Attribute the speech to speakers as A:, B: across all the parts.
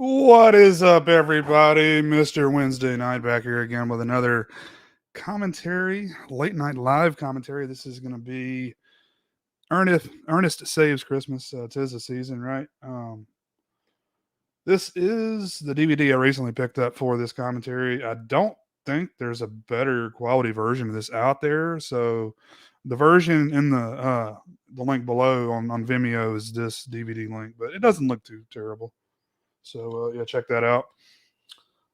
A: What is up, everybody? Mr. Wednesday Night back here again with another commentary, late night live commentary. This is going to be Ernest Saves Christmas. It is a season, right? This is the DVD I recently picked up for this commentary. I don't think there's a better quality version of this out there. So the version in the link below on Vimeo is this DVD link, but it doesn't look too terrible. So yeah, check that out.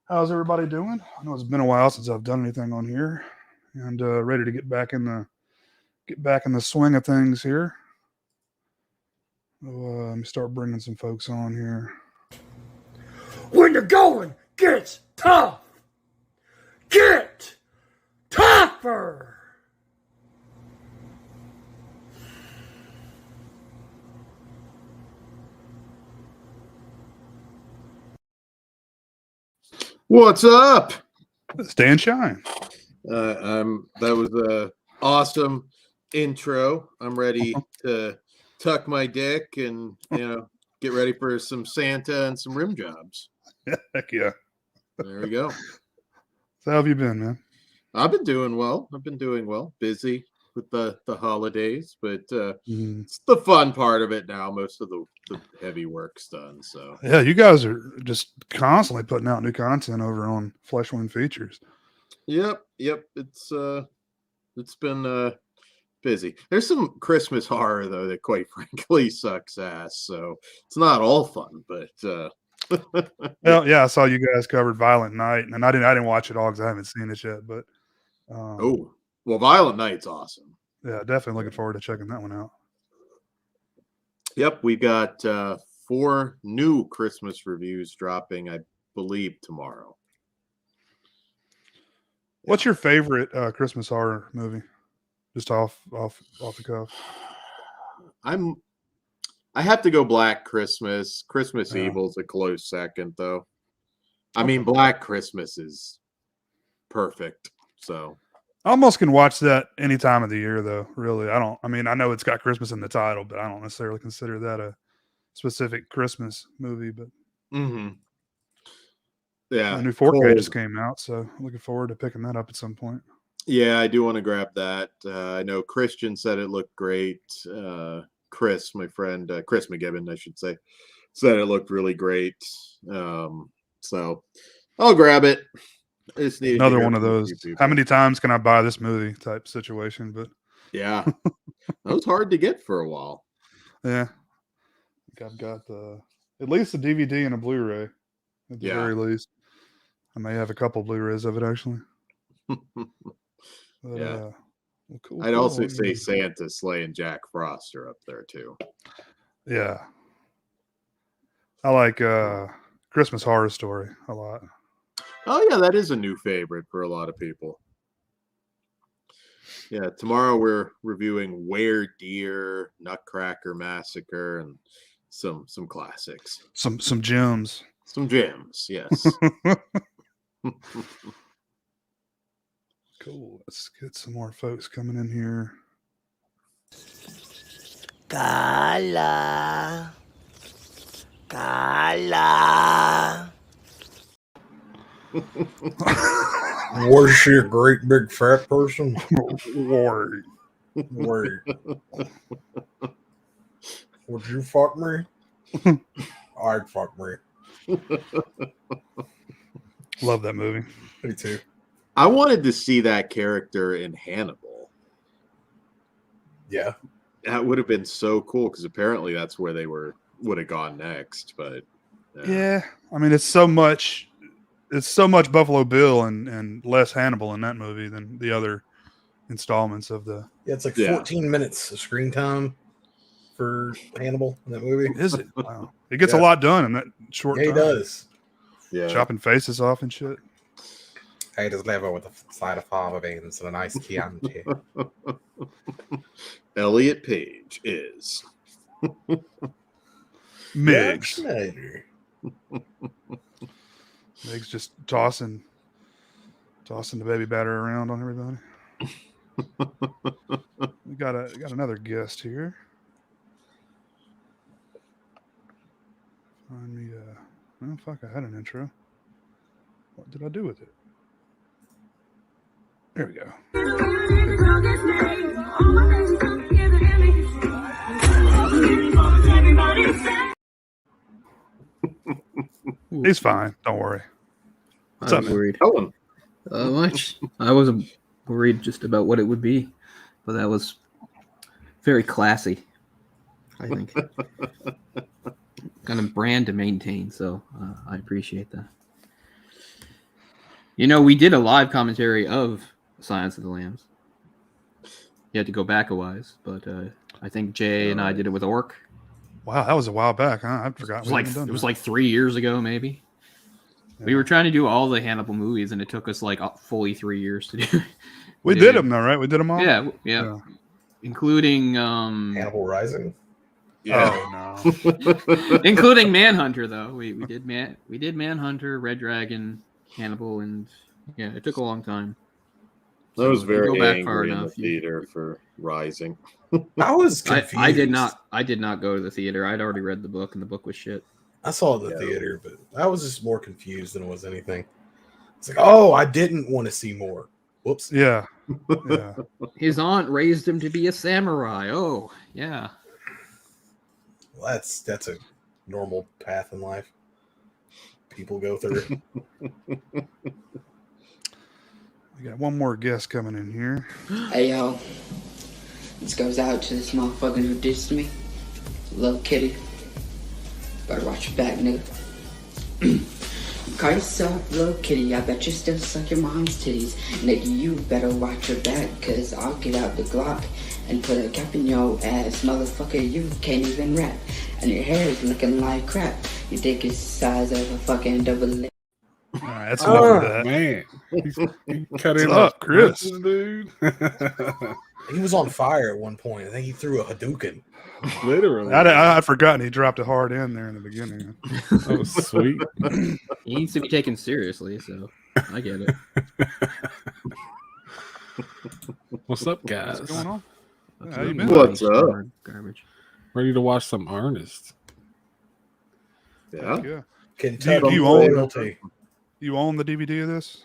A: How's everybody doing? I know it's been a while since I've done anything on here, and ready to get back in the swing of things here. So, let me start bringing some folks on here.
B: When the going gets tough, get tougher.
C: What's up?
A: Stay and shine.
C: That was a awesome intro. I'm ready to tuck my dick and get ready for some Santa and some rim jobs.
A: Heck yeah.
C: There we go.
A: So how have you been, man?
C: I've been doing well. Busy with the holidays, but it's the fun part of it now. Most of the heavy work's done. So
A: yeah, you guys are just constantly putting out new content over on Fleshwind Features.
C: Yep. It's been busy. There's some Christmas horror though that quite frankly sucks ass. So it's not all fun, but
A: well, yeah, I saw you guys covered Violent Night, and I didn't watch it all because I haven't seen it yet. But
C: well, Violent Night's awesome.
A: Yeah, definitely looking forward to checking that one out.
C: Yep, we got 4 new Christmas reviews dropping, I believe, tomorrow.
A: What's your favorite Christmas horror movie? Just off the cuff.
C: I have to go Black Christmas. Christmas Evil's a close second, though. I mean, Black Christmas is perfect. So
A: I almost can watch that any time of the year, though. Really, I know it's got Christmas in the title, but I don't necessarily consider that a specific Christmas movie. But
C: yeah,
A: the new 4K just came out, so looking forward to picking that up at some point.
C: Yeah, I do want to grab that. I know Christian said it looked great. Chris, my friend, Chris McGibbon, I should say, said it looked really great. So I'll grab it.
A: Another one of those. How many times can I buy this movie type situation? But
C: yeah, that was hard to get for a while.
A: Yeah, I've got at least a DVD and a Blu-ray at the very least. I may have a couple Blu-rays of it actually. But,
C: yeah.
A: Well, cool.
C: I'd also say Santa, Slay, and Jack Frost are up there too.
A: Yeah, I like Christmas Horror Story a lot.
C: Oh yeah, that is a new favorite for a lot of people. Yeah, tomorrow we're reviewing Were Deer, Nutcracker Massacre, and some classics.
A: Some gems.
C: Some gems, yes.
A: Cool. Let's get some more folks coming in here.
B: Kala.
D: Was she a great big fat person?
A: Word.
D: Would you fuck me? I'd fuck me.
A: Love that movie.
D: Me too.
C: I wanted to see that character in Hannibal.
D: Yeah.
C: That would have been so cool because apparently that's where they would have gone next. But
A: yeah, I mean, it's so much Buffalo Bill and less Hannibal in that movie than the other installments of the.
D: Yeah, it's like 14 minutes of screen time for Hannibal in that movie.
A: Is it? Wow. It gets a lot done in that short time.
D: He does.
C: Yeah.
A: Chopping faces off and shit.
D: Ate his liver with a side of fava beans and a nice Chianti.
C: Elliot Page is
A: Miggs. Miggs just tossing the baby batter around on everybody. We got another guest here. Find me Oh, fuck, I had an intro. What did I do with it? There we go. He's fine. Don't worry. What's
E: I
A: up,
E: was
A: man?
E: worried.
C: Owen.
E: Much. I wasn't worried just about what it would be, but that was very classy, I think. Kind of brand to maintain, so I appreciate that. You know, we did a live commentary of Silence of the Lambs. You had to go back a ways, but I think Jay and I did it with Orc.
A: Wow, that was a while back, huh? I forgot.
E: It was like 3 years ago, maybe.
A: Yeah.
E: We were trying to do all the Hannibal movies, and it took us like fully 3 years to do.
A: We did them though, right? We did them all.
E: Yeah. Including
D: Hannibal Rising.
C: Yeah.
A: Oh no.
E: including Manhunter though. We did Manhunter, Red Dragon, Hannibal, and yeah, it took a long time.
C: I was
E: So if you
C: very
E: go back
C: angry
E: far
C: in the
E: enough,
C: theater for Rising.
D: I was confused.
E: I did not go to the theater. I'd already read the book, and the book was shit.
D: I saw the theater, but I was just more confused than it was anything. It's like, oh, I didn't want to see more. Whoops.
A: Yeah. Yeah.
E: His aunt raised him to be a samurai. Oh, yeah.
D: Well, that's a normal path in life. People go through.
A: We got one more guest coming in here.
F: Hey yo, this goes out to this motherfucker who dissed me. Little kitty. Better watch your back, nigga. Call yourself Little Kitty, I bet you still suck your mom's titties. Nigga, you better watch your back, cause I'll get out the Glock and put a cap in your ass. Motherfucker, you can't even rap. And your hair is looking like crap. Your dick is the size of a fucking double A.
A: All right, that's enough of that.
G: Man, he cut in
A: What's up, Chris?
G: dude.
D: He was on fire at one point. I think he threw a Hadouken.
G: Literally,
A: I'd forgotten he dropped a hard in there in the beginning.
G: that was sweet.
E: He needs to be taken seriously, so I get it.
G: What's up, guys?
A: What's going on?
E: Up
A: How
E: to
A: you
E: them
A: been?
C: What's
E: garbage-
C: up?
E: Garbage.
G: Ready to watch some Ernest?
C: Yeah.
A: Yeah.
D: Kentucky
A: you own-
D: royalty.
A: You own the DVD of this?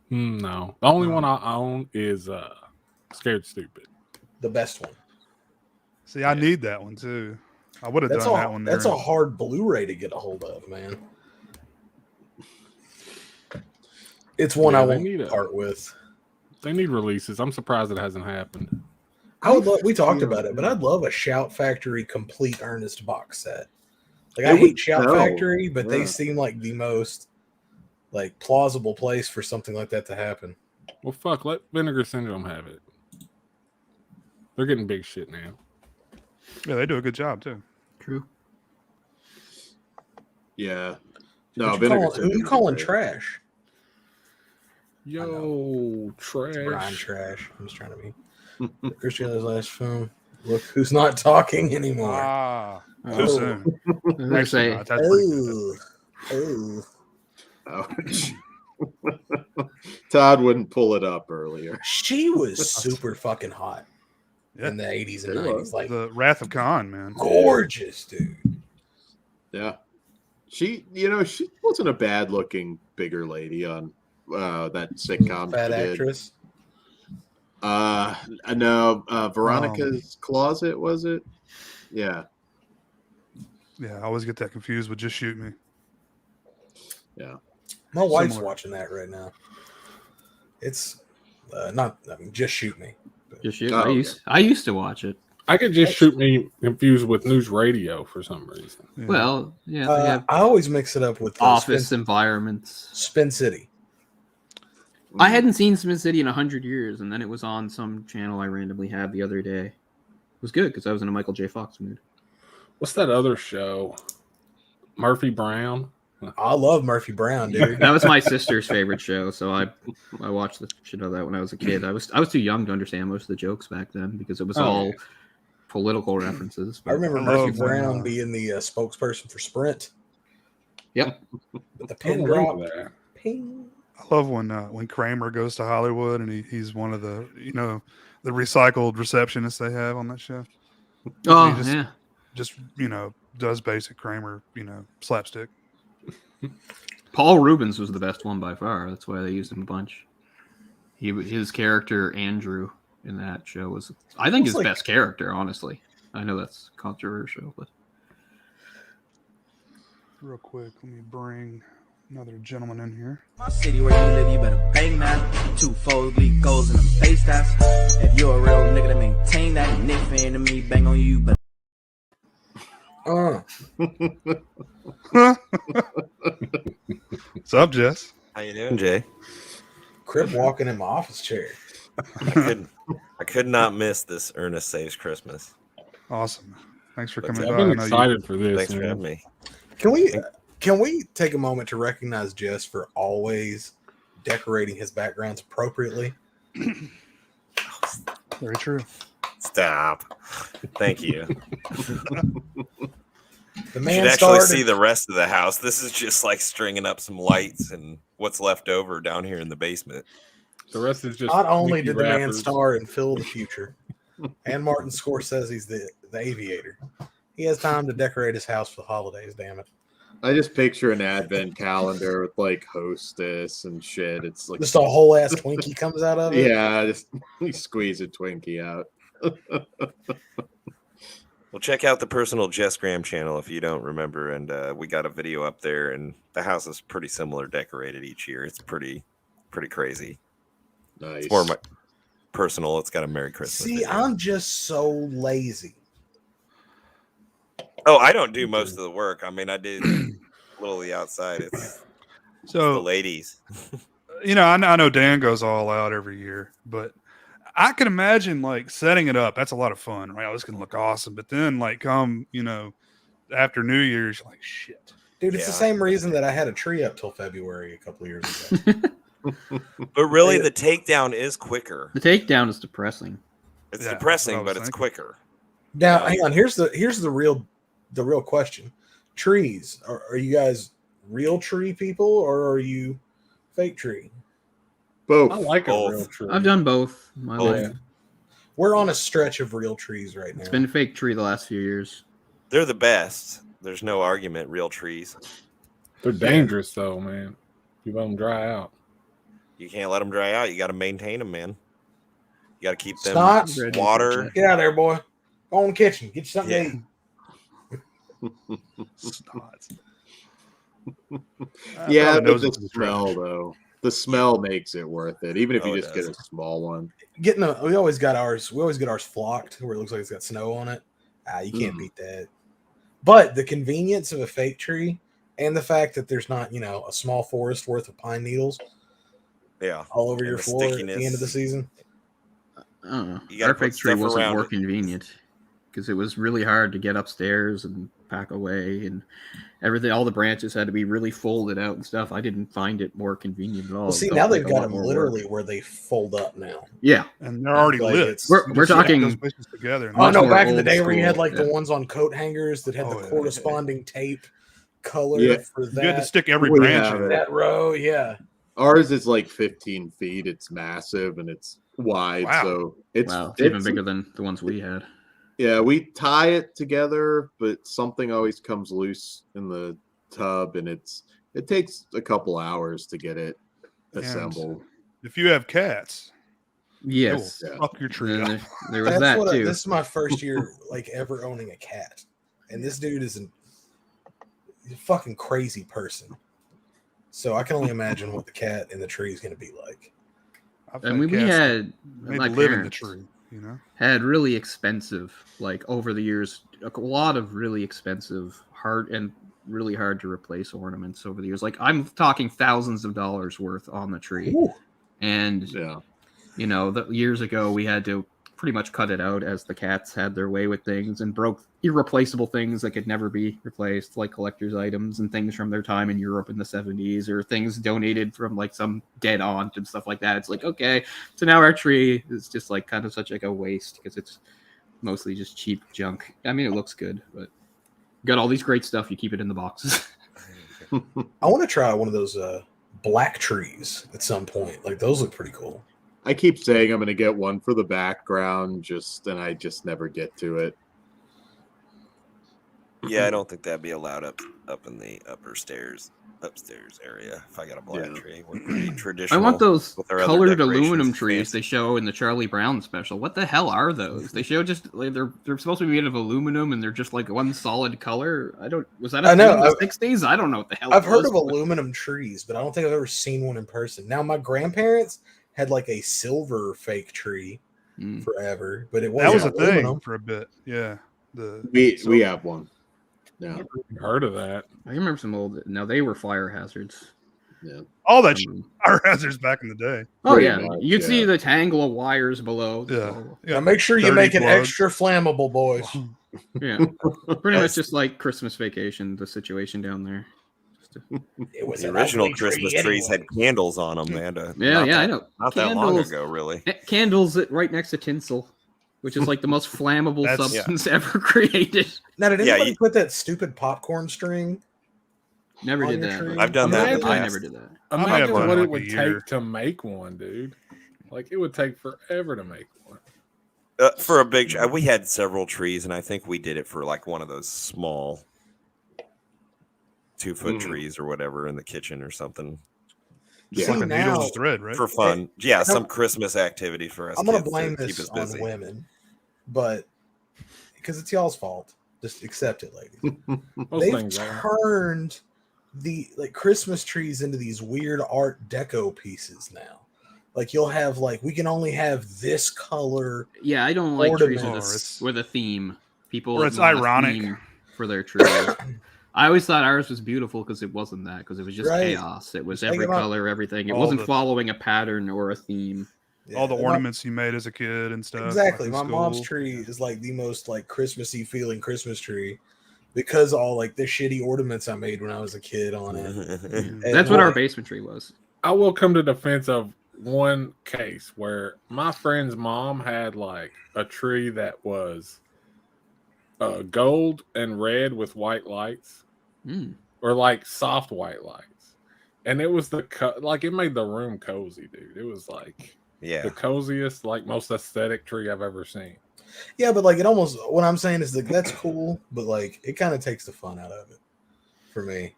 G: No, the only one I own is Scared Stupid.
D: The best one.
A: See, I need that one too. I would have
D: That's
A: done
D: a
A: that one.
D: that's a
A: during-
D: hard Blu-ray to get a hold of, man. It's one
G: Yeah,
D: I
G: they
D: won't
G: need a-
D: part with.
G: They need releases. I'm surprised it hasn't happened.
D: I would love. We talked about it, but I'd love a Shout Factory complete Ernest box set. Like I
C: They
D: hate
C: would
D: Shout
C: sell.
D: Factory, but they
C: Yeah.
D: seem like the most like plausible place for something like that to happen.
G: Well, fuck, let Vinegar Syndrome have it. They're getting big shit now.
A: Yeah, they do a good job too.
E: True.
C: Yeah.
D: Who
C: No,
D: you
C: Vinegar
D: calling, who you
C: Syndrome's
D: calling
C: great.
D: trash?
G: Yo,
D: It's Brian
G: trash.
D: Trash. I'm just trying to be. Christiana's last film. Look who's not talking anymore.
A: Ah, too
E: Oh.
A: soon.
E: I was gonna say,
A: Not. That's pretty good.
D: Oh,
C: Ouch. Todd wouldn't pull it up earlier.
D: she was super fucking hot
A: Yeah.
D: in the 80s and
C: She
D: 90s.
C: was.
D: Like
A: The Wrath of Khan, man.
D: gorgeous, dude.
C: Yeah. She wasn't a bad looking bigger lady on that sitcom.
D: Fat
C: she did.
D: actress.
C: No, Veronica's Closet, was it? Yeah.
A: Yeah, I always get that confused with Just Shoot Me.
C: Yeah.
D: My wife's
A: Similar.
D: watching that right now. It's not. I mean, Just Shoot Me.
E: just shit.
C: Oh,
E: I used to watch it.
G: I could just shoot me confused with news radio for some reason.
A: Yeah.
E: Well, yeah, they have
D: I always mix it up with
E: office environments.
D: Spin City.
C: Mm-hmm.
E: I hadn't seen Smith City in 100 years, and then it was on some channel I randomly had the other day. It was good because I was in a Michael J. Fox mood.
G: What's that other show? Murphy Brown.
D: I love Murphy Brown, dude.
E: That was my sister's favorite show, so I watched the shit out of that when I was a kid. I was too young to understand most of the jokes back then because it was
G: Oh,
E: all
G: yeah.
E: political references.
D: I remember
A: I
D: Murphy
A: love
D: Brown
A: when,
D: being the spokesperson for Sprint.
E: Yep.
D: With the
G: I
D: pin
G: don't
D: drop.
G: remember that.
D: Ping.
A: I love when Kramer goes to Hollywood and he's one of the the recycled receptionists they have on that show.
E: Oh,
A: just-
E: yeah.
A: Just does basic Kramer slapstick.
E: Paul Rubens was the best one by far. That's why they used him a bunch. His character Andrew in that show was, I think, his best character. Honestly, I know that's controversial, but
A: Real quick, let me bring another gentleman in here.
H: My city where you live, you better bang that. 2-4 leak goals in them face stats. If you're a real nigga to maintain that, and if an enemy bang on you, but
A: What's up, Jess?
I: How you doing, Jay?
D: Crib walking in my office chair.
I: I could not miss this Ernest Saves Christmas.
A: Awesome. Thanks for
I: What's
A: coming
I: up?
A: by.
G: I'm
A: I know
G: excited for this.
I: Thanks for
G: man.
I: having me.
D: Can we take a moment to recognize Jess for always decorating his backgrounds appropriately?
A: Very true.
I: Stop. Thank you.
D: The
I: You
D: man
I: should actually
D: started.
I: see the rest of the house. This is just like stringing up some lights and what's left over down here in the basement.
G: The rest is just
D: Not only
G: Mickey
D: did the man
G: wrappers.
D: star in Phil of the Future and Martin Scorsese's the Aviator, he has time to decorate his house for the holidays. Damn it!
C: I just picture an advent calendar with like hostess and shit. It's like,
D: Just a whole ass Twinkie comes out of it.
C: yeah, just squeeze a Twinkie out.
I: Well, check out the personal Jess Graham channel if you don't remember. And we got a video up there, and the house is pretty similar decorated each year. It's pretty crazy.
C: Nice.
I: It's more my personal. It's got a Merry Christmas.
D: See,
I: video.
D: I'm just so lazy.
I: Oh, I don't do most of the work. I mean, I did a little of the outside. It's the
A: So,
I: ladies.
A: I know Dan goes all out every year, but I can imagine like setting it up. That's a lot of fun, right? Oh, this can look awesome. But then, like, come, after New Year's, you're like, shit.
D: Dude, it's the
I: Yeah.
D: same reason that I had a tree up till February a couple of years ago.
I: But really, the takedown is quicker.
E: the takedown is depressing.
I: It's
A: Yeah,
I: depressing,
A: that's what I
I: but
A: was
I: it's
A: thinking.
I: quicker.
D: Now, hang on. Here's the real question. Trees. Are you guys real tree people or are you fake tree?
C: Both.
G: I like a
I: Both.
G: real tree.
E: I've done both in my
I: Oh,
E: life.
G: yeah.
D: We're on a stretch of real trees right now.
E: It's been a fake tree the last few years.
I: They're the best. There's no argument. Real trees.
G: They're dangerous though, man. You let them dry out.
I: You can't let them dry out. You got to maintain them, man. You got to keep them
D: Snots.
I: water.
D: Get out of there, boy. Go in the kitchen. Get you something
I: Yeah.
D: to eat.
A: Snots.
C: Yeah,
A: Probably
C: but
A: knows
C: the
A: it's in the
C: smell
A: trash.
C: though. The smell makes it worth it, even if you
I: Oh, it
C: just get a
I: does.
C: small one.
D: We always get ours flocked where it looks like it's got snow on it. You can't beat that. But the convenience of a fake tree and the fact that there's not, a small forest worth of pine needles
I: Yeah.
D: all over
I: And
D: your
I: the
D: floor at the
I: stickiness.
D: end of the season.
E: I don't know.
I: You gotta
E: Our fake
I: put
E: tree
I: stuff
E: wasn't
I: around
E: more
I: it.
E: convenient because it was really hard to get upstairs and pack away, and everything. All the branches had to be really folded out and stuff. I didn't find it more convenient at all.
D: Well,
E: It
D: see,
E: felt
D: now
E: like
D: they've
E: a
D: got
E: lot
D: them
E: more
D: literally
E: work.
D: where they fold up now.
E: Yeah,
A: And they're already
D: Like,
A: lit.
D: it's-
E: we're
A: You just stack
E: talking.
A: those pieces together.
D: Oh
E: Much
D: no!
E: more
D: Back in the
E: old
D: day where you had
E: school,
D: like the
E: yeah.
D: ones on coat hangers that had
A: Oh,
D: the
A: yeah.
D: corresponding tape color
C: Yeah.
D: for
A: You had to
D: that
A: stick every
C: We
A: branch
C: have
A: in
C: it.
A: it.
D: that row. Yeah,
C: Ours is like 15 feet. It's massive and it's wide.
A: Wow.
C: So it's,
E: Wow, it's even bigger than the ones we had.
C: Yeah, we tie it together, but something always comes loose in the tub, and it takes a couple hours to get it
A: And
C: assembled.
A: if you have cats,
E: Yes,
A: it will fuck your tree
E: And
A: up.
E: then there was that too.
D: This is my first year like ever owning a cat, and this dude is he's a fucking crazy person. So I can only imagine what the cat in the tree is going to be like.
A: I've
E: I mean, we
A: cats that
E: had
A: made
E: my
A: to live in the
E: parents
A: tree.
E: had really expensive, like over the years, a lot of really expensive, really hard to replace ornaments over the years. Like I'm talking thousands of dollars worth on the tree,
D: Ooh.
E: and
C: Yeah.
E: years ago we had to pretty much cut it out as the cats had their way with things and broke irreplaceable things that could never be replaced, like collector's items and things from their time in Europe in the 70s, or things donated from like some dead aunt and stuff like that. It's like, okay, so now our tree is just like kind of such like a waste because it's mostly just cheap junk. I mean, it looks good, but got all these great stuff. You keep it in the boxes.
D: I want to try one of those black trees at some point. Like those look pretty cool.
C: I keep saying I'm going to get one for the background, and I just never get to it.
I: Yeah, I don't think that'd be allowed up in the upstairs area. If I got a black
C: Yeah.
I: tree, we're pretty
E: I
I: traditional.
E: want those
I: with our other
E: colored
I: decorations
E: aluminum
I: and
E: trees
I: fancy-
E: they show in the Charlie Brown special. What the hell are those? They show just like they're supposed to be made of aluminum and they're just like one solid color. Was that a
D: I
E: thing
D: know,
E: in the 60s? I don't know what the hell.
D: I've
E: it
D: heard
E: was,
D: of aluminum trees, but I don't think I've ever seen one in person. Now, my grandparents had like a silver fake tree forever, but it
A: That
D: wasn't
A: was a
D: aluminum.
A: thing for a bit. Yeah.
C: We have one. Yeah.
G: Never even heard of that.
E: I remember some old. Now they were fire hazards.
C: Yeah.
A: All that fire hazards back in the day.
E: Oh
C: Pretty
E: yeah,
C: much,
E: you could see
C: yeah.
E: the tangle of wires below.
A: Yeah.
D: Now make sure you
A: 30
D: make it
A: plugs.
D: extra flammable, boys.
E: Yeah, pretty much just like Christmas Vacation, the situation down there.
D: It was
I: The
D: an
I: original
D: ugly
I: Christmas
D: tree
I: trees
D: anyway.
I: had candles on them, man.
E: Yeah, I know.
I: Not that long ago, really.
E: Candles right next to tinsel, which is like the most flammable
A: That's-
E: substance ever created.
D: Now, did
I: Yeah,
D: anybody put that stupid popcorn string?
E: Never
D: on
E: did
D: your
E: that.
D: tree?
I: I've done that. in
G: Imagine-
I: the
E: I
I: past.
E: never did that.
A: I might
G: Imagine
A: have one
G: what
A: in
G: it
A: like a
G: would
A: year.
G: take to make one, dude. Like it would take forever to make one.
I: For a big, we had several trees, and I think we did it for like one of those small 2-foot trees or whatever in the kitchen or something.
A: Just
C: Yeah.
A: like a
D: Now-
A: needle thread, right?
I: For fun. Yeah, some Christmas activity for us.
D: I'm gonna
I: kids
D: blame
I: to keep
D: this
I: us
D: on
I: busy.
D: women, but because it's y'all's fault. Just accept it, ladies.
G: Most
D: They've
G: things are.
D: turned the Christmas trees into these weird Art Deco pieces now. Like you'll have we can only have this color.
E: Yeah, I don't like trees
A: Or
E: with
A: it's-
E: with a theme. People
A: or it's
E: want a
A: ironic.
E: theme for their trees. I always thought ours was beautiful because it wasn't that, because it was just
D: Right.
E: chaos. It was
D: Think
E: every
D: about
E: color, everything. It
A: all
E: wasn't
A: the-
E: following a pattern or a theme.
A: All the
D: Yeah,
A: ornaments you made as a kid and stuff.
D: Exactly.
A: like
D: My
A: in
D: mom's
A: school.
D: tree is like the most Christmassy feeling Christmas tree because all the shitty ornaments I made when I was a kid on it. And,
E: That's what our basement tree was.
G: I will come to defense of one case where my friend's mom had a tree that was gold and red with white lights, or soft white lights, and it was it made the room cozy, dude. It was
I: Yeah.
G: the coziest, most aesthetic tree I've ever seen.
D: Yeah, but it almost what I'm saying is that's cool, but it kind of takes the fun out of it for me.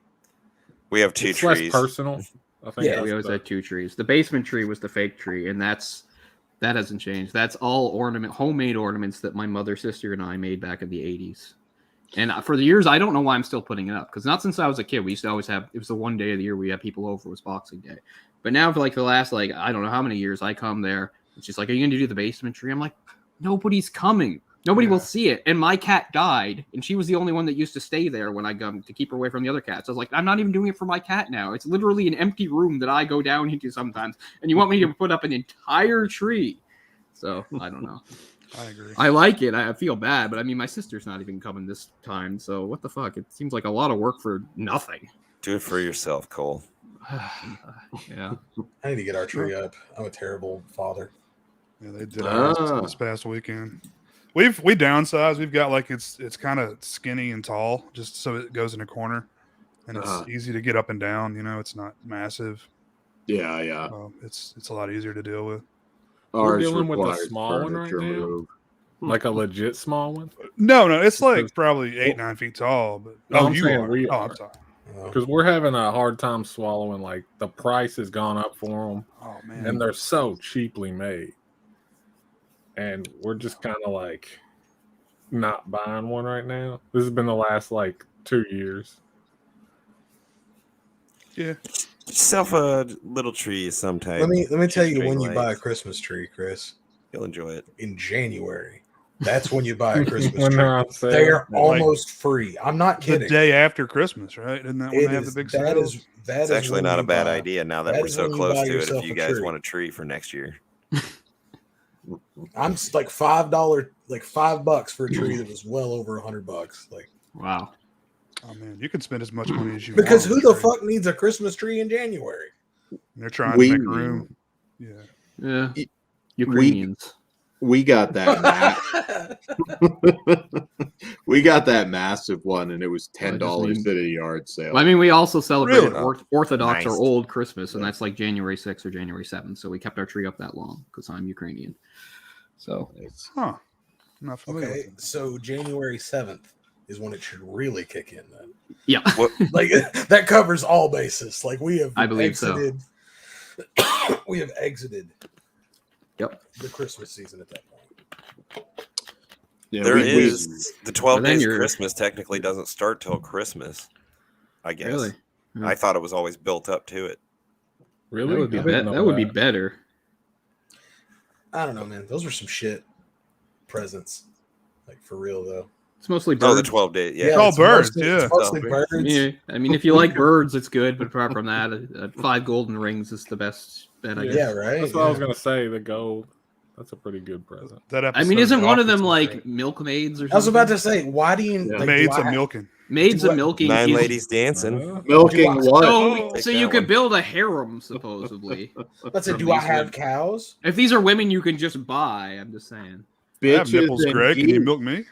I: We have two
G: It's
I: trees.
G: less personal. I think.
D: Yeah,
E: We always had 2 trees. The basement tree was the fake tree, and that hasn't changed. That's all homemade ornaments that my mother, sister, and I made back in the 80s. And for the years, I don't know why I'm still putting it up, because not since I was a kid. We used to always have, it was the one day of the year we had people over, was Boxing Day. But now for the last, I don't know how many years, I come there. It's just are you going to do the basement tree? I'm like, nobody's coming. Nobody will see it. And my cat died, and she was the only one that used to stay there when I come to keep her away from the other cats. I was like, I'm not even doing it for my cat now. It's literally an empty room that I go down into sometimes, and you want me to put up an entire tree. So, I don't know.
A: I agree.
E: I like it. I feel bad, but I mean, my sister's not even coming this time, so what the fuck? It seems like a lot of work for nothing.
I: Do it for yourself, Cole.
E: Yeah.
D: I need to get our tree up. I'm a terrible father.
A: Yeah, they did ours this past weekend. We downsized. We've got it's kind of skinny and tall, just so it goes in a corner, and it's easy to get up and down. It's not massive.
C: Yeah.
A: It's a lot easier to deal with.
G: We're
C: Ours
G: dealing with a
C: requires
G: small one right
C: furniture
G: now?
C: move.
G: Like a legit small one.
A: No, it's probably 8-9 feet tall. But
G: No, I'm
A: you
G: saying
A: are.
G: we
A: Oh,
G: are.
A: I'm sorry.
G: Because we're having a hard time swallowing. The price has gone up for them,
A: Oh man,
G: and they're so cheaply made. And we're just kind of not buying one right now. This has been the last 2 years.
A: yeah.
I: Yourself a little tree sometime.
D: Let me tell you
I: String
D: when you buy a
I: lights.
D: Christmas tree, Chris.
I: You'll enjoy it.
D: In January. That's when you buy a Christmas
G: When
D: tree.
G: they're on sale.
D: They're almost free. I'm not
A: The
D: kidding.
A: day after Christmas, right? Isn't that when
D: It
A: they have the
D: is-
A: big
D: that
A: sales?
D: is that
I: It's
D: is
I: actually
D: when
I: not
D: you
I: a bad
D: buy-
I: idea now that
D: that
I: we're
D: is
I: so
D: when you
I: close
D: buy
I: to it.
D: yourself
I: If you
D: a
I: guys
D: tree.
I: want a tree for next year,
D: I'm $5, $5 for a tree that was well over $100.
E: Wow.
A: Oh man, you can spend as much money as you
D: Because
A: want.
D: who
A: on a
D: the
A: tree.
D: fuck needs a Christmas tree in January?
A: They're trying
C: We-
A: to make room. Yeah.
E: Yeah.
C: We-
E: Ukrainians.
C: We got that. We got that massive one, and it was $10 at a yard sale.
E: Well, I mean, we also celebrated
A: Really?
E: Orthodox
I: Nice.
E: or Old Christmas, and that's January 6th or January 7th. So we kept our tree up that long because I'm Ukrainian. So
A: Huh. I'm not familiar
D: Okay,
A: with it.
D: so January 7th is when it should really kick in. Then,
E: Yeah.
D: like that covers all bases. Like we have,
E: I believe so.
D: We have exited.
E: Yep.
D: The Christmas season at that point.
C: Yeah,
I: There
C: we-
I: is the 12
E: But then
I: days of
E: you're-
I: Christmas technically doesn't start till Christmas. I guess.
E: Really?
I: I thought it was always built up to it.
G: Really?
E: That would be
G: I didn't know
E: that would be better.
D: I don't know, man. Those were some shit presents. Like for real though.
E: It's mostly
I: Oh, the
E: birds.
I: 12 days. Yeah.
A: It's all birds,
D: Mostly,
A: yeah.
D: It's mostly
I: So-
D: birds.
E: Yeah, I mean, if you like birds, it's good. But apart from that, 5 golden rings is the best bet, I guess.
D: Yeah, right.
G: That's what I was gonna say. The gold. That's a pretty good present.
A: That
E: I mean,
A: episode
E: isn't one of them
A: was
E: like
A: great.
E: milkmaids or something?
D: I was about to say, why do you
C: Yeah.
D: like,
A: Maids
D: do
A: of
D: I-
A: milking.
E: Maids
D: Do
E: of
D: I-
E: milking.
I: 9
E: is-
I: ladies dancing.
C: Milking what?
E: So,
I: Take
E: so
I: that
E: you could
I: one.
E: build a harem, supposedly.
D: Let's say,
E: from
D: do I
E: these
D: have
E: women.
D: cows?
E: If these are women, you can just buy. I'm just saying.
A: I have
C: Bitches
A: nipples,
C: and
A: Greg. Can you
C: geese.
A: milk me?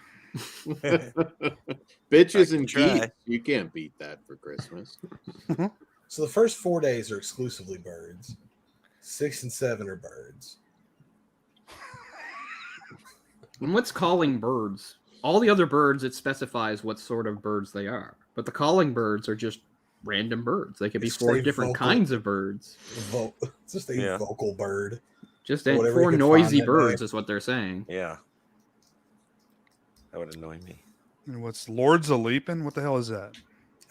C: Bitches
I: I
C: and
I: can try.
C: geese. You can't beat that for Christmas.
D: So the first 4 days are exclusively birds. 6 and 7 are birds.
E: And what's calling birds? All the other birds, it specifies what sort of birds they are. But the calling birds are just random birds. They could be
D: Just
E: 4
D: say
E: different
D: vocal.
E: kinds of birds.
D: It's just a
I: Yeah.
D: vocal bird.
E: Just
D: Or whatever you
E: 4
D: could
E: noisy
D: find that
E: birds
D: day.
E: is what they're saying.
I: Yeah. That would annoy me.
A: And what's Lords of Leaping? What the hell is that?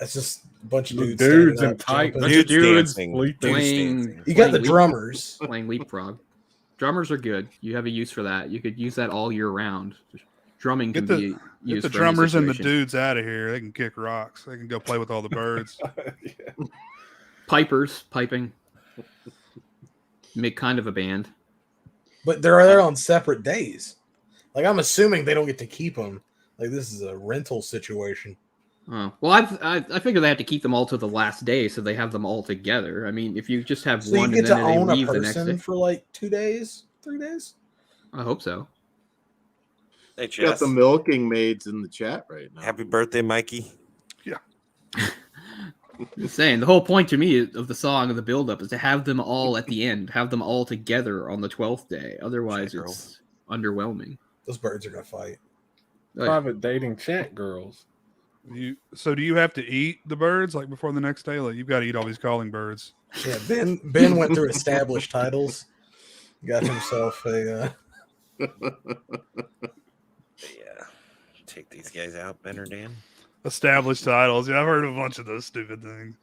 D: That's just a bunch of
G: The
D: dudes.
G: dudes
D: standing
G: in
D: up,
G: tight.
D: jumping.
G: Bunch of
I: Dudes
G: dudes
I: dancing.
G: sleeping.
I: Dudes
E: Playing-
I: dancing.
D: You got the
E: playing leap-
D: drummers.
E: Playing leapfrog. Drummers are good. You have a use for that. You could use that all year round. Drumming can
A: Get
E: be
A: Get
E: used
A: the
E: for any
A: drummers and the
E: situation.
A: dudes out of here. They can kick rocks. They can go play with all the birds.
E: Pipers, piping. Make kind of a band.
D: But they're there on separate days. Like I'm assuming they don't get to keep them. Like this is a rental situation.
E: Oh. Well, I figure they have to keep them all to the last day, so they have them all together. I mean, if you just have
D: So
E: one
D: you
E: and
D: get to
E: then they
D: own a
E: leave the next
D: person
E: day,
D: for like 2 days, 3 days.
E: I hope so.
I: Hey,
C: Got
I: Jess.
C: the milking maids in the chat right now.
I: Happy birthday, Mikey.
E: Just saying, the whole point to me of the song of the build-up is to have them all at the end, have them all together on the 12th day. Otherwise,
I: Shit, girl.
E: it's underwhelming.
D: Those birds are gonna fight.
G: Private dating chat girls.
A: So do you have to eat the birds like before the next day? Like you've got to eat all these calling birds.
D: Yeah, Ben went through established titles. Got himself a.
I: Yeah. Take these guys out, Ben or Dan.
A: Established titles. Yeah, I've heard of a bunch of those stupid things.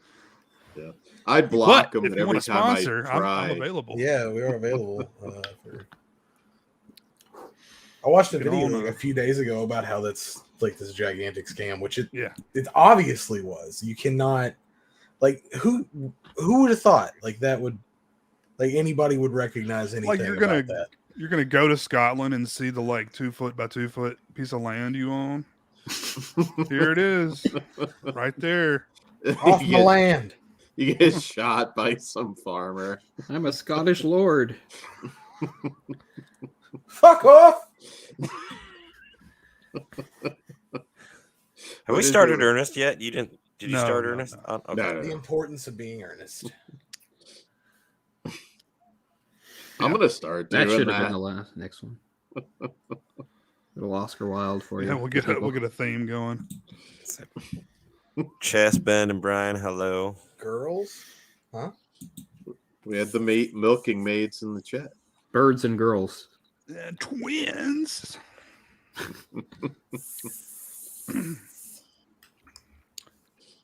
C: I'd block them
A: if you
C: every
A: want a
C: time
A: sponsor,
C: I try.
A: I'm available.
D: Yeah, we are available. I watched a
A: You can
D: video
A: own
D: like a few days ago about how that's like this gigantic scam, which it obviously was. You cannot like who would have thought like that would like anybody would recognize anything
A: Like you're gonna
D: about that.
A: you're gonna go to Scotland and see the like 2 foot by 2 foot piece of land you own. Here it is, right there.
D: Off
C: You
D: the
C: get-
D: land.
C: You get shot by some farmer.
E: I'm a Scottish lord.
D: Fuck off.
I: Have we
C: is
I: started
C: your-
I: Ernest yet? You didn't? Did you
A: No,
I: start
A: no,
I: Ernest?
A: no.
I: Oh, okay.
C: No, no,
D: The
C: no.
D: importance of being earnest.
C: I'm gonna start
E: That
C: doing
E: should have
C: that.
E: been the next one. Little Oscar Wilde for you.
A: Yeah, we'll get a theme going.
I: Chess, Ben, and Brian. Hello.
D: Girls? Huh?
C: We had the milking maids in the chat.
E: Birds and girls.
A: Twins.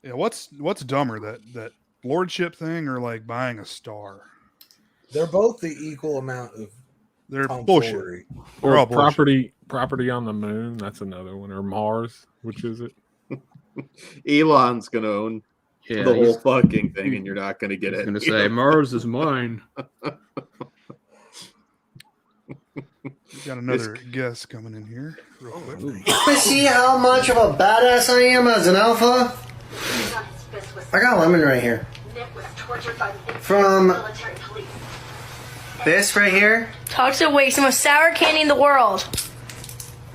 A: Yeah, what's dumber, that lordship thing or like buying a star?
D: They're both the equal amount of
A: They're bullshit.
D: tomfoolery.
A: They're
G: Or
A: all bullshit.
G: property on the moon. That's another one. Or Mars. Which is it?
C: Elon's gonna own
E: Yeah,
C: the whole
E: he's
C: fucking thing, and you're not gonna get it.
E: going to say, Mars is mine.
A: Got another guest coming in here real quick.
J: See how much of a badass I am as an alpha? I got a lemon right here. From this right here.
K: Toxic waste, the most sour candy in the world.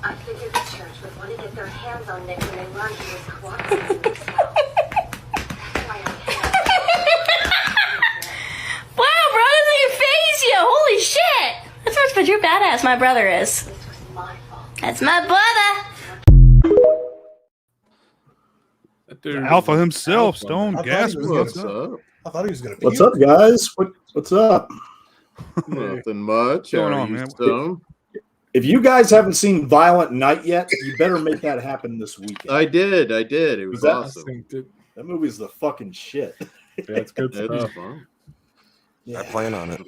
L: I figured the church would want to get their hands on Nick when they learned he was cooperating with himself.
K: Wow, bro, doesn't even phase you. Holy shit. That's how much you're badass my brother is. That's my brother.
G: Dude,
A: Alpha himself,
G: Alpha.
A: Stone
D: I thought
A: Gas.
D: he was
A: What's
D: gonna-
A: up?
D: I thought he was going to.
M: What's up, guys? What's up?
C: Nothing much.
A: What's going
C: How are
A: on,
C: you,
A: man?
C: Stone?
M: If you guys haven't seen Violent Night yet, you better make that happen this weekend.
C: I did. It was
M: that-
C: awesome.
M: That movie's the fucking shit.
G: Yeah, it's good
C: It
G: stuff.
C: is fun.
I: I plan on it.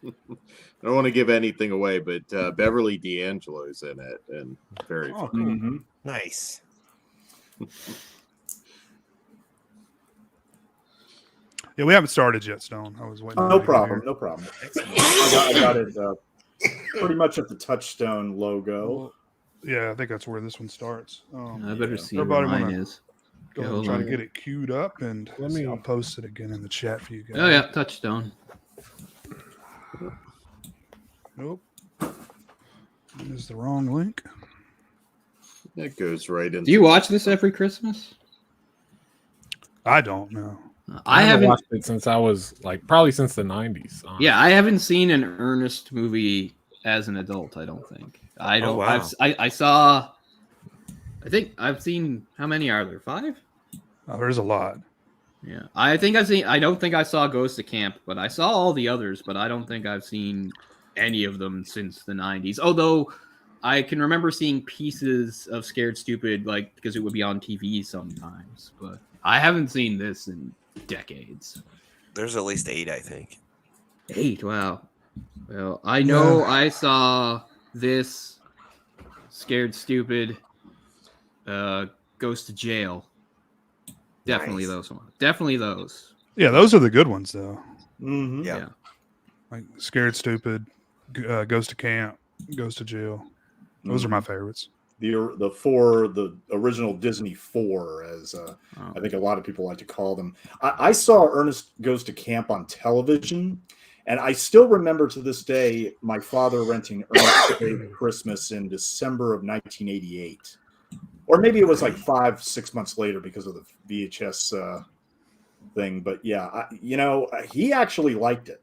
C: I don't want to give anything away, but Beverly D'Angelo's in it, and very
A: Oh,
C: fun.
A: cool.
M: Mm-hmm.
I: Nice.
A: Yeah, we haven't started yet, Stone. I was waiting.
M: Oh,
A: for
M: no
A: you to get
M: problem.
A: here.
M: No problem. I got it pretty much at the Touchstone logo.
A: Yeah, I think that's where this one starts.
E: I better see
A: everybody
E: where mine
A: wanna
E: is.
A: Go
E: Yeah,
A: ahead and
E: hold
A: try to
E: on.
A: get it queued up, and
G: Let me-
A: I'll post it again in the chat for you guys.
E: Oh yeah, Touchstone.
A: Nope. That is the wrong link.
C: It goes right in.
E: Do you watch this every Christmas?
A: I don't know.
E: I haven't.
G: watched it since I was probably since the 90s. honestly.
E: Yeah, I haven't seen an Ernest movie as an adult. I don't think. I don't.
I: wow.
E: I saw. I think I've seen. How many are there? 5?
A: Oh, there's a lot.
E: Yeah, I think I've seen. I don't think I saw Ghost of Camp, but I saw all the others. But I don't think I've seen any of them since the 90s. Although I can remember seeing pieces of Scared Stupid, because it would be on TV sometimes. But I haven't seen this in decades.
I: There's at least 8, I think.
E: 8, wow. Well, I know I saw this, Scared Stupid, Goes to Jail. Definitely
I: Nice.
E: those ones. Definitely those.
A: Yeah, those are the good ones, though.
M: Mm-hmm.
I: Yeah.
A: Like Scared Stupid, Goes to Camp, Goes to Jail. Those are my favorites.
M: The original Disney 4, as I think a lot of people like to call them. I saw Ernest Goes to Camp on television, and I still remember to this day my father renting Ernest Saves Christmas in December of 1988. Or maybe it was 5-6 months later because of the VHS thing. But yeah, he actually liked it.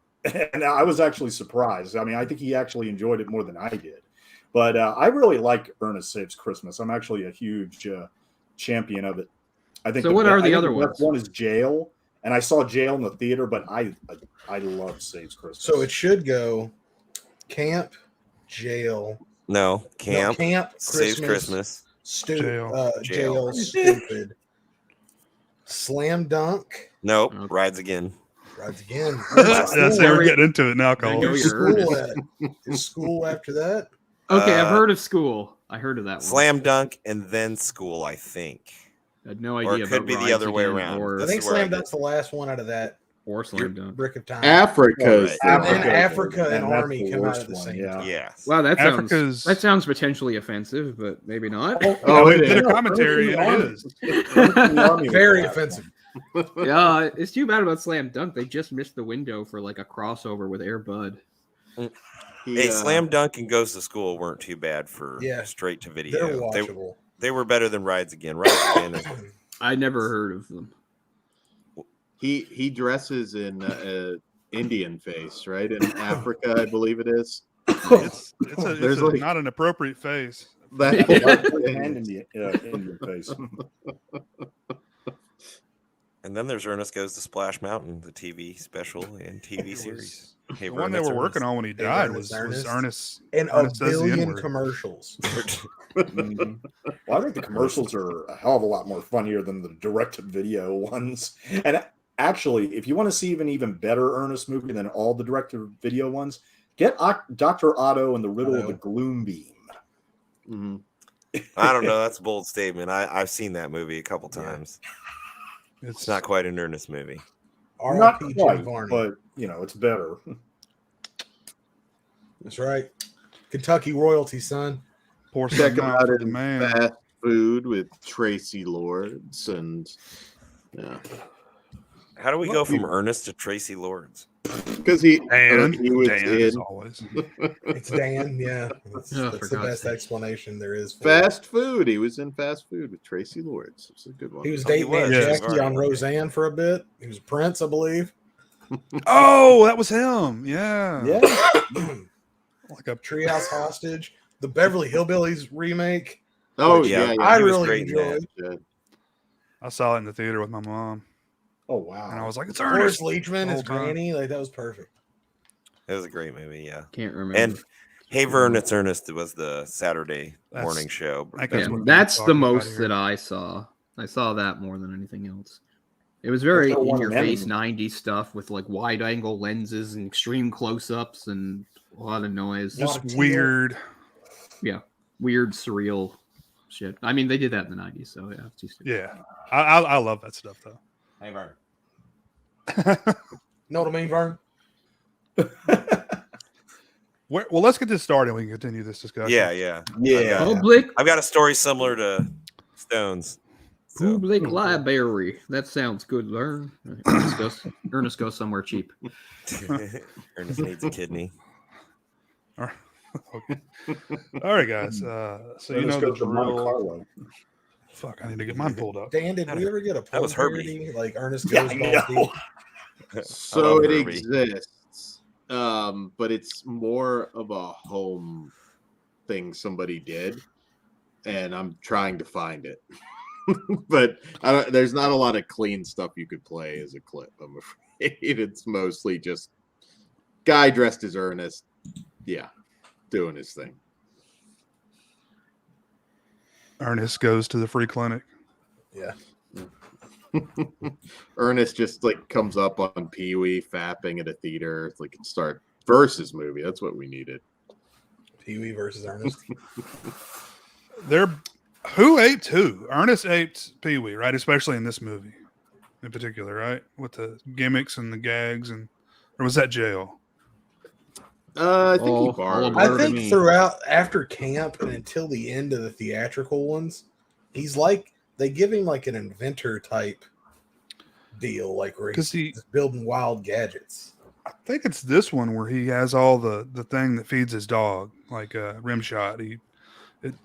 M: And I was actually surprised. I mean, I think he actually enjoyed it more than I did. But I really like Ernest Saves Christmas. I'm actually a huge champion of it. I think.
E: So what are the other ones?
M: One is Jail, and I saw Jail in the theater, but I love Saves Christmas.
D: So it should go Camp, Jail.
I: No, Camp.
D: No, Camp,
I: Saves Christmas.
A: Jail.
D: Jail, Stupid. Slam Dunk.
I: Nope. Rides Again.
D: Rides Again.
A: That's how we're getting into it now, Cole.
E: There you go, you're
D: School is School after that?
E: Okay, I've heard of School. I heard of that one.
I: Slam Dunk and then School, I think.
E: I had no
I: Or
E: idea.
I: it could
E: about
I: be the
E: Rides
I: other way
E: Again
I: around.
E: Or,
D: I
I: This
D: think
I: is where I
D: Slam
I: get-
D: Dunk's the last one out of that
E: or Slam Dunk.
D: Brick of Time.
C: Africa's
D: And then
M: Africa,
D: Africa and
M: that's
D: Army
M: the
D: come out
M: worst
D: at the
M: one,
D: same
M: yeah.
D: time.
I: Yes.
E: Wow,
A: Africa's-
E: that sounds potentially offensive, but maybe not.
A: Oh,
C: it
A: they did
C: is.
A: a commentary, and it is.
D: Very offensive.
E: Yeah, it's too bad about Slam Dunk. They just missed the window for a crossover with Air Bud.
I: Hey, Slam Dunk and Goes to School weren't too bad for
D: Yeah.
I: straight to
D: They're
I: video.
D: watchable.
I: They were better than Rides Again. Rides Again is
E: I never heard of them.
C: He dresses in Indian face, right? In Africa, I believe it is.
A: It's
C: There's
A: not an appropriate face.
C: That
M: And in the face.
I: And then there's Ernest Goes to Splash Mountain, the TV special and TV series. Hey,
A: The one they
I: Ernest,
A: were working on when he died was
D: Ernest.
A: Ernest.
D: And
A: Ernest
D: a
A: says the
D: billion
A: N-word.
D: commercials.
M: Mhm. Well, I think the commercials are a hell of a lot more funnier than the direct-to-video ones. And actually, if you want to see an even better Ernest movie than all the direct-to-video ones, get Dr. Otto and the Riddle of the Gloom Beam.
C: Mm-hmm.
I: I don't know. That's a bold statement. I've seen that movie a couple times. It's not quite an Ernest movie.
M: Not
D: R.I.P.
M: quite,
D: Jim Varney.
M: but it's better.
D: That's right. Kentucky royalty, son.
A: Pour
C: Check
A: something
C: him
A: out
C: out
A: for the
C: in
A: man.
C: Fast Food with Tracy Lords and
I: How do we go from Ernest to Tracy Lords?
C: Because he was
A: Dan,
C: in
A: as always.
D: It's Dan, yeah. That's,
E: Oh,
D: that's
E: for
D: the
E: God's
D: best
E: sake.
D: explanation there is. For it.
C: Fast Food. He was in Fast Food with Tracy Lords. It's a good one.
D: He was
I: Oh, he
D: dating
I: was.
D: Aunt
A: Yeah.
D: Jackie on Roseanne for a bit. He was Prince, I believe.
A: Oh, that was him. Yeah.
M: Yeah.
A: Like a
D: Treehouse Hostage, the Beverly Hillbillies remake.
C: Oh
I: Yeah,
C: yeah,
D: I
I: he was
D: really
I: great in that.
D: enjoyed.
A: I saw it in the theater with my mom.
M: Oh wow!
A: And I was like, "It's
D: Horace
A: Ernest."
D: Leachman
A: the
D: as
A: whole time.
D: Granny. Like that was perfect.
I: It was a great movie, yeah.
E: Can't remember.
I: And Hey Vern, It's Ernest was the Saturday
A: That's-
I: morning show.
A: I think
E: Yeah,
A: that's what
E: that's
A: we're
E: the
A: talking about
E: most
A: here.
E: that I saw. I saw that more than anything else. It was very
M: That's the one
E: in your face
M: in
E: 90s stuff with like wide angle lenses and extreme close ups and a lot of noise.
A: Just weird.
E: Yeah. Weird, surreal shit. I mean, they did that in the 90s, so yeah. It's just,
A: Yeah, I love that stuff though.
I: Hey Vern.
D: Know what I mean, Vern?
A: Well, let's get this started. We can continue this discussion.
I: Yeah.
E: Public
I: I've got a story similar to Stone's. So.
E: Public library. That sounds good, Vern. Ernest goes somewhere cheap.
I: Ernest needs a kidney.
A: All right, okay. All right guys. So you know the drill. Fuck, I need to get mine pulled up.
D: Dan, did we ever get a
I: That was
D: porn
I: Herbie.
D: parody like Ernest
M: Yeah,
D: Goes
M: I
D: Balls
M: know.
D: Deep?
C: So it
I: Herbie.
C: exists, but it's more of a home thing somebody did, and I'm trying to find it. But there's not a lot of clean stuff you could play as a clip, I'm afraid. It's mostly just guy dressed as Ernest, doing his thing.
A: Ernest goes to the free clinic.
D: Yeah.
C: Ernest just like comes up on Pee-wee fapping at a theater. It's like start versus movie. That's what we needed.
D: Pee-wee versus Ernest.
A: Who aped who? Ernest aped Pee-wee, right? Especially in this movie, in particular, right? With the gimmicks and the gags, or was that jail?
C: I think he borrowed.
D: I think throughout after camp and until the end of the theatrical ones, he's like they give him like an inventor type deal, like where he's building wild gadgets.
A: I think it's this one where he has all the thing that feeds his dog, like a rim shot.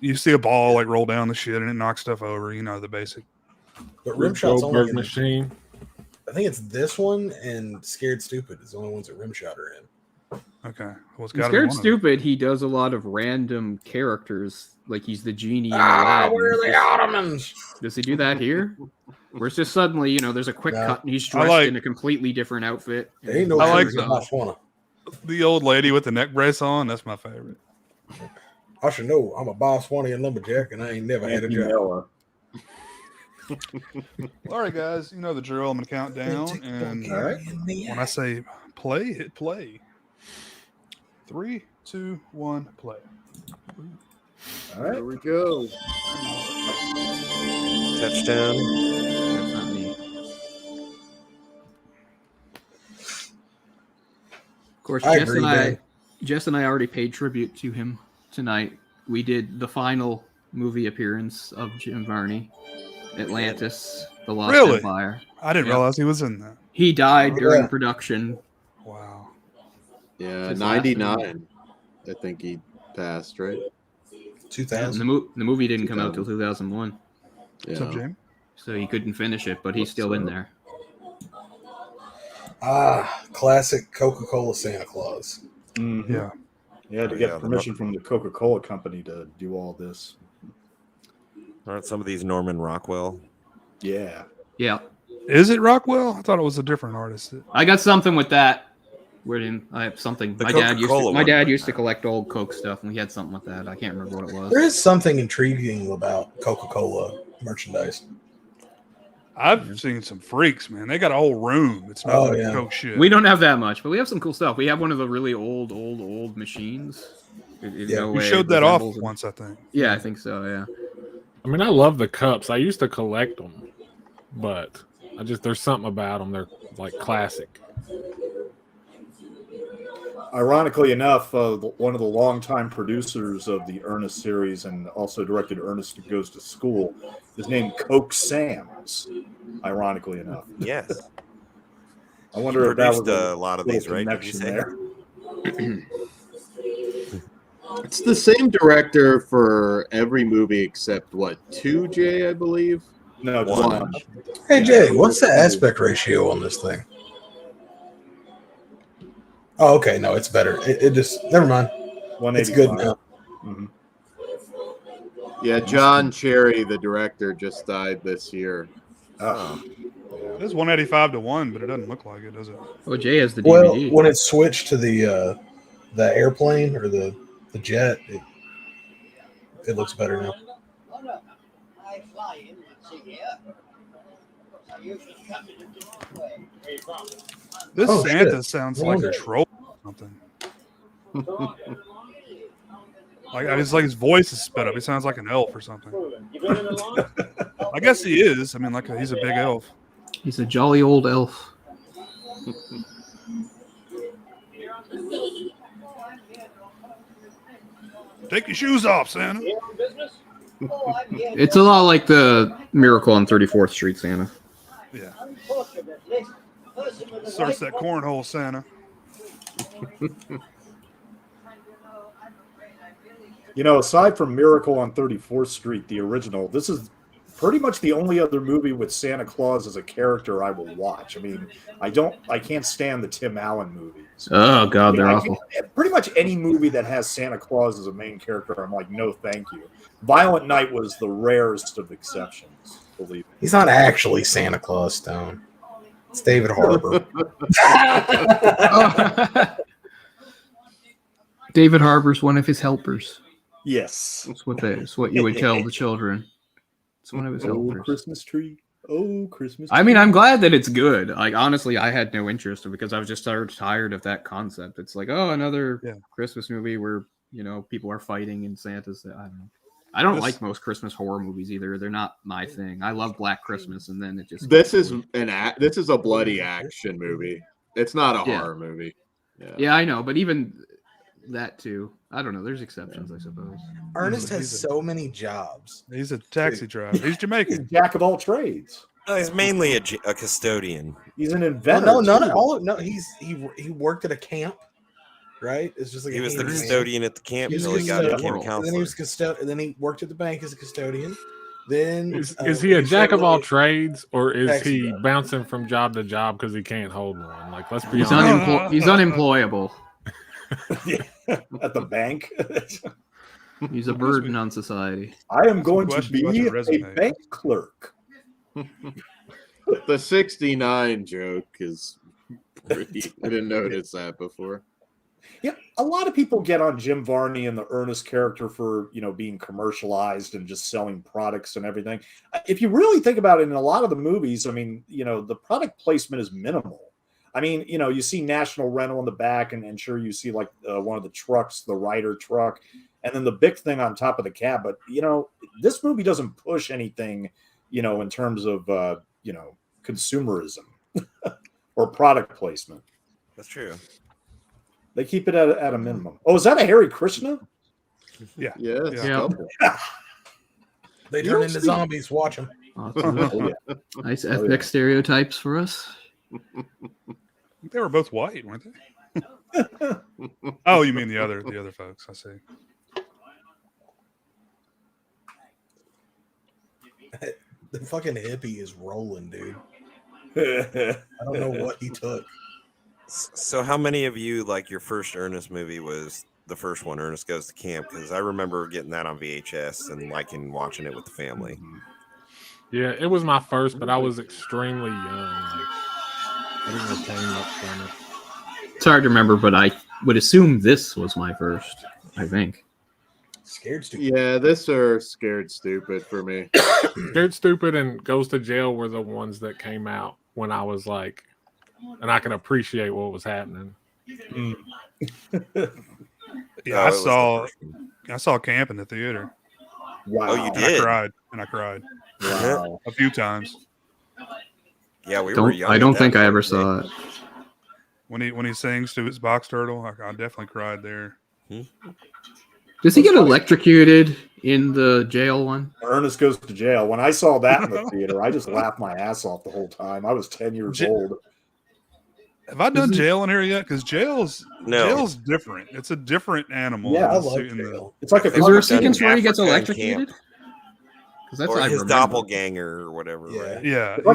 A: You see a ball like roll down the shit and it knocks stuff over. You know the basic.
D: But Rimshot's only in,
G: machine.
D: I think it's this one and Scared Stupid is the only ones that Rimshot are in.
A: Okay, well, it's
E: In
A: got
E: Scared Stupid, he does a lot of random characters, like he's the genie in Aladdin.
D: Where are the Ottomans?
E: Does he do that here? Where it's just suddenly, there's a quick cut and he's dressed
A: like-
E: in a completely different outfit.
D: There ain't no
A: I like
D: Botswana.
A: the old lady with the neck brace on. That's my favorite.
D: I should know. I'm a Botswana lumberjack, and I ain't never had a job.
A: All right, guys, you know the drill. I'm gonna count down, and when I say play, hit play. 3, 2, 1, play.
C: All right, here we go.
I: Touchdown.
E: That's not me. Of course,
D: I
E: Jess
D: agree,
E: Jess and I already paid tribute to him tonight. We did the final movie appearance of Jim Varney, Atlantis, The Lost
A: Really?
E: Empire.
A: I didn't realize he was in that.
E: He died during
D: Yeah.
E: production.
A: Wow.
C: Yeah,
E: His last
C: 99. I think he passed, right?
D: 2000.
E: The movie didn't come out till 2001,
A: What's up, Jamie?
E: so he couldn't finish it, but he's still in there.
D: Classic Coca-Cola Santa Claus.
M: Mm-hmm.
A: Yeah.
M: Yeah, to get permission from the Coca-Cola company to do all this.
I: Aren't some of these Norman Rockwell?
M: Yeah.
E: Yeah,
A: Is it Rockwell? I thought it was a different artist.
E: I got something with that. I have something.
I: The
E: My dad
I: Coca-Cola
E: used to
I: one.
E: collect old Coke stuff, and we had something with that. I can't remember what it was.
D: There is something intriguing about Coca-Cola merchandise.
A: I've seen some freaks, man. They got a whole room. It's not
D: Oh,
A: like
D: yeah.
A: Coke shit.
E: We don't have that much, but we have some cool stuff. We have one of the really old machines.
D: Yeah,
A: We showed that off once, I think.
E: Yeah, I think so. Yeah.
G: I mean, I love the cups. I used to collect them, but there's something about them. They're like classic.
M: Ironically enough, one of the longtime producers of the Ernest series and also directed Ernest Goes to School is named Coke Sam's. Ironically enough.
I: Yes.
M: I wonder if that was
I: Produced a lot of these,
M: little
I: right? Did you
M: connection
I: say?
M: there.
C: It's the same director for every movie except 2, Jay, I believe?
M: No, just
C: One.
M: one.
D: Hey, Jay, what's the aspect ratio on this thing? Oh, okay. No, it's better. It just, never mind. It's good
M: 185.
D: now.
M: Mhm.
C: Yeah, John Cherry, the director, just died this year.
M: Oh.
A: It is 185 to 1, but it doesn't look like it, does it?
E: Oh, Jay has the
D: Well,
E: DVD.
D: when it switched to the airplane or the jet, it looks better now.
A: This
D: Oh,
A: Santa
D: shit.
A: sounds
D: No
A: like
D: wonder.
A: a troll or something. Like it's like his voice is sped up. He sounds like an elf or something. I guess he is. I mean, like he's a big elf.
E: He's a jolly old elf.
A: Take your shoes off, Santa.
E: It's a lot like the Miracle on 34th Street Santa.
A: Yeah. Starts that cornhole Santa.
M: You know, aside from Miracle on 34th Street, the original, this is pretty much the only other movie with Santa Claus as a character I will watch. I mean, I can't stand the Tim Allen movies.
E: Oh God, they're
M: I
E: awful.
M: pretty much any movie that has Santa Claus as a main character, I'm like, no, thank you. Violent Night was the rarest of exceptions, believe me.
D: He's not actually Santa Claus, Stone. It's David Harbour.
E: David Harbour's one of his helpers.
M: Yes.
E: That's what you would tell the children. It's one of his helpers.
M: Christmas tree. Oh, Christmas
E: I mean, I'm glad that it's good. Like, honestly, I had no interest because I was just tired of that concept. It's like, oh, another Christmas movie where, people are fighting and Santa's. I don't know. I don't like most Christmas horror movies either. They're not my thing. I love Black Christmas, and then it just.
C: This is a bloody action movie. It's not a horror movie.
E: Yeah, I know, but even that too. I don't know. There's exceptions, I suppose.
D: Ernest has so many jobs.
A: He's a taxi driver. He's Jamaican.
M: He's jack of all trades.
I: No, he's mainly a custodian.
M: He's an inventor.
D: No. He worked at a camp, right? It's just like
I: he was the custodian at the camp until he got became a counselor.
D: And then he worked at the bank as a custodian. Then
G: is he a jack of all trades, or is he bouncing from job to job because he can't hold one? Like, let's be honest.
E: He's unemployable.
M: At the bank.
E: He's a burden on society.
M: I am going to be a bank clerk.
C: The 69 joke is pretty. I didn't notice that before.
M: Yeah, a lot of people get on Jim Varney and the Ernest character for, being commercialized and just selling products and everything. If you really think about it, in a lot of the movies, I mean, the product placement is minimal. I mean, you see National Rental in the back, and sure, you see like one of the trucks, the Ryder truck, and then the big thing on top of the cab. But, this movie doesn't push anything, in terms of, consumerism or product placement.
I: That's true.
M: They keep it at a minimum. Oh, is that a Hare Krishna?
A: Yeah.
C: Yeah.
D: They turn into zombies. Watch them.
E: Nice ethnic stereotypes for us.
A: They were both white, weren't they? Oh, you mean the other folks? I see.
D: The fucking hippie is rolling, dude. I don't know what he took.
I: So how many of you, like, your first Ernest movie was the first one, Ernest Goes to Camp? Because I remember getting that on VHS and liking watching it with the family.
G: Yeah, it was my first, but I was extremely young. Like, I didn't retain much from it.
E: It's hard to remember, but I would assume this was my first, I think.
D: Scared Stupid.
C: Yeah, this are Scared Stupid for me.
G: Scared Stupid and Goes to Jail were the ones that came out when I was like, and I can appreciate what was happening.
A: Yeah, I saw Camp in the theater.
M: Wow.
I: Oh, you did?
A: I cried.
M: Wow.
A: A few times.
I: Yeah, we were young.
E: I don't think I ever saw it.
A: When he sings to his box turtle, I definitely cried there.
E: Does he get electrocuted in the jail one?
M: Ernest Goes to Jail. When I saw that in the theater, I just laughed my ass off the whole time. I was 10 years old.
A: Have I done Jail in here yet? Because jail's different. It's a different animal.
M: Yeah, I
A: love
M: Jail. It's like
E: is there a sequence where he gets electrocuted?
I: That's or his doppelganger or whatever.
A: Yeah,
I: right?
A: yeah.
I: I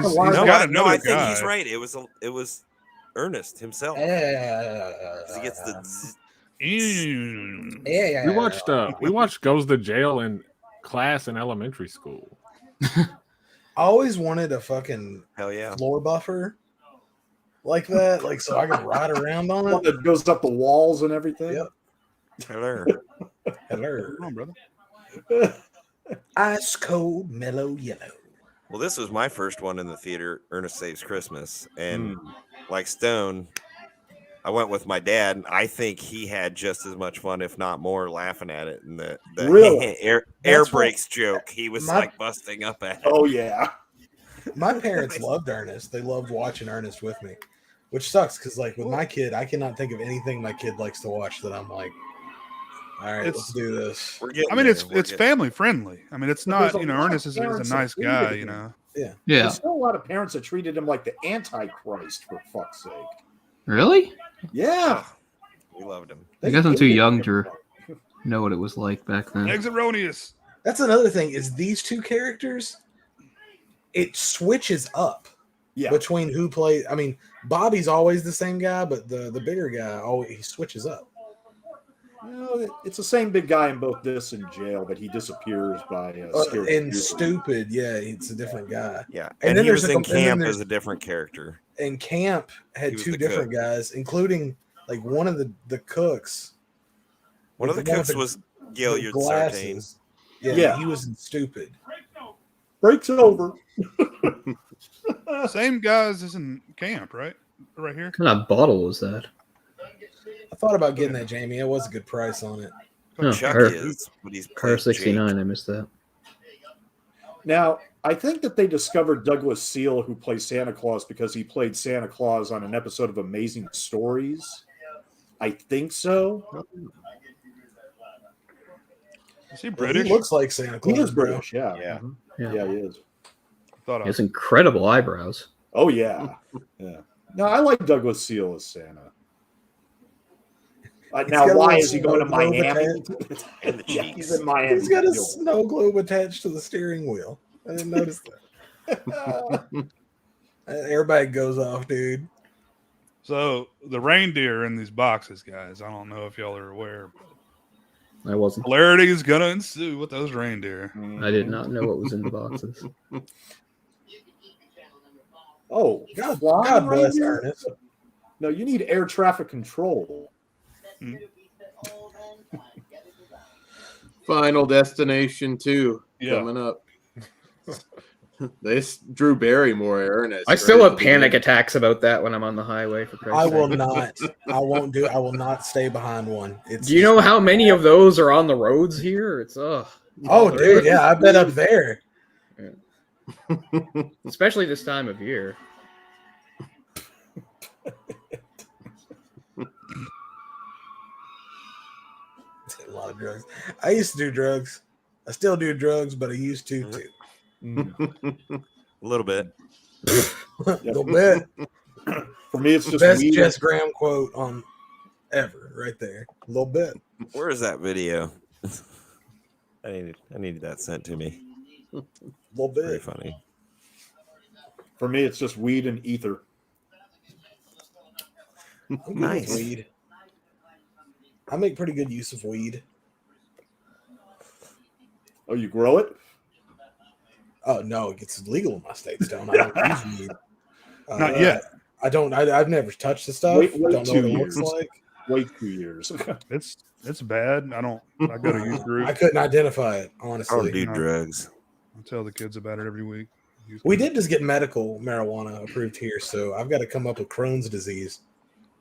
I: think he's right. It was Ernest himself. He gets the.
G: We watched Goes to Jail in class in elementary school.
D: I always wanted a fucking
I: Hell yeah.
D: floor buffer like that, like so I could ride around on
M: One
D: it.
M: that goes up the walls and everything.
D: Yep.
I: Hello.
D: Hello.
A: Come on, brother.
D: Ice cold, mellow yellow.
I: Well, this was my first one in the theater, Ernest Saves Christmas. And like Stone, I went with my dad, and I think he had just as much fun, if not more, laughing at it. And the
M: Really?
I: air
D: That's
I: brakes joke, he was like busting up at it.
M: Oh yeah.
D: My parents loved Ernest. They loved watching Ernest with me, which sucks because, like, with my kid, I cannot think of anything my kid likes to watch that I'm like, all right, let's do this.
A: I mean, it's family friendly. I mean, it's not, you know, Ernest is a nice guy, you know.
D: Yeah.
M: There's still a lot of parents that treated him like the Antichrist, for fuck's sake.
E: Really?
M: Yeah.
I: We loved him.
E: I guess I'm too young to know what it was like back then.
A: Exit-ronius.
D: That's another thing is these two characters, it switches up between who plays. I mean, Bobby's always the same guy, but the bigger guy, he switches up.
M: You know, it's the same big guy in both this and Jail, but he disappears by
D: and Stupid. Yeah, it's a different guy.
I: Yeah,
D: and
I: and
D: then
I: he was
D: there's
I: in Camp as a different character.
D: And Camp had
I: was
D: two
I: the
D: different
I: cook.
D: guys, including like one of the cooks.
I: One of the cooks was Gilliard Sartain.
D: Yeah, he was in Stupid.
M: Breaks over.
A: Same guys as in Camp, right? Right here.
E: What kind of bottle was that?
D: I thought about getting that, Jamie. It was a good price on it.
E: Oh,
I: Chucky is, but he's
E: Car
I: played
E: 69.
I: Jake.
E: I missed that.
M: Now, I think that they discovered Douglas Seal, who plays Santa Claus, because he played Santa Claus on an episode of Amazing Stories. I think so.
A: Is he British?
D: He looks like Santa Claus.
M: He is
D: bro.
M: British, yeah.
I: Yeah.
M: Mhm.
E: Yeah.
M: Yeah, he is.
A: Thought
E: He has incredible eyebrows.
M: Oh, yeah. Yeah. No, I like Douglas Seal as Santa. Now,
D: got a
M: why
D: little
M: is he going to
D: snow globe
M: Miami?
I: And the
M: Yeah,
I: cheeks.
M: he's in Miami.
D: He's got a snow globe attached to the steering wheel. I didn't notice that. Everybody goes off, dude.
A: So the reindeer in these boxes, guys. I don't know if y'all are aware.
E: I wasn't.
A: Hilarity is gonna ensue with those reindeer.
E: I did not know what was in the boxes.
M: Oh,
D: God
M: flying
D: bless
M: reindeer?
D: Ernest.
M: No, you need air traffic control.
C: Final Destination 2 coming up. This Drew Barrymore, Ernest.
E: I still
C: right?
E: have panic attacks about that when I'm on the highway. For Christ's
D: I
E: sake.
D: will not. I won't do. I will not stay behind one. It's
E: Do you know how many of those are on the roads here? It's
D: Oh, dude, yeah, I bet up there.
E: especially this time of year.
D: A lot of drugs. I used to do drugs. I still do drugs, but I used to too.
I: A little bit.
D: A little bit.
M: For me, it's just
D: Best
M: weed.
D: Jess Graham quote on ever, right there. A little bit.
I: Where is that video? I needed that sent to me.
D: A little
I: Very
D: bit.
I: funny.
M: For me, it's just weed and ether.
D: I'm good with
I: Nice.
D: weed. I make pretty good use of weed.
M: Oh, you grow it?
D: Oh no, it's legal in my state. Don't I don't use weed.
A: Not yet.
D: I don't. I've never touched the stuff.
M: Wait
D: don't know
M: 2
D: what it
M: years.
D: looks like.
M: Wait 2 years.
A: It's bad. I go to youth group.
D: I couldn't identify it
I: I don't
D: honestly.
I: do
A: No.
I: drugs.
A: I tell the kids about it every week. Youth
D: We
A: group.
D: did just get medical marijuana approved here, so I've got to come up with Crohn's disease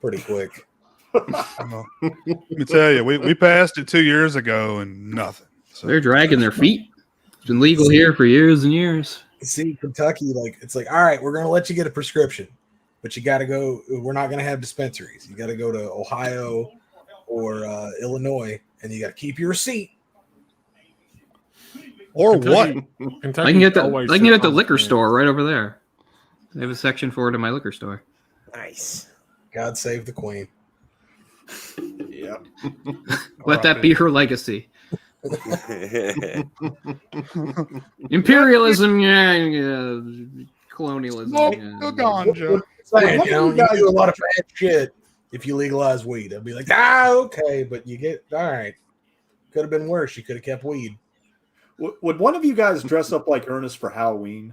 D: pretty quick.
A: Well, let me tell you, we passed it 2 years ago and nothing. So
E: They're dragging their feet. It's been legal here for years and years.
D: See, Kentucky, it's like, all right, we're going to let you get a prescription, but you got to go. We're not going to have dispensaries. You got to go to Ohio or Illinois, and you got to keep your receipt.
A: or what?
E: I can get that. I can get it at the liquor store right over there. They have a section for it in my liquor store.
I: Nice.
D: God save the queen.
M: Yep.
E: Let that be her legacy. Imperialism, yeah, colonialism.
A: Smoke
E: yeah.
A: the ganja.
D: Saying,
M: What
D: you know,
M: do you guys
D: you do a lot of bad shit if you legalize weed. I'd be like, okay, but you get all right. Could have been worse. You could have kept weed.
M: Would one of you guys dress up like Ernest for Halloween?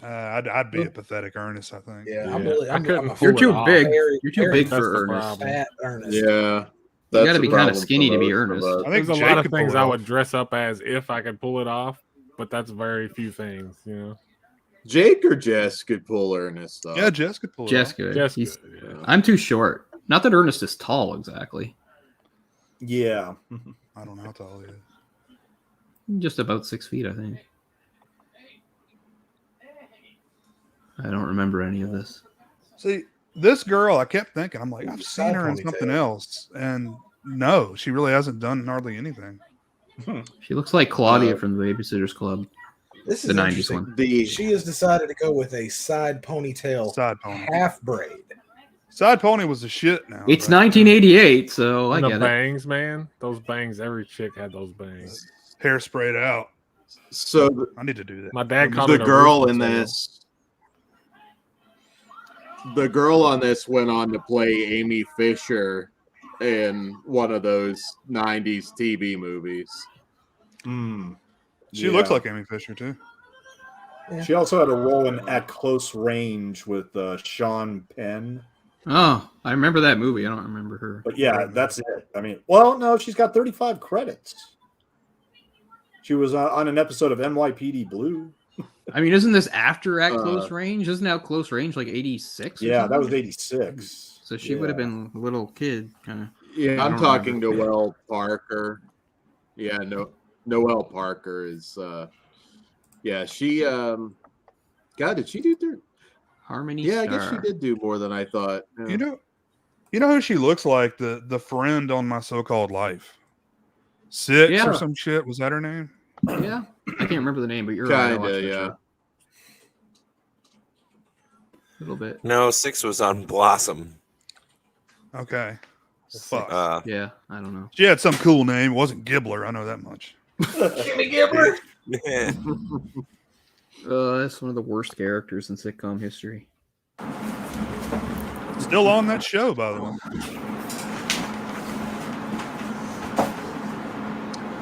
A: I'd be a pathetic Ernest, I think.
D: Yeah,
G: Yeah, I couldn't
D: a
G: pull it off.
E: You're too big
G: That's
E: for
G: the
E: Ernest.
G: problem.
D: fat Ernest.
C: Yeah.
E: You got to
C: the
E: be kind of
C: problem for
E: skinny to be
C: most of
E: Ernest.
C: us.
A: I think
G: There's a
A: Jake
G: lot of
A: could pull
G: things
A: it
G: I
A: off.
G: would dress up as if I could pull it off, but that's very few things, you know.
C: Jake or Jess could pull Ernest off.
A: Yeah, Jess could pull it
E: Jess
A: off.
E: good.
G: Jess
E: He's-
G: good, yeah.
E: I'm too short. Not that Ernest is tall exactly.
M: Yeah.
A: I don't know how tall he is.
E: Just about 6 feet, I think. I don't remember any of this.
A: See, this girl, I kept thinking, I'm like, I've seen her in
D: ponytail.
A: something else. And no, she really hasn't done hardly anything.
E: She looks like Claudia from the Babysitter's Club.
D: This is
E: The 90s
D: interesting.
E: one.
D: She has decided to go with a side ponytail,
A: Side pony.
D: half braid.
A: Side pony was the shit now.
E: It's
A: but-
E: 1988, so I
G: And the
E: get it.
G: bangs, man. Those bangs, every chick had those bangs.
A: Hair sprayed out.
C: So
A: I need to do that.
G: My dad called
C: the
G: it a
C: girl
G: rooster
C: in
G: tail.
C: this, the girl on this went on to play Amy Fisher in one of those 90s TV movies.
A: She looks like Amy Fisher, too.
M: She also had a role in At Close Range with Sean Penn.
E: Oh, I remember that movie. I don't remember her.
M: But yeah, that's it. I mean, well, no, she's got 35 credits. She was on an episode of NYPD Blue.
E: I mean, isn't this after At Close Range? Isn't At Close Range like 86?
M: Yeah, that was 86.
E: So she would have been a little kid, kind of.
C: Yeah, I'm talking Noelle Parker. Yeah, Noelle Parker is. Yeah, she. God, did she do
E: Harmony?
C: Yeah, I guess she
E: Star.
C: did do more than I thought. Yeah.
A: You know who she looks like? The friend on My So-Called Life. Six
E: Yeah.
A: or some shit. Was that her name?
E: Yeah, I can't remember the name, but you're right. I watched
C: Kinda,
E: that
C: yeah.
E: show. A little bit.
I: No, 6 was on Blossom.
A: Okay. Well, fuck.
E: Yeah, I don't know.
A: She had some cool name. It wasn't Gibbler. I know that much.
D: Jimmy Gibbler.
E: That's one of the worst characters in sitcom history.
A: Still on that show, by the way.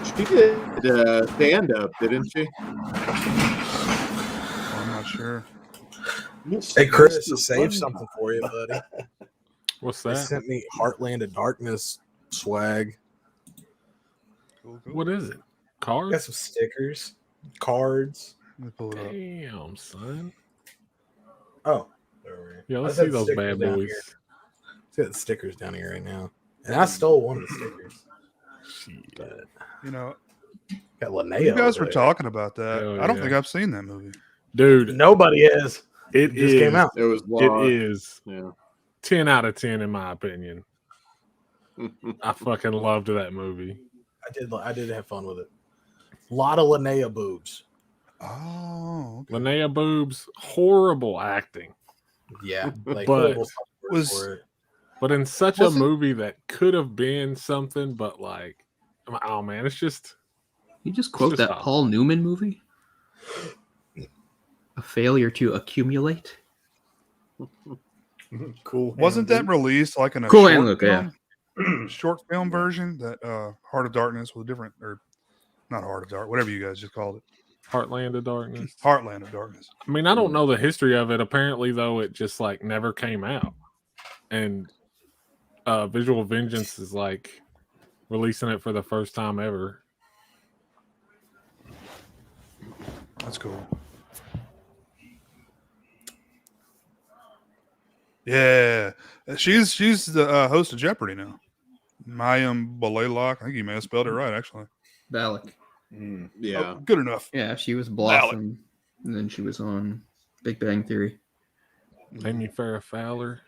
C: She did stand up, didn't she?
A: I'm not sure.
D: Hey, Chris, I saved something for you, buddy.
G: What's
D: They
G: that?
D: sent me Heartland of Darkness swag.
G: What is it?
D: Got
G: Cards?
D: some stickers, cards.
A: Let me pull it up.
G: Damn, son.
D: Oh, there we go.
G: Yeah,
D: I
G: let's
D: just had
G: see those
D: stickers
G: bad
D: down
G: boys.
D: here. See the stickers down here right now, and I stole one of the stickers. But
A: You know,
D: got Linnea.
A: you guys
D: over
A: were
D: there.
A: talking about that.
G: Hell
A: I don't
G: yeah.
A: think I've seen that movie.
G: Dude,
D: Nobody is.
G: it
D: just
G: is.
D: came out.
C: It was
G: It
C: long.
G: is
C: Yeah.
G: 10 out of 10 in my opinion. I fucking loved that movie.
D: I did have fun with it. A lot of Linnea boobs.
A: Oh, okay.
G: Linnea Boobs, horrible acting.
D: Yeah, like
G: But
D: horrible
A: was-
D: for it.
G: But in such
A: Wasn't-
G: a movie that could have been something, but like, oh man, it's just
E: You just quote
G: Just
E: that
G: stop.
E: Paul Newman movie? A failure to accumulate?
M: Cool.
A: Wasn't that released like in a
E: Cool
A: short
E: Hand Luke, yeah.
A: film? Short film version that Heart of Darkness with a different, or not Heart of Dark, whatever you guys just called it.
G: Heartland of Darkness.
A: Heartland of Darkness.
G: I mean, I don't know the history of it. Apparently, though, it just like never came out. And Visual Vengeance is like releasing it for the first time ever.
A: That's cool. Yeah, she's the host of Jeopardy now. Mayim Blaylock. I think you may have spelled it right, actually.
E: Balak.
C: Yeah.
A: Oh, good enough.
E: Yeah, she was Blossom, and then she was on Big Bang Theory.
G: Amy Farrah Fowler.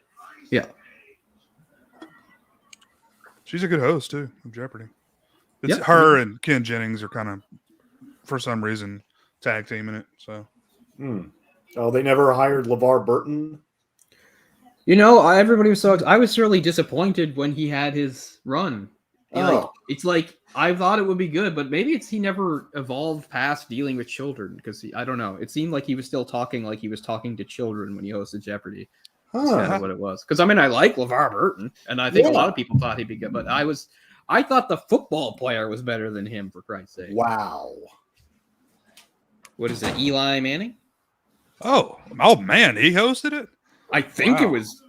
E: Yeah.
A: She's a good host too of Jeopardy. It's
E: Yep.
A: her and Ken Jennings are kind of, for some reason, tag teaming it. So
M: Oh, they never hired LeVar Burton.
E: You know, everybody was I was really disappointed when he had his run. It's like I thought it would be good, but maybe he never evolved past dealing with children because I don't know. It seemed like he was still talking like he was talking to children when he hosted Jeopardy. That's kind of what it was. Because I mean, I like LeVar Burton, and I think a lot of people thought he'd be good, but I thought the football player was better than him, for Christ's sake.
M: Wow.
E: What is it, Eli Manning?
A: Oh man, he hosted it.
E: I think it
A: Wow.
E: was.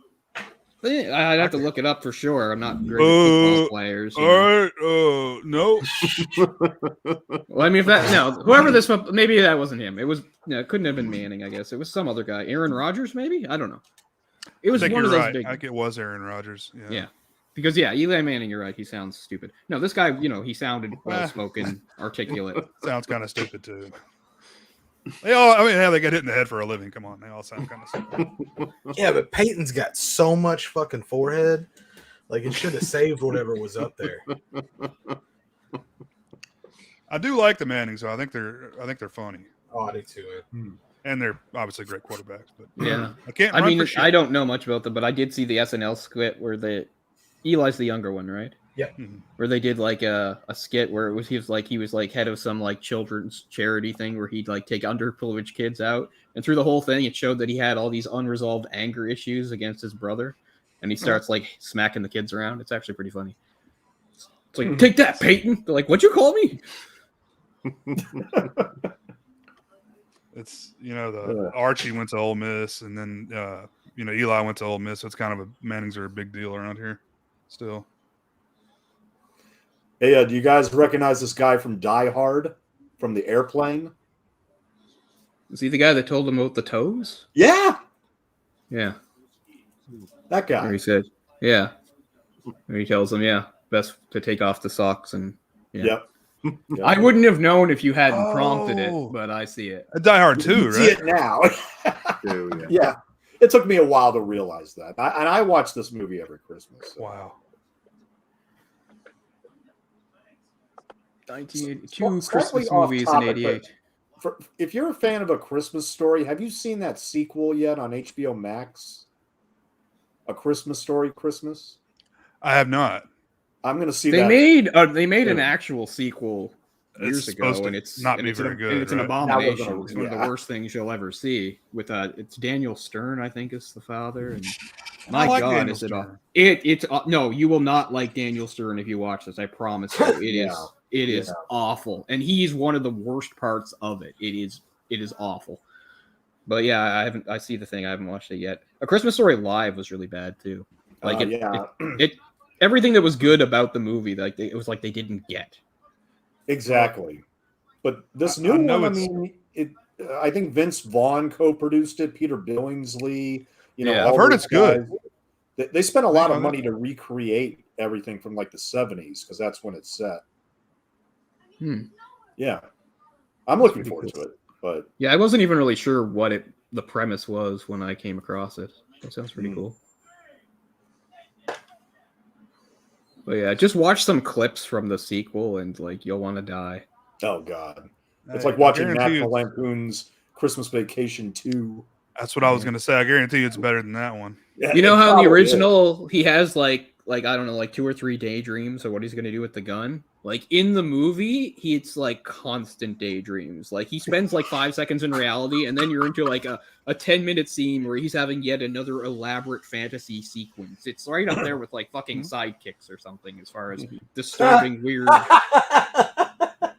E: I'd have to look it up for sure. I'm not great at football players.
A: All right. No.
E: Well, I mean, if that whoever this maybe that wasn't him. It was it couldn't have been Manning. I guess it was some other guy. Aaron Rodgers, maybe. I don't know. It was
A: I think
E: one of
A: you're
E: those
A: right.
E: big.
A: I think it was Aaron Rodgers.
E: Yeah. Because Eli Manning, you're right. He sounds stupid. No, this guy, he sounded well spoken, articulate.
A: Sounds kind of stupid too. They get hit in the head for a living. Come on, they all sound kind of stupid.
D: Yeah, but Peyton's got so much fucking forehead. Like it should have saved whatever was up there.
A: I do like the Mannings, though. I think they're funny.
D: Oh, I do too.
A: And they're obviously great quarterbacks. But
E: Yeah,
A: I can't.
E: I
A: run
E: mean,
A: for shit.
E: I don't know much about them, but I did see the SNL skit where Eli's the younger one, right?
D: Yeah.
E: Where they did like a skit where he was head of some like children's charity thing where he'd like take underprivileged kids out, and through the whole thing it showed that he had all these unresolved anger issues against his brother, and he starts like smacking the kids around. It's actually pretty funny. It's like, take that, Peyton. They're like, what'd you call me?
A: It's Archie went to Ole Miss, and then Eli went to Ole Miss. So it's kind of Mannings are a big deal around here, still.
M: Hey, do you guys recognize this guy from Die Hard, from the airplane?
E: Is he the guy that told him about the toes?
M: Yeah,
E: Yeah.
M: that guy.
E: Where he said, yeah. Where he tells them, best to take off the socks and
M: Yep.
E: I wouldn't have known if you hadn't prompted it,
A: Oh.
E: but I see it.
A: Die Hard 2,
M: You see
A: right?
M: it now.
C: Too, yeah.
M: Yeah, it took me a while to realize that. I watch this movie every Christmas. So.
A: Wow.
E: 1982
M: Slightly
E: Christmas
M: off
E: movies
M: topic,
E: in '88.
M: If you're a fan of A Christmas Story, have you seen that sequel yet on HBO Max? A Christmas Story, Christmas.
A: I have not.
M: I'm going to see
E: They
M: that.
E: made an actual sequel years
A: It's
E: ago,
A: supposed
E: and
A: to
E: it's
A: not
E: and
A: be
E: it's
A: very
E: an,
A: good,
E: and it's an
A: right?
E: abomination. It's one of the
M: Yeah.
E: worst things you'll ever see. With it's Daniel Stern, I think, is the father, and
A: I
E: my
A: like
E: God,
A: Daniel
E: is it
A: Stern.
E: it's no, you will not like Daniel Stern if you watch this. I promise you,
M: Yeah.
E: it is awful, and he's one of the worst parts of it. It is awful. But yeah, I see the thing. I haven't watched it yet. A Christmas Story Live was really bad too. Like it everything that was good about the movie, it was like they didn't get.
M: Exactly. But this
A: I
M: new
A: know
M: one, I mean, I think Vince Vaughn co-produced it, Peter Billingsley.
E: Yeah,
A: I've
M: all
A: heard
M: those
A: it's good.
M: guys. They spent a lot of
A: know
M: money to recreate everything from like the 70s because that's when it's set. Yeah. I'm looking forward to it. But
E: Yeah, I wasn't even really sure what the premise was when I came across it. That sounds pretty cool. But yeah, just watch some clips from the sequel and like you'll want to die.
M: oh god. It's
A: I
M: like watching
A: guarantee
M: National
A: it's-
M: Lampoon's Christmas Vacation 2.
A: That's what I was going to say. I guarantee you it's better than that one.
M: Yeah,
E: You know
M: it
E: how in the
M: probably is.
E: original he has like I don't know, like 2 or 3 daydreams of what he's gonna do with the gun. Like in the movie, it's like constant daydreams. Like he spends like 5 seconds in reality, and then you're into like a 10-minute scene where he's having yet another elaborate fantasy sequence. It's right up there with like fucking sidekicks or something as far as disturbing, weird.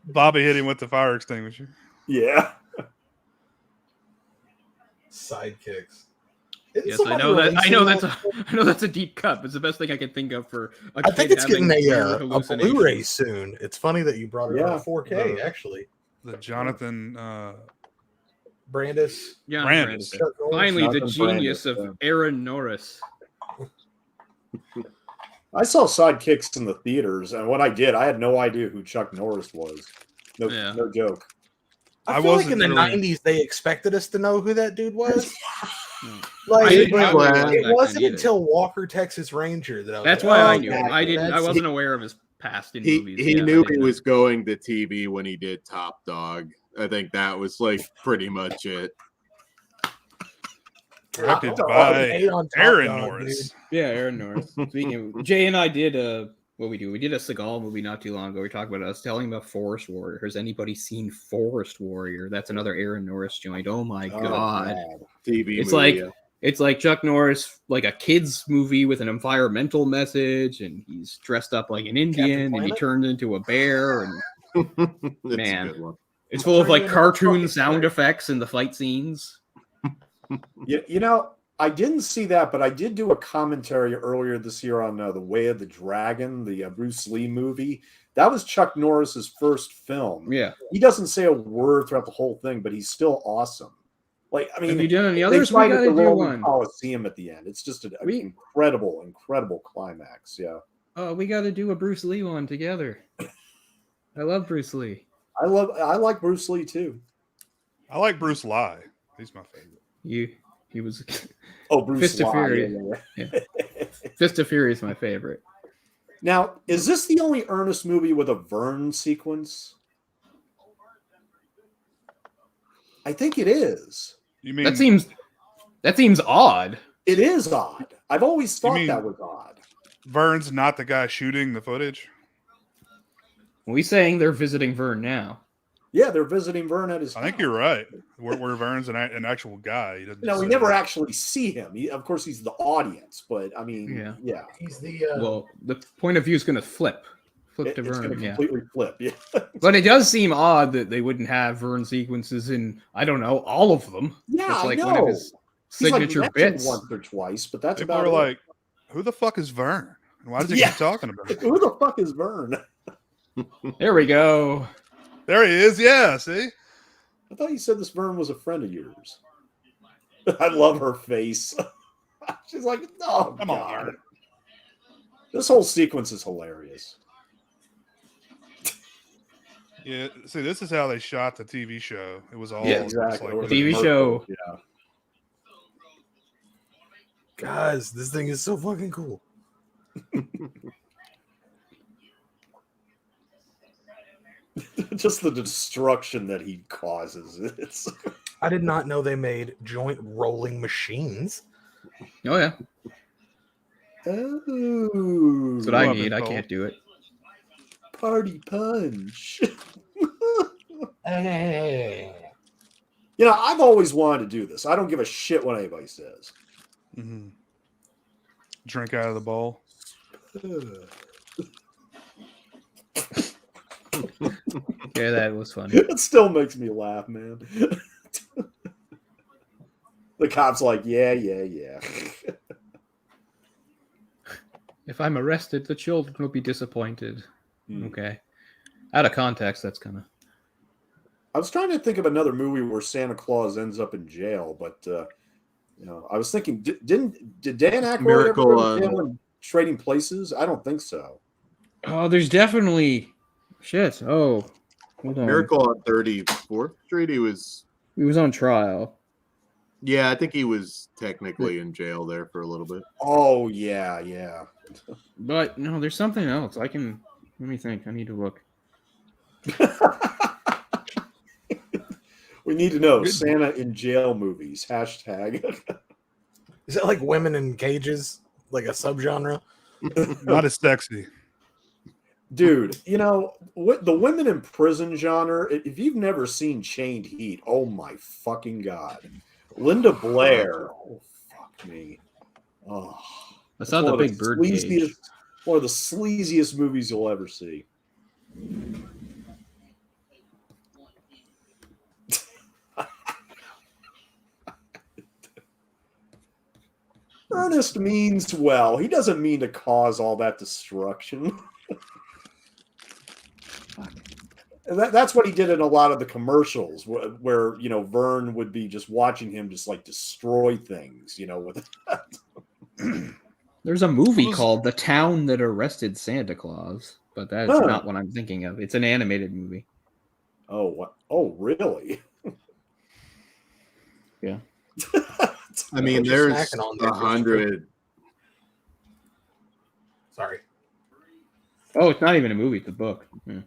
A: Bobby hit him with the fire extinguisher.
M: Yeah.
D: Sidekicks.
E: Yes, I know that. I know that's a deep cut. But it's the best thing I can think of for.
D: I think it's getting a
E: hallucination.
D: Blu-ray soon. It's funny that you brought it up.
M: Yeah.
D: 4K actually.
A: The Jonathan
D: Brandis.
E: Yeah,
A: Brandis.
E: Finally, the
M: Jonathan
E: genius
M: Brandis,
E: of Aaron Norris.
M: I saw Sidekicks in the theaters, and when I did, I had no idea who Chuck Norris was. No,
E: Yeah.
M: no joke.
D: I feel like in
A: wasn't
D: the
A: really-
D: 90s they expected us to know who that dude was.
E: I
D: Like
E: didn't
D: but
E: know who he was back
D: it
E: then
D: wasn't
E: either.
D: until Walker Texas Ranger that I was
E: That's
D: like,
E: why
D: oh,
E: I knew him. I didn't. I
D: that's-
E: wasn't aware of his past in
C: He
E: movies.
C: he
E: Yeah, I
C: knew
E: didn't
C: he
E: know.
C: was going to TV when he did Top Dog. I think that was like pretty much it.
A: Directed
D: Top
A: by
D: Dog, hate on Top
A: Aaron
D: Dog,
A: Norris.
E: Yeah, Aaron Norris. Speaking of, Jay and I did we did a Seagal movie not too long ago. We talked about us telling about Forest Warrior. Has anybody seen Forest Warrior? That's another Aaron Norris joint. Oh my god.
C: TV
E: It's
C: movie.
E: like it's like Chuck Norris, like a kid's movie with an environmental message, and he's dressed up like an Indian, and he
D: Planet?
E: turns into a bear, and
C: It's
E: man.
C: a good one.
E: it's full of like
D: Turning into a
E: cartoon
D: fucking
E: sound effects in the fight scenes.
M: You know, I didn't see that, but I did do a commentary earlier this year on The Way of the Dragon, the Bruce Lee movie. That was Chuck Norris's first film.
E: Yeah.
M: He doesn't say a word throughout the whole thing, but he's still awesome. Like, I mean,
E: Have you done any
M: they
E: others? We
M: fight at
E: gotta
M: the
E: do
M: Roman
E: one.
M: Coliseum at the end. It's just an incredible, incredible climax. Yeah.
E: Oh, we got to do a Bruce Lee one together. I love Bruce Lee.
M: I like Bruce Lee too.
A: I like Bruce Lee. He's my favorite.
E: He was.
M: Oh, Bruce
E: Fist of
M: Lee.
E: Fury.
M: Yeah.
E: Fist of Fury is my favorite.
M: Now, is this the only Ernest movie with a Vern sequence? I think it is.
A: You mean
E: that seems odd.
M: It is odd. I've always thought that was odd.
A: Vern's not the guy shooting the footage?
E: Are we saying they're visiting Vern now?
M: Yeah, they're visiting Vern at his house.
A: I think you're right. Where Vern's an actual guy. He doesn't.
M: No, we never actually see him. Of course, he's the audience, but I mean, yeah.
D: He's the
E: Well, the point of view is going to flip to
M: it's
E: Vern.
M: going to completely flip. Yeah.
E: But it does seem odd that they wouldn't have Vern sequences in, I don't know, all of them.
M: Yeah,
E: That's like
M: I know.
E: one of his signature
M: He's like
E: bits.
M: once or twice, but that's
A: People
M: about
A: are
M: it.
A: like, who the fuck is Vern? And why does he keep talking about it?
M: Who the fuck is Vern?
E: There we go.
A: There he is. Yeah, see?
M: I thought you said this Vern was a friend of yours. I love her face. She's like, oh,
A: Come
M: God.
A: on.
M: This whole sequence is hilarious.
A: Yeah, see, this is how they shot the TV show. It was all
M: exactly.
A: like,
E: TV show.
M: Yeah.
D: Guys, this thing is so fucking cool.
M: Just the destruction that he causes. It's...
D: I did not know they made joint rolling machines.
E: Oh, yeah.
M: Oh.
E: That's what I need. I can't do it.
M: Party punch.
D: Hey.
M: You know, I've always wanted to do this. I don't give a shit what anybody says.
A: Mm-hmm. Drink out of the bowl.
E: Yeah, that was funny.
M: It still makes me laugh, man. The cop's like, yeah.
E: If I'm arrested, the children will be disappointed. Okay. Out of context, that's kind of...
M: I was trying to think of another movie where Santa Claus ends up in jail, but you know, I was thinking, did Dan Aykroyd
C: Miracle
M: ever go to
C: on-
M: jail in Trading Places? I don't think so.
E: Oh, there's definitely... Shit. Oh, hold on.
C: Miracle on 34th Street. He was
E: on trial.
C: Yeah, I think he was technically in jail there for a little bit.
M: Oh, yeah.
E: But no, there's something else. Let me think. I need to look.
M: We need to know Santa in jail movies. Hashtag.
D: Is that like women in cages? Like a subgenre?
A: Not as sexy.
M: Dude, you know, the women in prison genre, if you've never seen Chained Heat, oh my fucking God. Linda Blair. Oh, fuck me. Oh,
E: That's not the Big Bird cage.
M: One of the sleaziest movies you'll ever see. Ernest means well. He doesn't mean to cause all that destruction. That's what he did in a lot of the commercials where, you know, Vern would be just watching him just like destroy things, you know, with
E: There's a movie called The Town That Arrested Santa Claus, but that's not what I'm thinking of. It's an animated movie.
M: Oh, what? Oh, really?
E: Yeah.
C: I mean, there's 100.
D: Sorry.
E: Oh, it's not even a movie. It's a book. Yeah.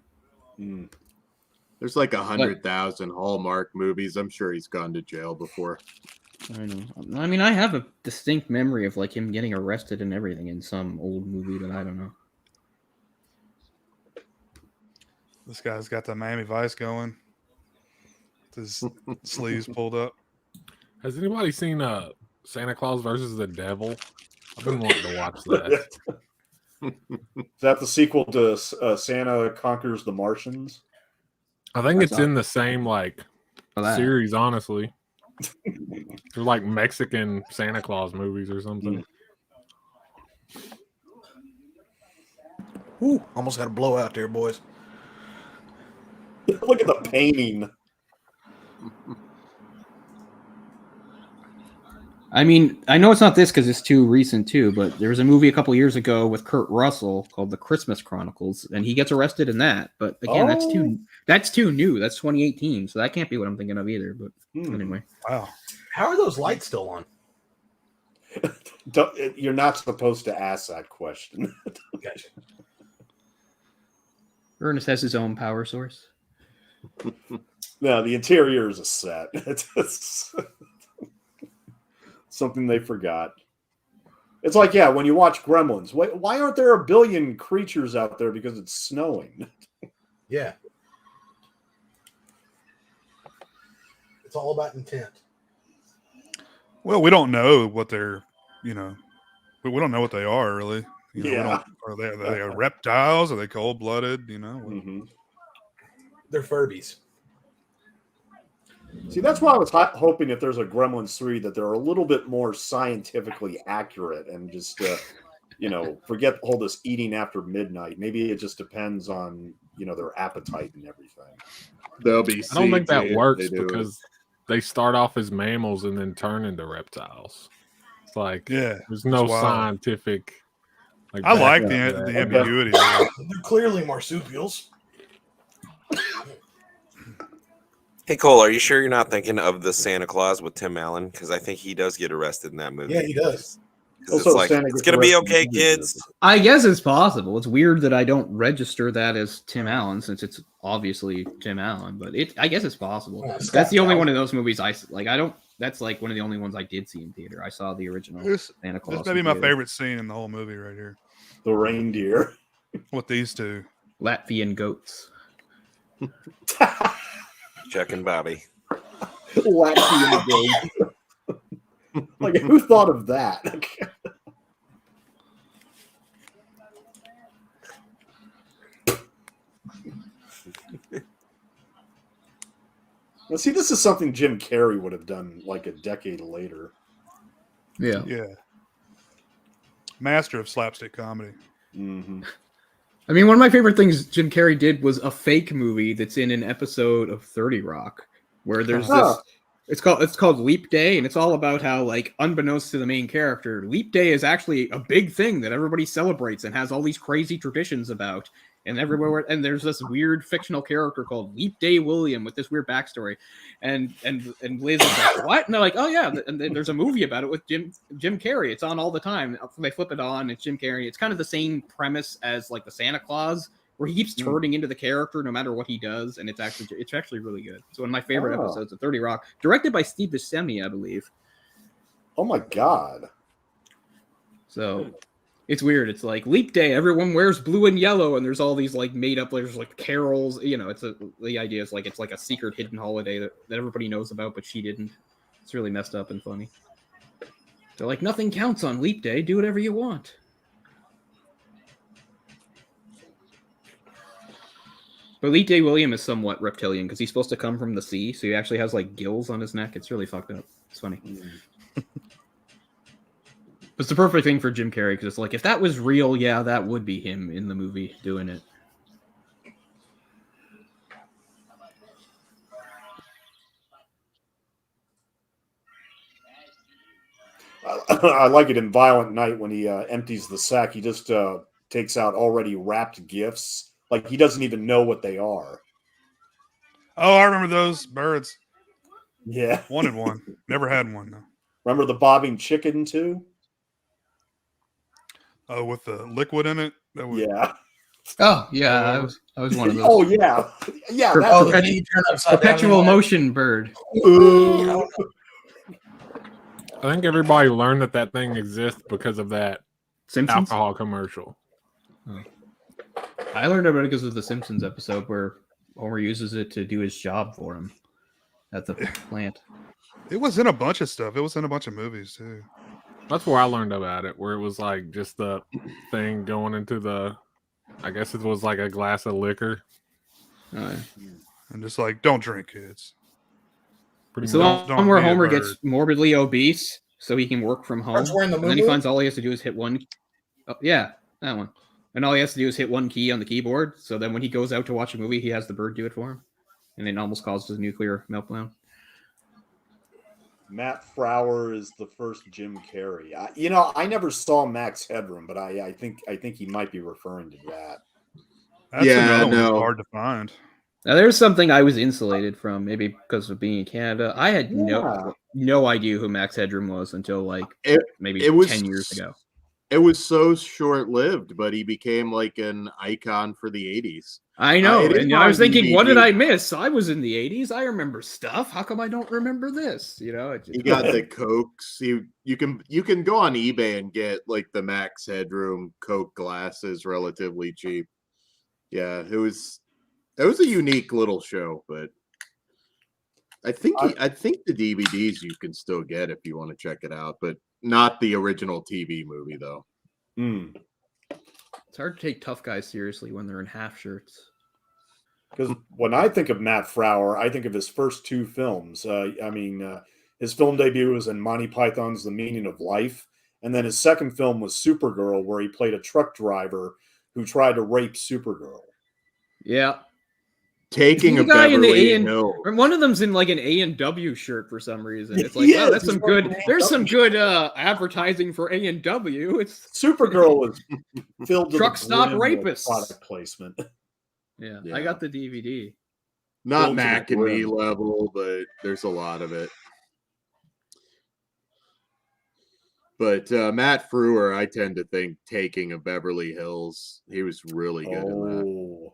C: There's like 100,000 Hallmark movies. I'm sure he's gone to jail before.
E: I know. I mean, I have a distinct memory of like him getting arrested and everything in some old movie, but I don't know.
A: This guy's got the Miami Vice going. His sleeves pulled up.
G: Has anybody seen Santa Claus versus the Devil? I've been wanting to watch that.
M: Is that the sequel to Santa Conquers the Martians?
G: I think it's in the same like series, honestly. They're like Mexican Santa Claus movies or something.
D: Ooh, almost got a blowout there, boys.
M: Look at the painting.
E: I mean, I know it's not this because it's too recent too, but there was a movie a couple years ago with Kurt Russell called The Christmas Chronicles, and he gets arrested in that. But again, that's too new. That's 2018, so that can't be what I'm thinking of either. But anyway,
A: wow,
D: how are those lights still on?
M: You're not supposed to ask that question.
D: Gotcha.
E: Ernest has his own power source.
M: No, the interior is a set. It's something they forgot. It's like, yeah, when you watch Gremlins, why aren't there a billion creatures out there? Because it's snowing.
D: Yeah. It's all about intent.
A: Well, we don't know what they're, we don't know what they are really.
M: Yeah.
A: Are they reptiles? Are they cold-blooded?
M: Mm-hmm.
D: They're Furbies.
M: See, that's why I was hoping if there's a Gremlins 3 that they're a little bit more scientifically accurate and just, forget all this eating after midnight. Maybe it just depends on, their appetite and everything.
C: They'll be.
G: I don't think that works because they start off as mammals and then turn into reptiles. It's like, there's no scientific.
A: I like the ambiguity.
D: They're clearly marsupials.
I: Hey Cole, are you sure you're not thinking of the Santa Claus with Tim Allen? Because I think he does get arrested in that movie.
D: Yeah, he does.
I: It's like, it's gonna be okay, kids.
E: I guess it's possible. It's weird that I don't register that as Tim Allen since it's obviously Tim Allen, but I guess it's possible.
D: Yeah,
E: That's the only one of those movies I like. That's like one of the only ones I did see in theater. I saw the original Santa Claus.
A: This may be my favorite scene in the whole movie right here.
M: The reindeer
A: with these two
E: Latvian goats.
I: Chuck and Bobby.
M: Latvian goats. Like, who thought of that? Now, see, this is something Jim Carrey would have done like a decade later.
E: Yeah.
A: Master of slapstick comedy.
M: Mm-hmm.
E: I mean, one of my favorite things Jim Carrey did was a fake movie that's in an episode of 30 Rock, where there's this. It's called Leap Day, and it's all about how, like, unbeknownst to the main character, Leap Day is actually a big thing that everybody celebrates and has all these crazy traditions about. And everywhere, and there's this weird fictional character called Leap Day William with this weird backstory, and Liz is like, what? And they're like, oh yeah, and there's a movie about it with Jim Carrey. It's on all the time. They flip it on. It's Jim Carrey. It's kind of the same premise as like the Santa Claus, where he keeps turning into the character no matter what he does, and it's actually really good. It's one of my favorite episodes of 30 Rock, directed by Steve Buscemi, I believe.
M: Oh my god!
E: So. It's weird. It's like Leap Day. Everyone wears blue and yellow, and there's all these like made up. There's like carols. The idea is like it's like a secret hidden holiday that everybody knows about, but she didn't. It's really messed up and funny. They're like, nothing counts on Leap Day. Do whatever you want. But Leap Day William is somewhat reptilian because he's supposed to come from the sea, so he actually has like gills on his neck. It's really fucked up. It's funny. It's the perfect thing for Jim Carrey because it's like, if that was real, yeah, that would be him in the movie doing it.
M: I like it in Violent Night when he empties the sack. He just takes out already wrapped gifts. Like, he doesn't even know what they are.
A: Oh, I remember those birds.
M: Yeah.
A: Wanted one. Never had one, though.
M: Remember the bobbing chicken, too?
A: Oh, with the liquid in it?
M: Yeah.
E: Oh, yeah. I was one of those.
M: Oh, yeah. Yeah.
E: Perpetual motion bird.
G: I think everybody learned that thing exists because of that
E: Simpsons?
G: alcohol commercial.
E: Oh. I learned about it because of the Simpsons episode where Homer uses it to do his job for him at the plant.
A: It was in a bunch of stuff. It was in a bunch of movies, too.
G: That's where I learned about it, where it was like just the thing going into the, I guess it was like a glass of liquor.
A: And just like, don't drink, kids.
G: Pretty
E: So
G: much.
E: the one where
A: be a
E: Homer
A: bird.
E: gets morbidly obese so he can work from home.
D: Starts wearing the
E: And then he
D: moo-moo?
E: finds all he has to do is hit one. Oh, yeah, that one. And all he has to do is hit one key on the keyboard. So then when he goes out to watch a movie, he has the bird do it for him. And it almost causes a nuclear meltdown.
M: Matt Frower is the first Jim Carrey. I never saw Max Headroom, but I think he might be referring to that.
A: That's another one that's hard to find.
E: Now, there's something I was insulated from, maybe because of being in Canada. I had no idea who Max Headroom was until maybe 10 years ago.
C: It was so short-lived, but he became like an icon for the 80s.
E: I know. And I was thinking,
C: DVD.
E: what did I miss? I was in the 80s. I remember stuff. How come I don't remember this? You know,
C: He got the Cokes. You can go on eBay and get like the Max Headroom Coke glasses relatively cheap. Yeah, it was a unique little show, but I think the DVDs you can still get if you want to check it out, but not the original TV movie though.
E: It's hard to take tough guys seriously when they're in half shirts.
M: Because when I think of Matt Frower, I think of his first two films. His film debut was in Monty Python's The Meaning of Life, and then his second film was Supergirl, where he played a truck driver who tried to rape Supergirl.
E: Yeah.
C: Taking a
E: guy in the
C: Beverly
E: A and
C: Hills.
E: one of them's in like an A&W shirt for some reason. It's like, oh, that's some good. There's some good advertising for A&W. It's
M: Supergirl was filled to
E: truck
M: the
E: stop
M: brim with
E: rapists.
M: product placement.
E: Yeah, I got the DVD.
C: Not
M: Filled to
C: Mac
M: the
C: and me
M: brim.
C: level, but there's a lot of it. But Matt Frewer, I tend to think Taking of Beverly Hills. He was really good in that.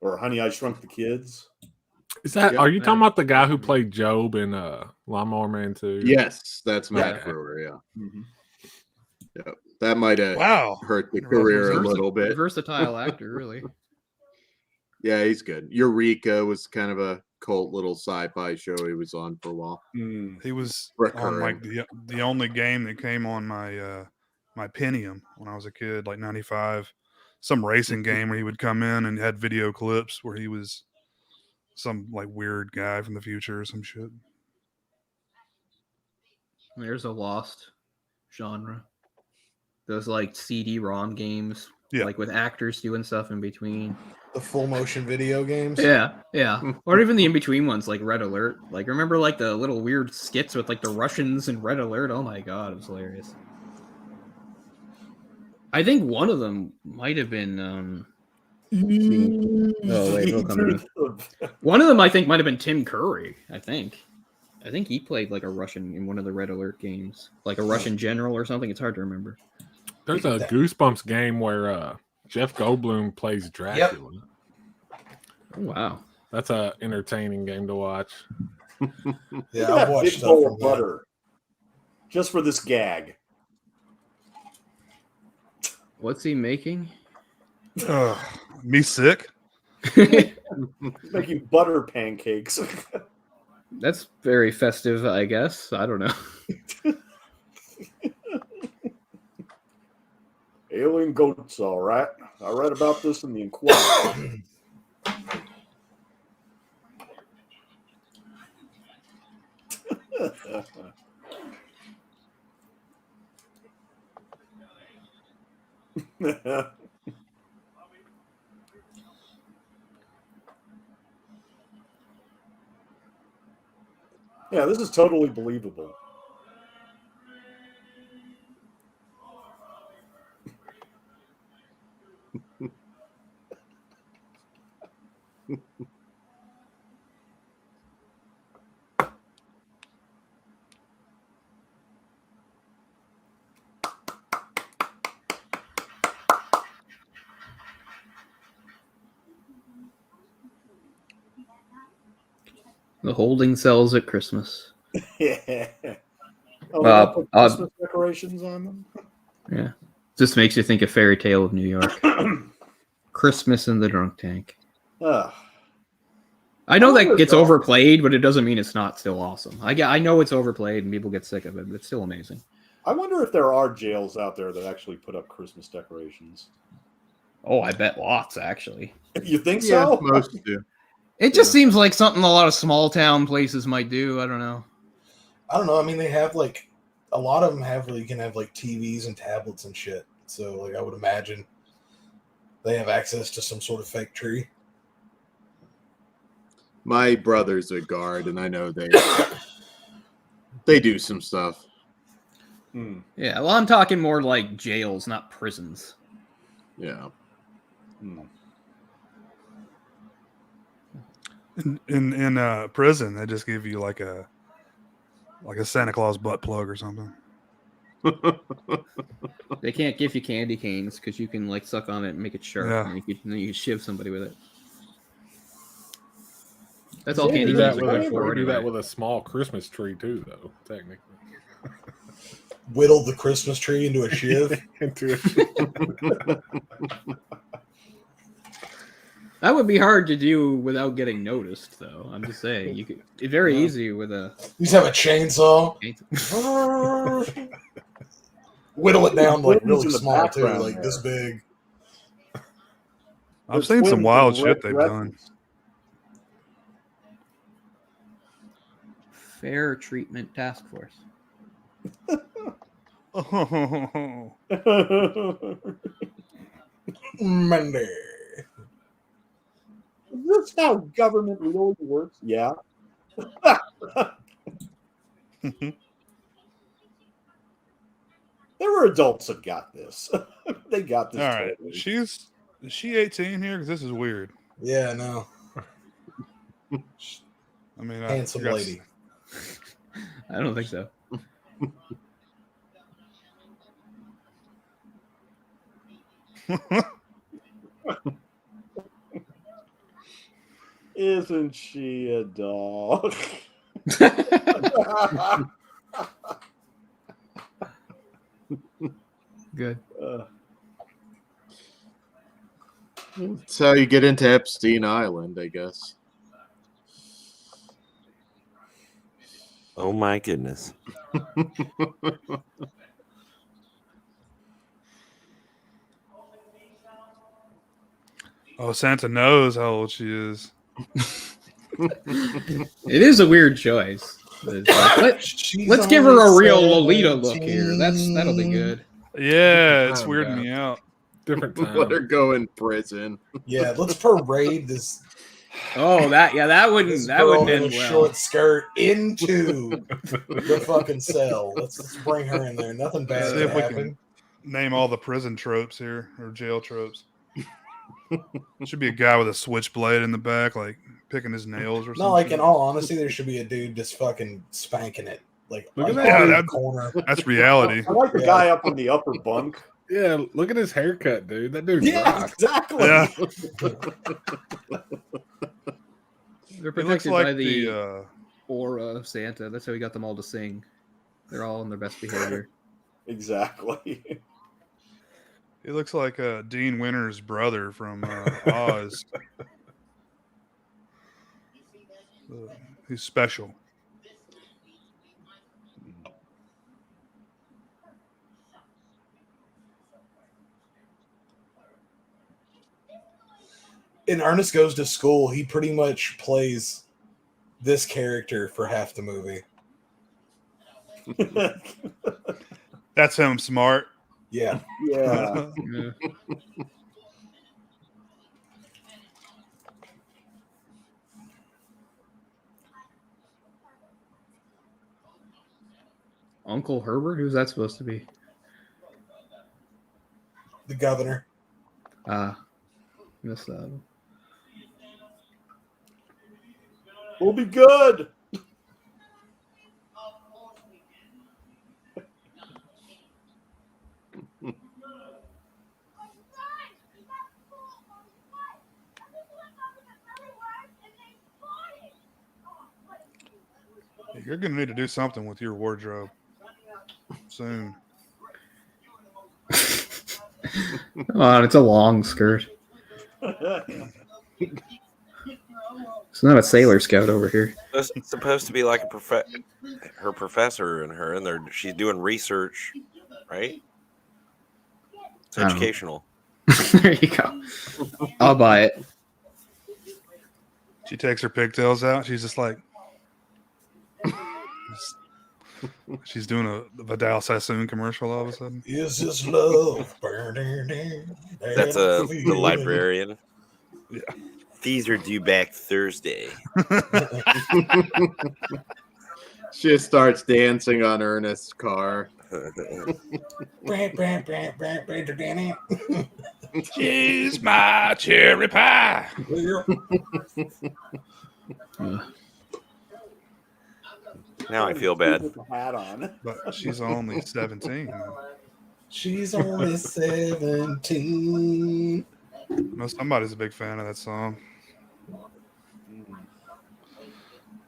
M: Or Honey, I Shrunk the Kids.
G: Is that? Are you talking about the guy who played Job in Lawnmower Man 2?
C: Yes, that's Matt
G: Okay.
C: Frewer. Yeah. Yep. That might have hurt the
E: Well,
C: career a little bit.
E: Versatile actor, really.
C: Yeah, he's good. Eureka was kind of a cult little sci-fi show he was on for a while.
A: He was on
C: Recurring.
A: like the only game that came on my my Pentium when I was a kid, like 95. Some racing game where he would come in and had video clips where he was some like weird guy from the future or some shit.
E: There's a lost genre. Those like CD-ROM games,
A: Yeah.
E: like with actors doing stuff in between.
D: The full motion video games.
E: Yeah. Or even the in-between ones like Red Alert. Like remember like the little weird skits with like the Russians and Red Alert? Oh my god, it was hilarious. I think one of them might have been oh wait, it'll come to me. One of them I think might have been Tim Curry, I think he played like a Russian in one of the Red Alert games, like a Russian general or something. It's hard to remember.
G: There's a Goosebumps game where Jeff Goldblum plays Dracula.
E: Oh, wow.
G: That's a entertaining game to watch.
M: Yeah, I've watched big bowl of butter just for this gag.
E: What's he making?
A: Me sick?
M: Making butter pancakes.
E: That's very festive, I guess. I don't know.
M: Alien goats, all right. I read about this in the Inquirer. Yeah, this is totally believable.
E: The holding cells at Christmas.
M: Yeah. Oh, they don't put Christmas decorations on them?
E: Yeah. Just makes you think of Fairy Tale of New York. Christmas in the drunk tank. I know that gets overplayed, but it doesn't mean it's not still awesome. I know it's overplayed and people get sick of it, but it's still amazing.
M: I wonder if there are jails out there that actually put up Christmas decorations.
E: Oh, I bet lots, actually.
M: You think
C: Yeah,
M: so?
C: most do.
E: It just seems like something a lot of small town places might do. I don't know.
D: I don't know. I mean, they have like a lot of them have you can have like TVs and tablets and shit. So like I would imagine they have access to some sort of fake tree.
C: My brother's a guard, and I know they do some stuff.
E: Yeah, well, I'm talking more like jails, not prisons.
C: Yeah.
A: In prison, they just give you like a Santa Claus butt plug or something.
E: They can't give you candy canes because you can like suck on it and make it sharp,
A: Yeah.
E: and then you can shiv somebody with it. That's all
G: We
E: candy
G: do that
E: canes
G: with
E: are good for.
G: we do that
E: Anyway.
G: with a small Christmas tree too, though. Technically,
D: Whittle the Christmas tree into a shiv.
E: That would be hard to do without getting noticed, though. I'm just saying, you could. It's very easy with a.
D: You just have a chainsaw. Whittle it down like
M: Twins
D: really
M: in the
D: small too,
M: background
D: like
M: there.
D: this big.
A: I've
M: The
A: seen some
M: twins
A: wild
M: in
A: shit
M: red
A: they've
M: dresses.
A: done.
E: Fair Treatment Task Force.
A: Oh,
D: Monday.
M: Is this how government really works? Yeah. There were adults that got this. They got this.
A: all right.
M: Totally.
A: Is she 18 here? Because this is weird.
D: Yeah, no.
A: I mean,
D: Handsome
A: I
D: lady.
E: I don't think so.
M: Isn't she a dog?
E: Good.
C: That's how you get into Epstein Island, I guess.
I: Oh my goodness.
A: Oh, Santa knows how old she is.
E: It is a weird choice. It's like, let's give her a real Lolita look here. That'll be good.
A: Yeah, it's
G: Oh,
A: weirding
G: God.
A: me out.
G: different
C: Let her
G: time.
C: go in prison.
D: Yeah, let's parade this.
E: Oh, that wouldn't
D: This girl in
E: end
D: a
E: well.
D: short skirt into the fucking cell. Let's bring her in there. Nothing bad
A: See
D: can
A: if we
D: happen.
A: can name all the prison tropes here or jail tropes. Should be a guy with a switchblade in the back, like picking his nails or something.
D: No, like in all honesty, there should be a dude just fucking spanking it. Like
G: Look at
D: on
G: that.
D: the
A: Yeah,
D: corner.
A: That's reality.
M: I like the guy up on the upper bunk.
G: Yeah, look at his haircut, dude. That dude's
D: Yeah,
G: rock.
D: exactly.
A: Yeah.
E: They're
A: It looks
E: protected
A: like
E: by the
A: the
E: aura of Santa. That's how we got them all to sing. They're all in their best behavior.
M: Exactly.
A: he looks like Dean Winter's brother from Oz. He's special.
D: In Ernest Goes to School, he pretty much plays this character for half the movie.
A: That's him smart.
D: Yeah.
M: Yeah.
E: Yeah. Uncle Herbert? Who's that supposed to be?
D: The governor.
E: Missed that.
M: We'll be good.
A: You're going to need to do something with your wardrobe soon.
E: Come on, it's a long skirt. It's not a Sailor Scout over here.
I: It's supposed to be like her professor and her, and she's doing research, right? It's
E: I don't know.
I: educational.
E: There you go. I'll buy it.
A: She takes her pigtails out. She's just like, she's doing a Vidal Sassoon commercial all of a sudden.
D: Is this love?
I: That's the librarian.
A: Yeah.
I: Fees are due back Thursday.
C: She just starts dancing on Ernest's car.
A: She's my cherry pie.
I: Now I feel bad.
M: With the hat on.
A: But she's only 17.
D: She's only 17.
A: No, somebody's a big fan of that song.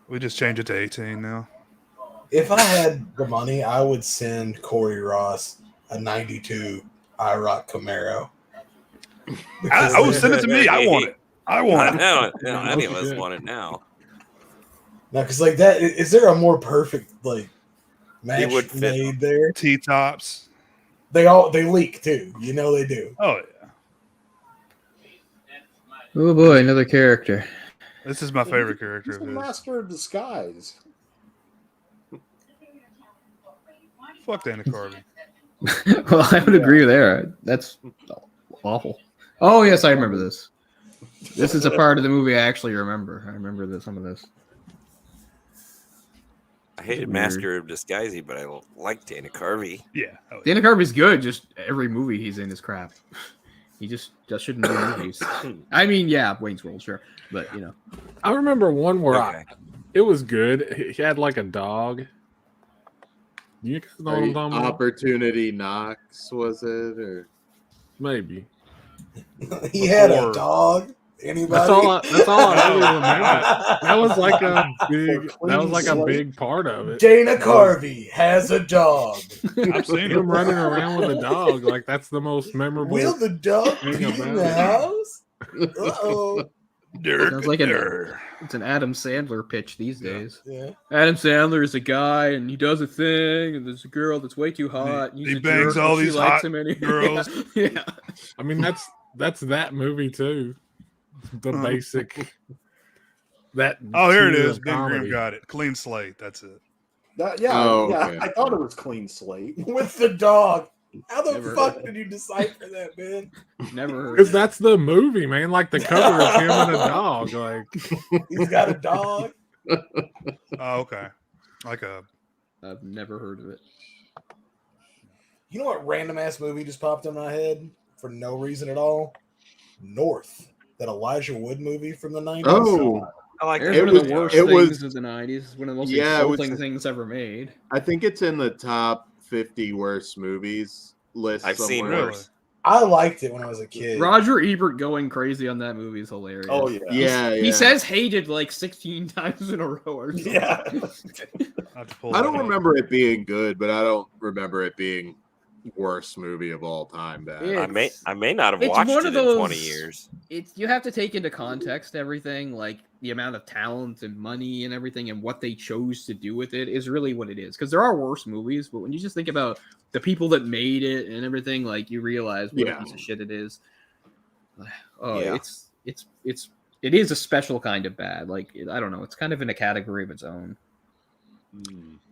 A: We just changed it to 18 now.
D: If I had the money, I would send Corey Ross a 92 IROC Camaro.
A: I would send it to me. I want it. I want it.
I: No, any of us want it now.
D: No, because like that, is there a more perfect like match
I: would fit.
D: made there?
A: T-tops.
D: They leak too. You know they do.
A: Oh yeah.
E: Oh boy, another character.
A: This is my favorite character
M: He's
A: of
M: the
A: his.
M: master of disguise.
A: Fuck Dana Carvey.
E: Well, I would agree there. That's awful. Oh yes, I remember this. This is a part of the movie I actually remember. I remember some of this.
I: I hated Master of Disguisey, but I like Dana Carvey.
A: Yeah.
E: Dana Carvey's good. Just every movie he's in is crap. He just shouldn't do movies. I mean, yeah, Wayne's World, sure, but you know.
G: I remember one where it was good. He had like a dog. You guys know what I'm talking about?
C: Opportunity Knox, was it? Or
G: maybe.
D: He had a dog. Anybody?
G: That's all I really remember. That was like a big part of it.
D: Dana Carvey has a dog.
A: I've seen
G: him running around with a dog. Like that's the most memorable.
D: Will the dog
G: thing
D: be in
G: about
D: the
G: it.
D: house? Uh-oh.
E: Sounds like it's an Adam Sandler pitch these days.
D: Yeah.
E: Adam Sandler is a guy and he does a thing, and there's a girl that's way too hot. And he's
A: He
E: a
A: bangs
E: jerk,
A: all
E: but she
A: these
E: likes
A: hot
E: him anyway.
A: girls.
E: Yeah.
G: I mean, that's that movie too. The basic. That.
A: Oh, here it
G: tier
A: is.
G: of
A: Ben Grimm
G: comedy.
A: got it. Clean slate. That's it.
C: okay.
M: I thought it was clean slate.
D: With the dog. How the
E: Never
D: fuck
E: heard
D: did you decipher that, man?
E: Never heard.
G: Because that's the movie, man. Like the cover is him and a dog. Like
D: He's got a dog.
A: Oh, okay. Like a.
E: I've never heard of it.
D: You know what random ass movie just popped in my head for no reason at all? North. That Elijah Wood movie from the 90s.
C: Oh,
I: I like
E: It's
I: it.
E: one of the worst
C: it was-
E: things of the 90s. One of the most
C: Yeah, it was-
E: insulting things ever made.
C: I think it's in the top 50 worst movies list.
I: I've seen
C: somewhere.
I: worse.
D: I liked it when I was a kid.
E: Roger Ebert going crazy on that movie is hilarious.
M: Oh yeah.
C: Yeah,
E: He
C: yeah.
E: says hated like 16 times in a row or something.
D: Yeah.
C: I don't remember it being good, but I don't remember it being worst movie of all time. Bad.
E: Yeah.
I: I may not have
E: It's
I: watched
E: one
I: it
E: of
I: in
E: those-
I: 20 years.
E: It's you have to take into context everything, like the amount of talent and money and everything, and what they chose to do with it is really what it is. Because there are worse movies, but when you just think about the people that made it and everything, like you realize what a piece of shit it is. Oh,
I: Yeah.
E: it is a special kind of bad. Like I don't know, it's kind of in a category of its own.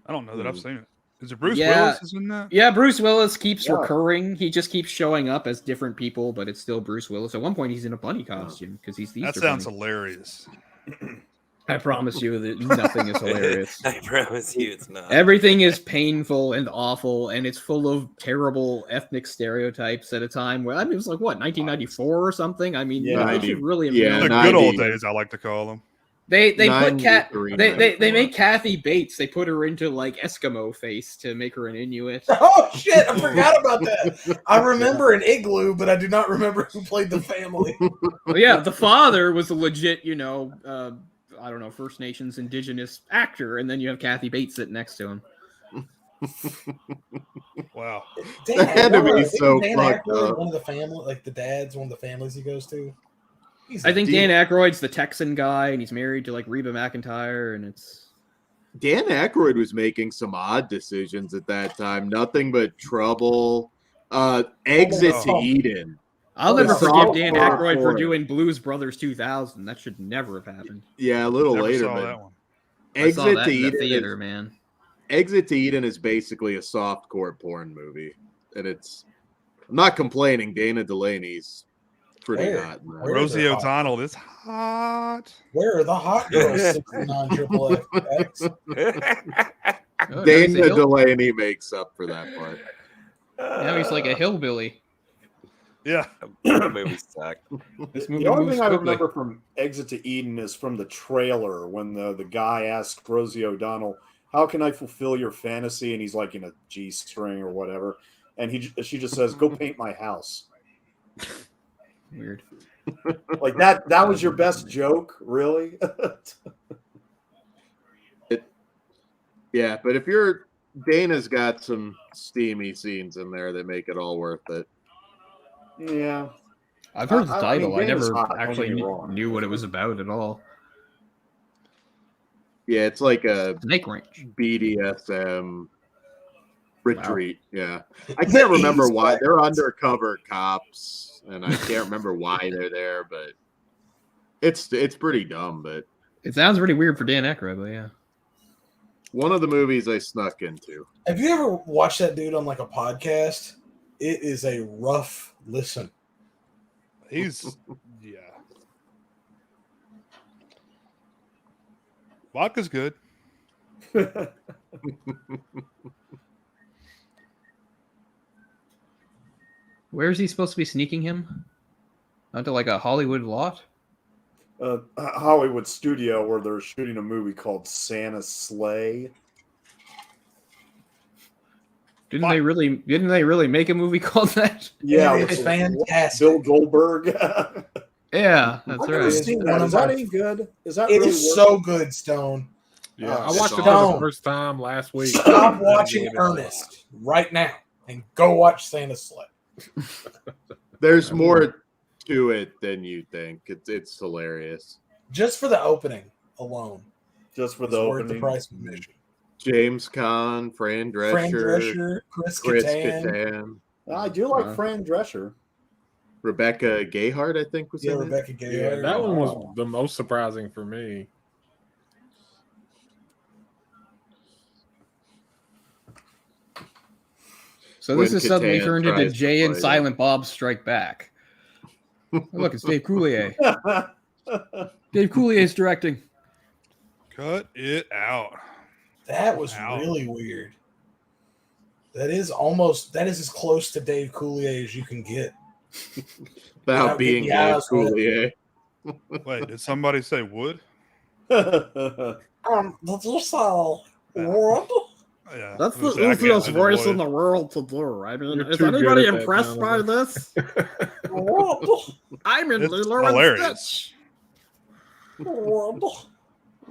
A: I don't know that I've seen it. Is it Bruce
E: Yeah.
A: Willis is in that?
E: Yeah, Bruce Willis keeps
M: Yeah.
E: recurring. He just keeps showing up as different people, but it's still Bruce Willis. At one point, he's in a bunny costume because he's the
A: That
E: Easter
A: sounds
E: bunny.
A: hilarious.
E: I promise you that nothing is hilarious.
I: I promise you it's not.
E: Everything is painful and awful, and it's full of terrible ethnic stereotypes at a time where, I mean, it was like, what, 1994 or something? I mean,
C: Yeah,
E: you should really
C: yeah,
A: The good old days, I like to call them.
E: They put
C: 93,
E: they
C: 94.
E: make Kathy Bates. They put her into like Eskimo face to make her an Inuit.
D: Oh shit! I forgot about that. I remember an Igloo, but I do not remember who played the family.
E: Well, yeah, the father was a legit, I don't know, First Nations indigenous actor, and then you have Kathy Bates sitting next to him.
A: Wow.
C: That had to be so
D: Dan
C: fucked
D: Aykroyd,
C: up.
D: one of the family, like the dad's one of the families he goes to. He's
E: I think
D: a
E: Dan Aykroyd's the Texan guy, and he's married to like Reba McEntire, and it's
C: Dan Aykroyd was making some odd decisions at that time. Nothing but Trouble. Exit to
D: Oh.
C: Eden.
E: I'll
C: The
E: never forgive
C: soft
E: Dan
C: core
E: Aykroyd for
C: porn.
E: doing Blues Brothers 2000. That should never have happened.
C: Yeah, a little
A: Never
C: later,
A: saw
C: but
A: that one.
E: I saw
C: Exit
E: that
C: to
E: in the
C: Eden
E: theater,
C: is,
E: man.
C: Exit to Eden is basically a softcore porn movie, and it's. I'm not complaining. Dana Delaney's pretty
D: Where?
C: hot. In that.
D: Where?
A: Rosie
D: they're hot.
A: O'Donnell is hot.
D: Where are the hot girls? 69 triple X.
E: Oh,
C: Dana Delaney makes up for that part.
E: Now he's like a hillbilly.
A: Yeah.
I: That movie sucked.
E: This movie
M: The only
E: moves
M: thing I
E: quickly.
M: remember from Exit to Eden is from the trailer when the guy asked Rosie O'Donnell, "How can I fulfill your fantasy?" And he's like in a G-string or whatever, and she just says, "Go paint my house."
E: Weird.
M: Like that was your best joke, really?
C: Yeah, but if you're Dana's got some steamy scenes in there that make it all worth it.
M: Yeah.
E: I've heard the title. I
M: Dana's
E: never
M: hot, don't
E: actually
M: get me wrong.
E: knew what it was about at all.
C: Yeah, it's like a
E: Snake Ranch.
C: BDSM retreat. Yeah. I can't remember why. They're undercover cops, and I can't remember why they're there, but it's pretty dumb, but
E: It sounds pretty weird for Dan Aykroyd, but yeah.
C: one of the movies I snuck into.
D: Have you ever watched that dude on like a podcast? It is a rough listen.
A: He's yeah. Vodka's good.
E: Where is he supposed to be sneaking him? Onto like a Hollywood lot?
M: Hollywood studio where they're shooting a movie called Santa's Sleigh.
E: Didn't they really make a movie called that?
M: Yeah,
D: it's fantastic.
M: Bill Goldberg.
E: Yeah, that's
M: I've never
E: right.
M: seen that. Is that any good? Is that
D: It
M: really
D: is
M: worth
D: so good, Stone.
G: Yeah, I watched it for
D: Stone.
G: the first time last week.
D: Stop watching Ernest right now and go watch Santa's Sleigh.
C: There's more to it than you think. It's hilarious.
D: Just for the opening alone.
M: Just for
D: It's
M: the
D: worth the
M: opening.
D: price of admission.
C: James Caan, Fran Drescher,
D: Fran Drescher, Chris Kattan.
M: I do like Fran Drescher.
C: Rebecca Gayheart, I think, was
D: Yeah,
C: in
D: Rebecca
C: it.
D: Gayheart.
G: Yeah, that one was the most surprising for me.
E: So
C: When
E: this is suddenly
C: Catan
E: turned into
C: tries to
E: Jay and
C: play
E: Silent Bob Strike Back. Oh, look, it's Dave Coulier. Dave Coulier's directing.
A: Cut it out.
D: That was really weird. That is as close to Dave Coulier as you can get.
C: About being
D: getting
C: Dave
D: eyes on it.
C: Coulier.
A: Wait, did somebody say wood?
D: Did you say wood?
A: Yeah.
E: That's
A: I
E: the
A: was like, I can't
E: easiest
A: do the
E: voice in
A: voice.
E: the world to do. I mean,
G: You're
E: is
G: too good
E: anybody
G: at that,
E: impressed by
G: Donovan.
E: this?
D: Wood.
E: I'm in
A: It's
E: Lilo and
A: hilarious.
E: Stitch.
D: Wood.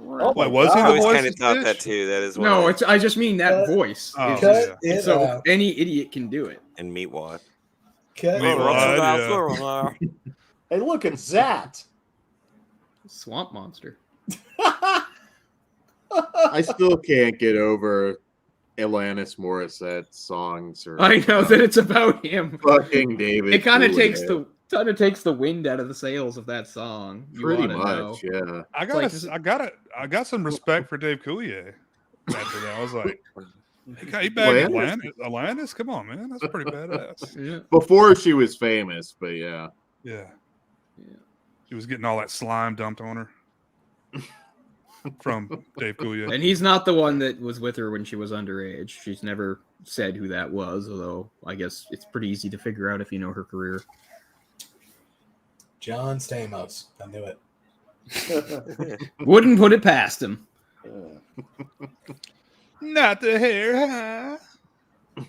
A: Wait, was he
I: I
A: the
I: always
A: voice
I: kind
A: of
I: of thought that
A: Stitch?
I: too. That is one
E: No,
I: of
E: I just mean that voice.
A: Oh,
E: It's
A: yeah.
D: Cut it
E: so
D: out.
E: any idiot can do it.
I: and Meatwad.
D: Cut
A: Me
D: it
A: what?
D: out.
A: Yeah.
M: Hey, look, it's that.
E: Swamp Monster.
C: I still can't get over Alanis Morissette songs or
E: I know that it's about him.
C: fucking David.
E: It kind of
C: Coulier.
E: takes the wind out of the sails of that song. You
C: Pretty
E: oughta
C: much,
E: know.
C: yeah.
A: I got some respect for Dave Coulier. After that, I was like, he bagged Alanis. Come on, man, that's pretty badass.
E: Yeah.
C: Before she was famous, but yeah.
A: Yeah. She was getting all that slime dumped on her from Dave Coulier.
E: And he's not the one that was with her when she was underage. She's never said who that was, although I guess it's pretty easy to figure out if you know her career.
D: John Stamos. I knew it.
E: Wouldn't put it past him.
A: Not the hair, huh?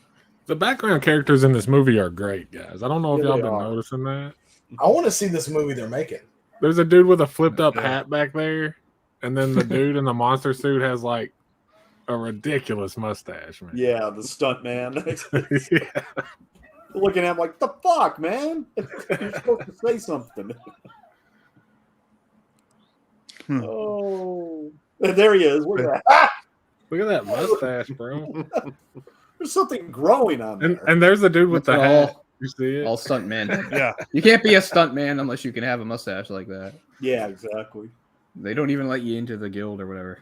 G: The background characters in this movie are great, guys. I don't know if
M: Yeah,
G: y'all
M: they
G: been
M: are.
G: noticing that.
D: I want to see this movie they're making.
G: There's a dude with a flipped up
A: Yeah.
G: hat back there, and then the dude in the monster suit has like a ridiculous mustache, man.
M: Yeah, the stunt man.
G: Yeah.
M: Looking at him like, the fuck, man? You're supposed to say something. Oh. There he is. Look at that. Ah!
G: Look at that mustache, bro.
M: There's something growing on there.
G: And there's the dude with the
E: That's
G: hat.
E: all.
G: You see it?
E: All stunt men.
A: Yeah.
E: You can't be a stunt man unless you can have a mustache like that.
M: Yeah, exactly.
E: They don't even let you into the guild or whatever.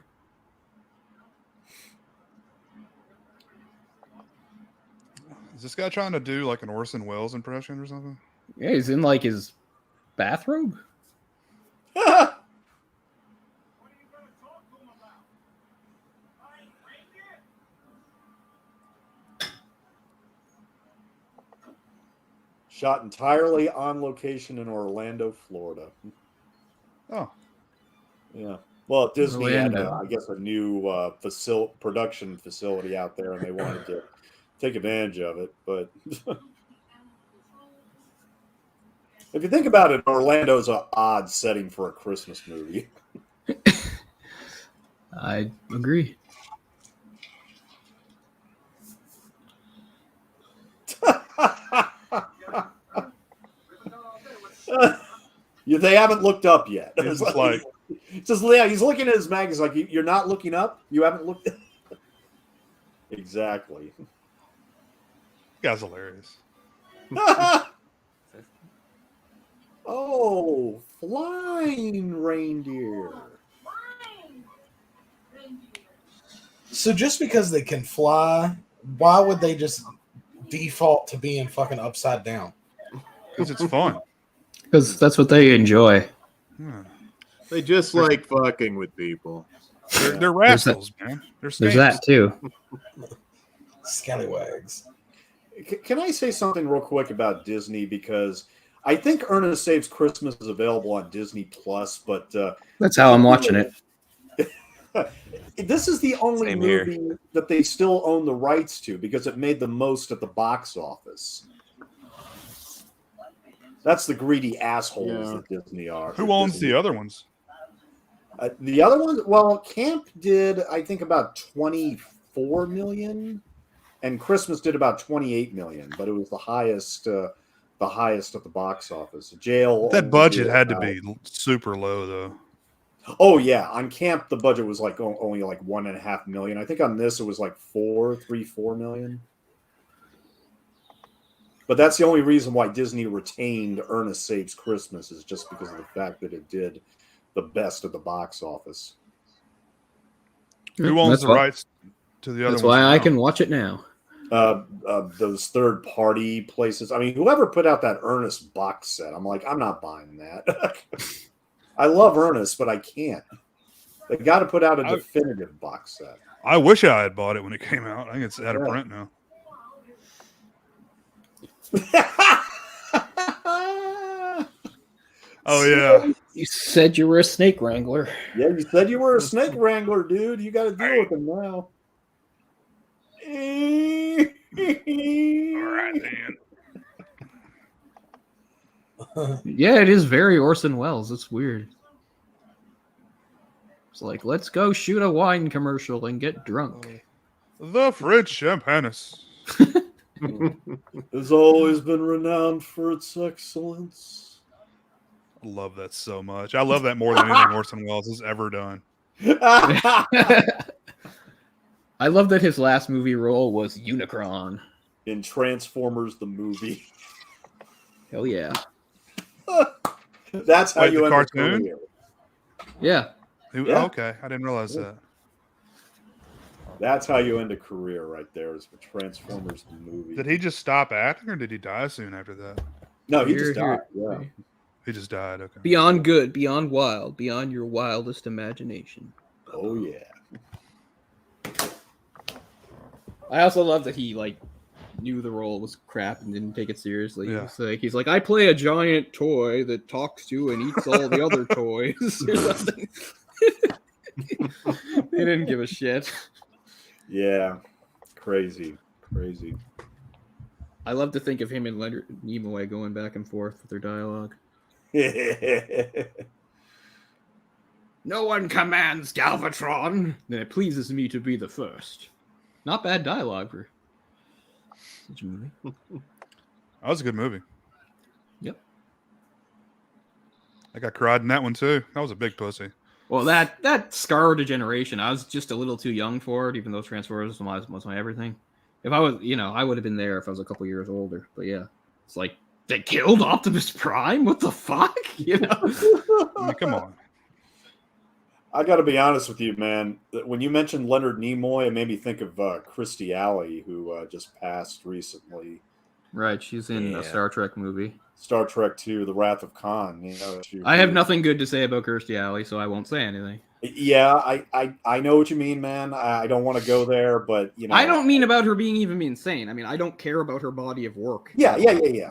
A: Is this guy trying to do like an Orson Welles impression or something?
E: Yeah, he's in like his bathrobe.
M: Shot entirely on location in Orlando, Florida.
A: Oh.
M: Yeah. Well, Disney had,
E: Orlando.
M: I guess, a new production facility out there, and they wanted to take advantage of it. But if you think about it, Orlando's an odd setting for a Christmas movie.
E: I agree.
M: They haven't looked up yet.
A: It's like
M: just yeah, he's looking at his mag. He's like, "You're not looking up. You haven't looked." Exactly.
A: guy's hilarious.
M: Oh, flying reindeer.
D: So just because they can fly, why would they just default to being fucking upside down?
A: Because it's fun.
E: Because that's what they enjoy.
A: Yeah.
C: They just like fucking with people.
A: They're rascals, man.
E: There's that too.
D: Scallywags.
M: Can I say something real quick about Disney? Because I think Ernest Saves Christmas is available on Disney Plus, but
E: That's how I'm watching it.
M: This is the only
I: Same
M: movie
I: here.
M: that they still own the rights to because it made the most at the box office. That's the greedy assholes that Disney are.
A: Who owns the other ones?
M: The other ones, well, Camp did, I think, about 24 million, and Christmas did about 28 million, but it was the highest at the box office. Jail.
A: That
M: only
A: budget
M: did
A: had to
M: about-
A: be super low, though.
M: Oh yeah, on Camp the budget was like only like 1.5 million. I think on this it was like 4 million. But that's the only reason why Disney retained Ernest Saves Christmas is just because of the fact that it did the best at the box office.
A: Who owns
E: That's
A: the
E: why-
A: rights to the other
E: That's
A: ones?
E: why I
A: now?
E: can watch it now.
M: Those third-party places. I mean, whoever put out that Ernest box set, I'm like, I'm not buying that. I love Ernest, but I can't. They got to put out a definitive box set.
A: I wish I had bought it when it came out. I think it's out of print now. Oh yeah.
E: You said you were a snake wrangler.
M: Yeah, you said you were a snake wrangler, dude. You got to deal with them now.
A: All right, man.
E: Yeah, it is very Orson Welles. It's weird. It's like, let's go shoot a wine commercial and get drunk.
A: The French Champagnes.
M: Has always been renowned for its excellence.
A: I love that so much. I love that more than anything Orson Welles has ever done.
E: I love that his last movie role was Unicron.
M: In Transformers the movie.
E: Hell yeah.
M: That's how
A: Wait,
M: you
A: the
M: end
A: cartoon?
M: a career.
E: Yeah.
M: Yeah.
A: Okay, I didn't realize that.
M: That's how you end a career right there is for Transformers the movie.
A: Did he just stop acting, or did he die soon after that?
M: No, he
E: Here,
M: just died.
E: here.
M: Yeah.
A: He just died. Okay.
E: Beyond good, beyond wild, beyond your wildest imagination.
M: Oh yeah.
E: I also love that he like knew the role was crap and didn't take it seriously.
A: Yeah.
E: He's like, I play a giant toy that talks to and eats all the other toys or something. They didn't give a shit.
M: Yeah. Crazy.
E: I love to think of him and Leonard Nimoy going back and forth with their dialogue. No one commands Galvatron. Then it pleases me to be the first. Not bad dialogue for such a movie.
A: That was a good movie.
E: Yep.
A: I got cried in that one too. That was a big pussy.
E: Well, that scarred a generation. I was just a little too young for it, even though Transformers was my everything. If I was, I would have been there if I was a couple years older. But yeah, It's like they killed Optimus Prime. What the fuck? You know?
A: I mean, come on.
M: I got to be honest with you, man. When you mentioned Leonard Nimoy, it made me think of Kirstie Alley, who just passed recently.
E: Right, she's in a Star Trek movie.
M: Star Trek 2, The Wrath of Khan. You know,
E: I have nothing good to say about Kirstie Alley, so I won't say anything.
M: Yeah, I know what you mean, man. I don't want to go there, but you know,
E: I don't mean about her being even insane. I mean, I don't care about her body of work.
M: Yeah.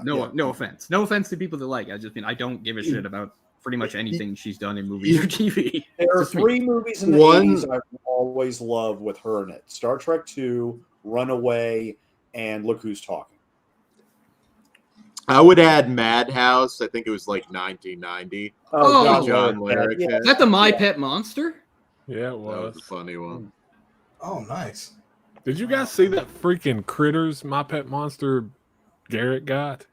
E: No offense. No offense to people that like. I just mean I don't give a shit about pretty much anything she's done in movies or TV.
M: There are three movies in the 80s I've always loved with her in it: Star Trek 2, Runaway, and Look Who's Talking.
C: I would add Madhouse. I think it was like 1990.
E: Oh,
C: John Lyric.
E: Is that the My Pet Monster?
G: Yeah, it
C: That
G: was.
C: was a funny one.
D: Oh, nice.
G: Did you guys see that freaking Critters My Pet Monster Garrett got?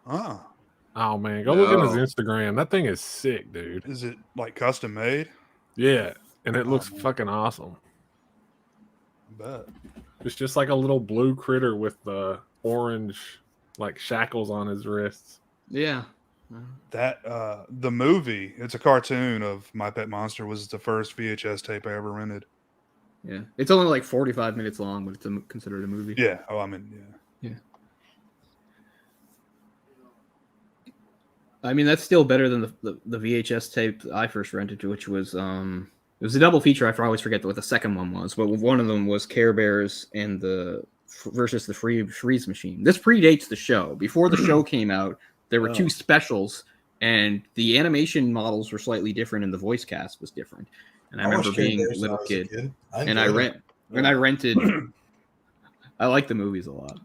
G: Oh man, go look at his Instagram. That thing is sick, dude.
A: Is it like custom made?
G: Yeah, and it looks fucking awesome.
A: I bet.
G: It's just like a little blue critter with the orange like shackles on his wrists.
E: Yeah.
A: That the movie, it's a cartoon of My Pet Monster, was the first VHS tape I ever rented.
E: Yeah. It's only like 45 minutes long, but it's considered a movie.
A: Yeah. Oh, I mean,
E: yeah. I mean, that's still better than the VHS tape I first rented, which was it was a double feature. I always forget what the second one was, but one of them was Care Bears and versus the Freeze Machine. This predates the show. Before the show came out, there were two specials, and the animation models were slightly different, and the voice cast was different. And I remember being a little kid, and I rented. I like the movies a lot.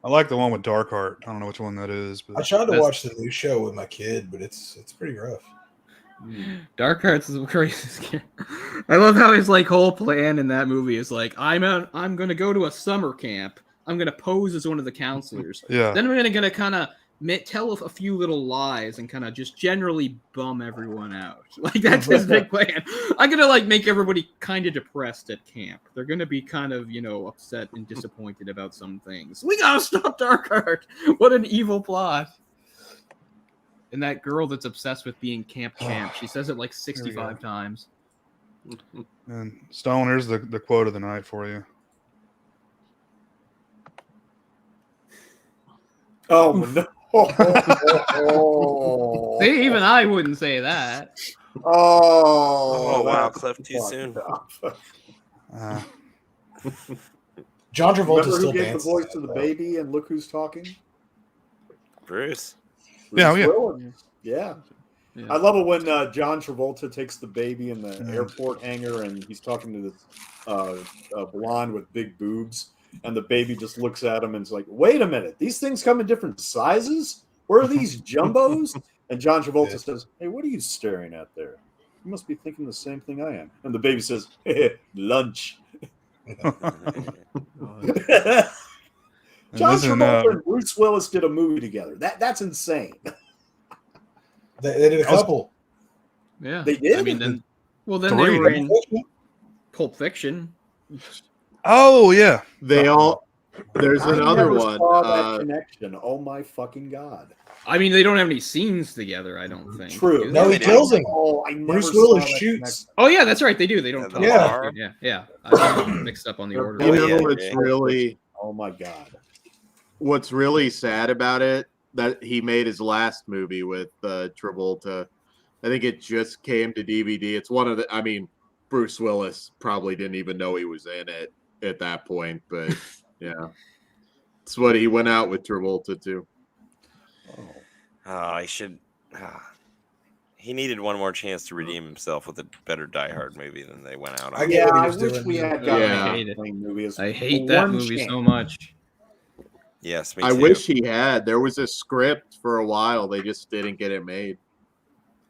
A: I like the one with Darkheart. I don't know which one that is. But
D: I tried to watch the new show with my kid, but it's pretty rough.
E: Darkheart's is crazy. I love how his like whole plan in that movie is like, I'm gonna go to a summer camp. I'm gonna pose as one of the counselors.
A: Yeah.
E: Then I'm gonna kind of tell a few little lies and kind of just generally bum everyone out. Like that's his big plan. I'm gonna like make everybody kind of depressed at camp. They're gonna be kind of upset and disappointed about some things. We gotta stop Darkheart. What an evil plot. And that girl that's obsessed with being camp champ, she says it like 65 times.
A: And Stone, here's the quote of the night for you.
M: Oh no.
E: See, even I wouldn't say that.
I: Oh wow, Cliff, too soon.
D: John Travolta
M: Remember
D: still
M: who gave the
D: dancing.
M: voice to the baby and Look Who's Talking?
I: Bruce.
A: Yeah,
M: Willis. Yeah. I love it when John Travolta takes the baby in the airport hangar and he's talking to this blonde with big boobs, and the baby just looks at him and is like, "Wait a minute, these things come in different sizes? Where are these jumbos?" And John Travolta says, "Hey, what are you staring at there? You must be thinking the same thing I am." And the baby says, "Hey, lunch." John Travolta and Bruce Willis did a movie together. That's insane.
D: They did a couple.
E: Yeah,
M: they did.
E: I mean, then they were in Pulp Fiction.
A: Oh yeah,
C: they all. There's another one.
M: That connection. Oh my fucking god!
E: I mean, they don't have any scenes together. I don't think.
M: True.
D: No, he kills him.
M: Oh, I never
D: Bruce Willis
M: saw that
D: shoots.
M: connection.
E: Oh yeah, that's right. They do. They don't. talk.
D: Yeah.
E: Yeah. I mixed up on the order.
C: It's really.
M: Oh my god!
C: What's really sad about it that he made his last movie with Travolta. I think it just came to DVD. It's one of the. I mean, Bruce Willis probably didn't even know he was in it at that point, but yeah, it's what he went out with Travolta too.
I: Oh, he should. He needed one more chance to redeem himself with a better Die Hard movie than they went out on.
M: I wish we had gotten
E: I hate that movie so much.
I: Yes, me
C: I
I: too.
C: wish he had. There was a script for a while. They just didn't get it made.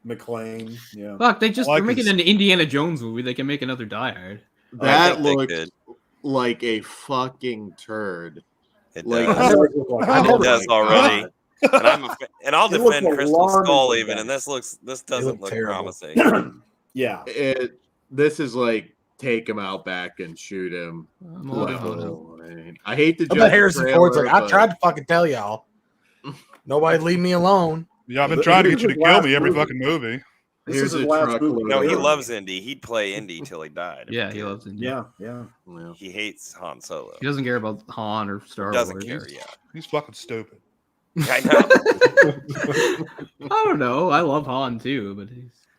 M: McClane, yeah.
E: Fuck, they're making an Indiana Jones movie. They can make another Die Hard.
C: That looked like a fucking turd.
I: It
C: like,
I: does. It does already. And I'll
C: It looks
I: defend Crystal
C: alarming
I: Skull
C: to
I: even,
C: me.
I: and this doesn't look promising.
M: Yeah.
C: This is like take him out back and shoot him.
E: I'm all
C: I hate to
D: I
C: judge
D: bet Harrison
C: the
D: Ford's
C: trailer,
D: like, I
C: but
D: tried to fucking tell y'all. Nobody leave me alone.
A: Yeah, I've been trying to get you to kill me every fucking movie.
M: This is his last movie.
I: No, he loves Indy. He'd play Indy till he died.
E: Yeah, he loves Indy.
M: Yeah.
I: He hates Han Solo.
E: He doesn't care about Han or Star
I: Doesn't
E: Wars.
I: care. Yeah,
A: He's fucking stupid.
I: I know.
E: I don't know. I love Han too, but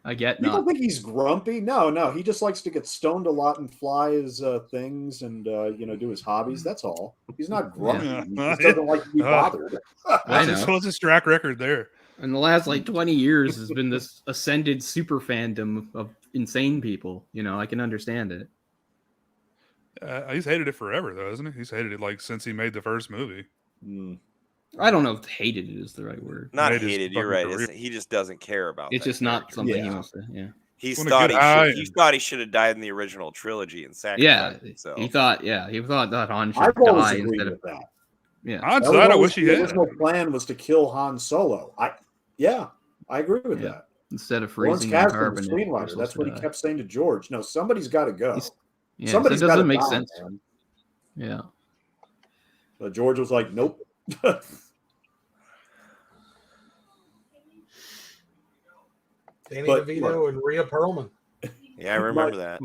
E: I get
M: You
E: not.
M: don't think he's grumpy? No. He just likes to get stoned a lot and fly his things and do his hobbies. That's all. He's not grumpy.
A: Yeah.
M: He just doesn't like to be bothered.
E: I know.
A: What's his track record there?
E: In the last 20 years has been this ascended super fandom of insane people. I can understand it.
A: He's hated it forever, though, isn't he? He's hated it since he made the first movie.
E: I don't know if hated it is the right word.
I: Not
A: Made his
I: hated. You're
A: fucking
I: right.
A: career.
I: He just doesn't care about.
E: It's
I: that
E: just not
I: character.
E: something he wants to. Yeah.
I: He
A: Wanna
I: thought
A: get high
I: he
A: and-
I: thought he should have died in the original trilogy and
E: Yeah.
I: sacrificed himself.
E: He thought that Han should
M: I've always
E: die
M: agreed
E: instead of.
M: with that.
E: Yeah.
A: Han
M: That
A: said,
M: was
A: I
M: always
A: wish he
M: the
A: had.
M: original plan was to kill Han Solo. I agree with
E: Yeah.
M: that.
E: Instead of
M: Lawrence
E: freezing in
M: Kasdan,
E: carbon.
M: the screenwriter, that's what he kept saying to George. No, somebody's got to go.
E: Yeah,
M: Somebody's
E: so it
M: got to
E: doesn't make
M: die,
E: sense.
M: man.
E: Yeah.
M: But George was like, nope.
D: Danny
M: But-
D: DeVito and Rhea Perlman.
I: Yeah, I remember that.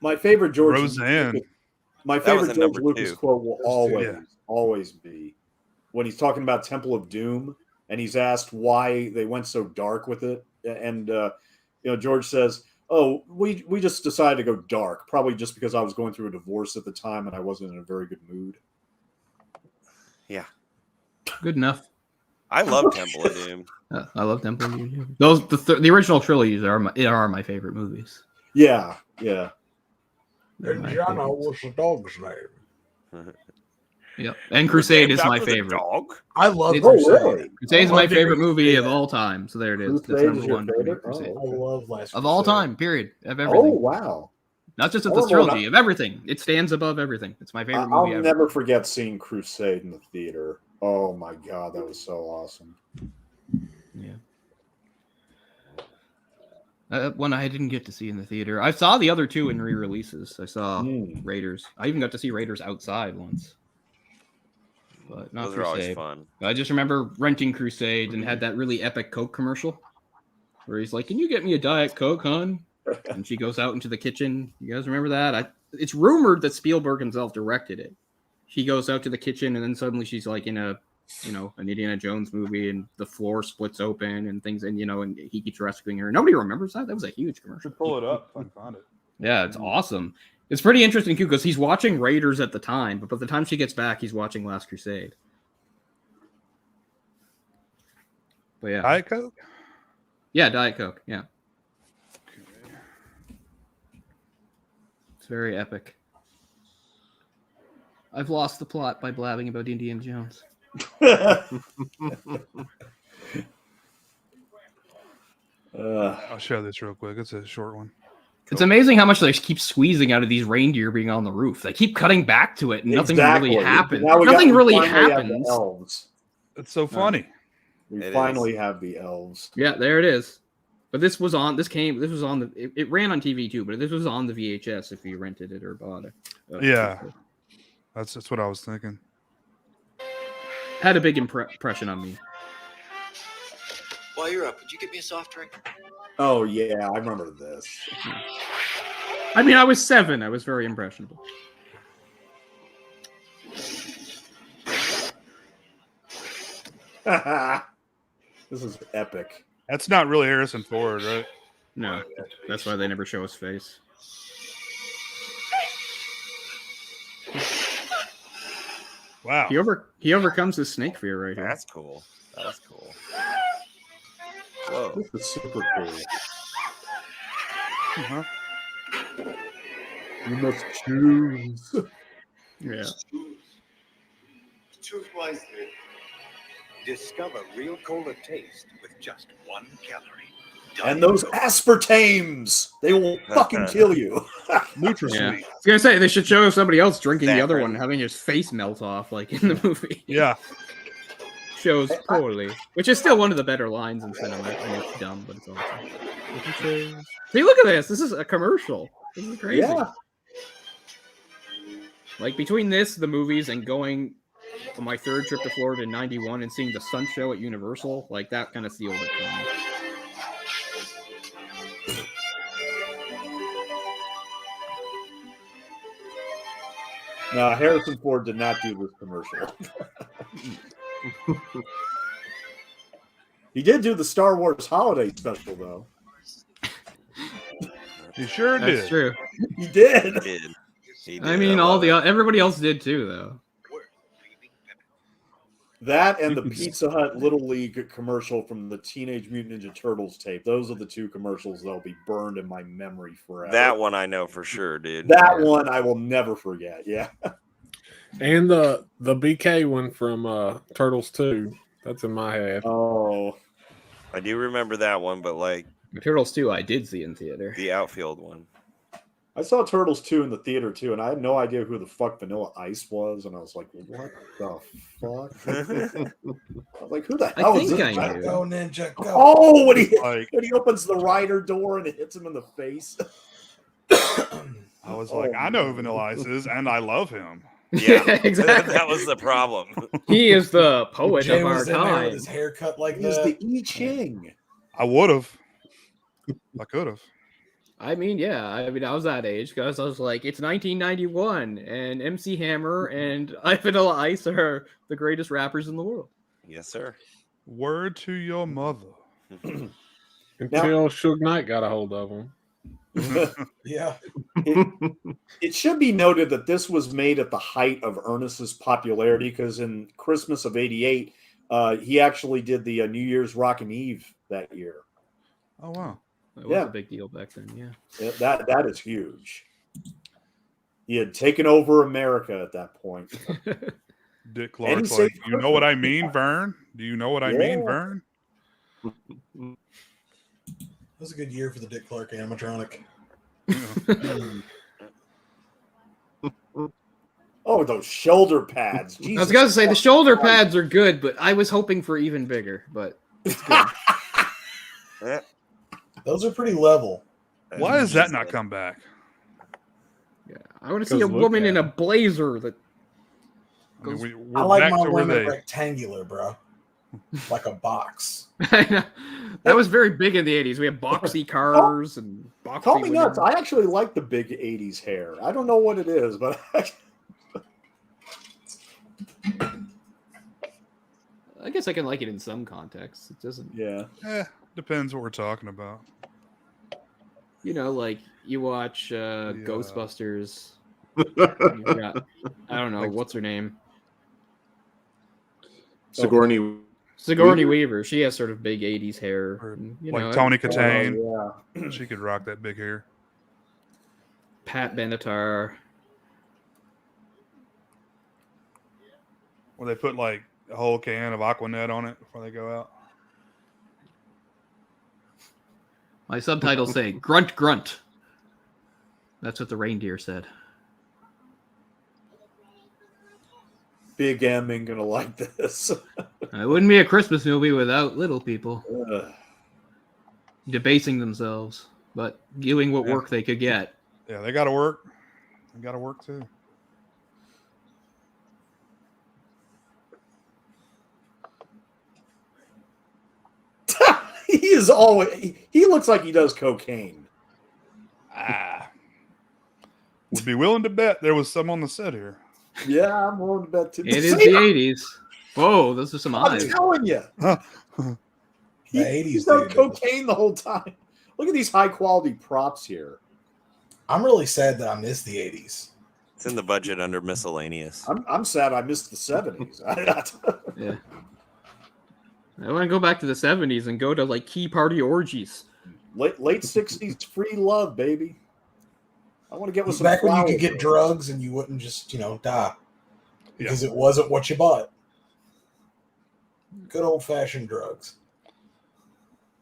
M: My favorite George
A: Roseanne.
M: My
I: That was
M: favorite
I: in
M: George
I: number
M: Lucas
I: 2.
M: quote will
A: Yeah.
M: always be when he's talking about Temple of Doom and he's asked why they went so dark with it, and George says, "Oh, we just decided to go dark, probably just because I was going through a divorce at the time and I wasn't in a very good mood."
I: Yeah,
E: Good enough.
I: I love Temple of Doom.
E: I love Temple of Doom. Those the original trilogies are my favorite movies.
M: Yeah.
D: And Jana was the dog's name.
E: Yep. And Crusade is
I: Named
E: my
I: after the
E: favorite.
I: dog.
D: I love
E: It's-
D: Crusade.
E: Crusade is
D: I
E: my
D: love
E: favorite
D: it.
E: movie of all time. So there it is. That's
M: Crusade is
E: number
M: your
E: one. for me,
M: favorite?
E: Crusade.
D: I love Last
E: Of all
D: Crusade.
E: time, period. Of everything.
M: Oh wow!
E: Not just of
M: I
E: the
M: don't know,
E: trilogy, of everything. It stands above everything. It's my favorite
M: I'll
E: movie ever.
M: never forget seeing Crusade in the theater. Oh my god, that was so awesome.
E: Yeah. One I didn't get to see in the theater. I saw the other two in re-releases. I saw Raiders. I even got to see Raiders outside once. But not
I: Those are always
E: Crusade.
I: fun.
E: I just remember renting Crusade and had that really epic Coke commercial where he's like, "Can you get me a Diet Coke, hon?" And she goes out into the kitchen. You guys remember that? It's rumored that Spielberg himself directed it. She goes out to the kitchen and then suddenly she's like in an Indiana Jones movie and the floor splits open and things and he keeps rescuing her. Nobody remembers that. That was a huge commercial.
A: Pull it up if I can find it.
E: Yeah, it's awesome. It's pretty interesting too because he's watching Raiders at the time, but by the time she gets back, he's watching Last Crusade. But yeah,
A: Diet Coke?
E: yeah, Diet Coke. Yeah, it's very epic. I've lost the plot by blabbing about Indiana Jones.
A: I'll show this real quick. It's a short one.
E: It's amazing how much they keep squeezing out of these reindeer being on the roof. They keep cutting back to it, and nothing really happens.
M: Now
E: Nothing really
M: finally have the
E: happens.
M: elves.
A: It's so funny.
M: We
I: It
M: finally have the elves.
E: Yeah, there it is. But this was on. This was on the. It ran on TV too, but this was on the VHS if you rented it or bought it.
A: Yeah. That's what I was thinking.
E: Had a big impression on me.
N: While you're up, could you get me a soft drink?
M: Oh yeah, I remember this.
E: I mean, I was 7. I was very impressionable.
M: This is epic.
A: That's not really Harrison Ford, right?
E: No, that's why they never show his face.
A: Wow.
E: He overcomes his snake fear right here.
I: That's cool. That's cool. Whoa.
M: This is super cool.
A: Uh-huh.
M: You must choose.
E: Yeah.
N: Choose wisely. Discover real cola taste with just 1 calorie.
M: And those aspartames, they will fucking kill you.
A: NutraSweet.
E: Yeah. I was gonna say they should show somebody else drinking the other
I: Saffron.
E: one and having his face melt off like in the movie.
A: Yeah.
E: Shows poorly, which is still one of the better lines in cinema. And it's dumb, but it's awesome. See, look at this. This is a commercial. This is crazy.
M: Yeah.
E: Like between this, the movies, and going on my third trip to Florida in '91 and seeing the Sun Show at Universal, like that kind of sealed it for me.
M: No, Harrison Ford did not do this commercial. He did do the Star Wars holiday special, though.
A: He sure did.
E: That's true.
M: He did.
I: He did.
E: I mean, everybody else did too, though.
M: That and the Pizza Hut Little League commercial from the Teenage Mutant Ninja Turtles tape. Those are the two commercials that'll be burned in my memory forever.
I: That one I know for sure, dude.
M: That one I will never forget. Yeah.
G: And the BK one from Turtles 2. That's in my head.
M: Oh.
I: I do remember that one, but like
E: Turtles 2 I did see in theater.
I: The outfield one.
M: I saw Turtles 2 in the theater too, and I had no idea who the fuck Vanilla Ice was, and I was like, what the fuck? I was like, who the hell is this?
D: Go Ninja, go.
M: Oh, when he opens the rider door and it hits him in the face.
A: I was like, I know who Vanilla Ice is, and I love him.
I: Yeah,
E: exactly.
I: That was the problem.
E: He is the poet
D: Jay
E: of our
D: was in there with
E: time.
D: his haircut like
M: He's
D: that.
M: the I Ching.
A: I would have. I could have.
E: I mean, yeah. I mean, I was that age because I was like, it's 1991, and MC Hammer and Vanilla Ice are the greatest rappers in the world.
I: Yes, sir.
A: Word to your mother.
G: Until Suge Knight got a hold of him.
D: Yeah.
M: It should be noted that this was made at the height of Ernest's popularity because in Christmas of '88, he actually did the New Year's Rockin' Eve that year.
A: Oh, wow.
E: That was a big deal back then, yeah.
M: That is huge. He had taken over America at that point.
A: Dick Clark's like, you know what I mean, Vern? Do you know what I mean, Vern?
D: It was a good year for the Dick Clark animatronic.
M: Oh, those shoulder pads. Jesus.
E: I was going to say, the shoulder pads are good, but I was hoping for even bigger, but it's good.
D: Those are pretty level.
A: Why does that not come back?
E: Yeah, I want to see a woman in a blazer that goes...
D: I like my women rectangular, bro. Like a box.
E: That was very big in the 80s. We had boxy cars and boxy
M: Call me
E: women.
M: nuts. I actually like the big 80s hair. I don't know what it is, but
E: I guess I can like it in some contexts. It doesn't...
M: Yeah.
A: Depends what we're talking about.
E: You know, like you watch Ghostbusters. You've got, I don't know, what's her name? Sigourney Weaver. She has sort of big 80s hair.
A: Or
E: you
A: like
E: know,
A: Tony Katane. She could rock that big hair.
E: Pat Benatar.
A: Where they put like a whole can of Aquanet on it before they go out.
E: My subtitles say, grunt, grunt. That's what the reindeer said.
M: Big M ain't gonna like this.
E: It wouldn't be a Christmas movie without little people debasing themselves, but doing what work they could get.
A: Yeah, they got to work. They got to work too.
M: He looks like he does cocaine.
A: Would be willing to bet there was some on the set here.
M: Yeah, I'm willing to bet too.
E: It is the 80s. Whoa, those are some eyes.
M: I'm telling you.
D: The 80s.
M: He's done cocaine the whole time. Look at these high quality props here.
D: I'm really sad that I missed the 80s.
I: It's in the budget under miscellaneous.
M: I'm sad I missed the 70s.
E: Yeah. I want to go back to the 70s and go to like key party orgies.
M: Late 60s free love, baby. I want to get with some
D: back when you
M: flowers.
D: could get drugs and you wouldn't just, die because it wasn't what you bought. Good old fashioned drugs.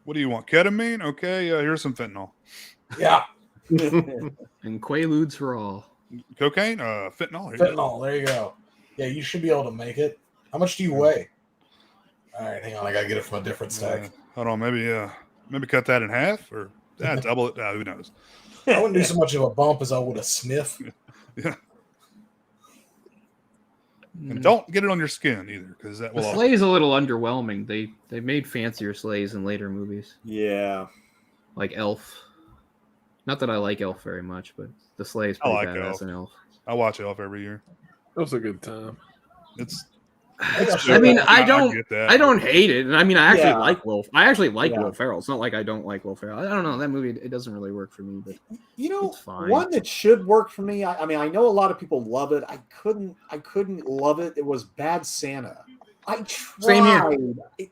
A: What do you want? Ketamine? Okay, here's some fentanyl.
D: Yeah.
E: And Quaaludes for all.
A: Cocaine? Fentanyl.
D: Fentanyl. There you go. Yeah, you should be able to make it. How much do you weigh? All right, hang on. I gotta get it from a different stack.
A: Hold on, maybe cut that in half or double it. Who knows?
D: I wouldn't do so much of a bump as I would a sniff.
A: Yeah. And don't get it on your skin either, because that
E: The
A: will.
E: sleigh is a little underwhelming. They made fancier sleighs in later movies.
M: Yeah.
E: Like Elf. Not that I like Elf very much, but the sleigh is
A: I
E: pretty
A: like
E: badass
A: Elf.
E: in Elf.
A: I watch Elf every year.
G: That was a good time.
E: I mean, I don't
A: get that.
E: I don't hate it. And I mean, I actually
M: Yeah.
E: like Will. I actually like
M: Yeah.
E: Will Ferrell. It's not like I don't like Will Ferrell. I don't know. That movie, it doesn't really work for me, but
M: You know,
E: it's fine.
M: one that should work for me. I mean, I know a lot of people love it. I couldn't love it. It was Bad Santa. I tried.
E: Same here.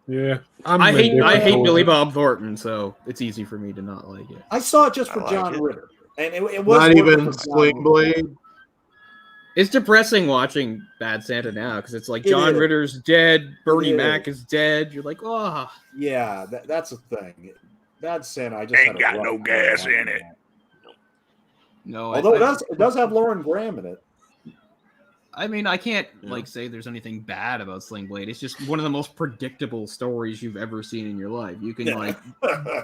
G: Yeah,
E: I hate Billy Bob Thornton, so it's easy for me to not like it.
M: I saw it just for
I: I like
M: John
I: it.
M: Ritter, and it was
C: Not
M: worth it
C: even
M: for John
C: Sling
M: Ritter.
C: Blade.
E: It's depressing watching Bad Santa now because it's like
M: It
E: John
M: is.
E: Ritter's dead, Bernie
M: It
E: Mac
M: is.
E: is dead. You're like, oh.
M: Yeah, that's a thing. Bad Santa. I just
O: Ain't
M: had a
O: got no
M: rough
O: gas
M: time
O: in
M: on
O: it.
M: that.
E: No,
M: Although it does have Lauren Graham in it.
E: I mean, I can't like say there's anything bad about Sling Blade. It's just one of the most predictable stories you've ever seen in your life. You can like,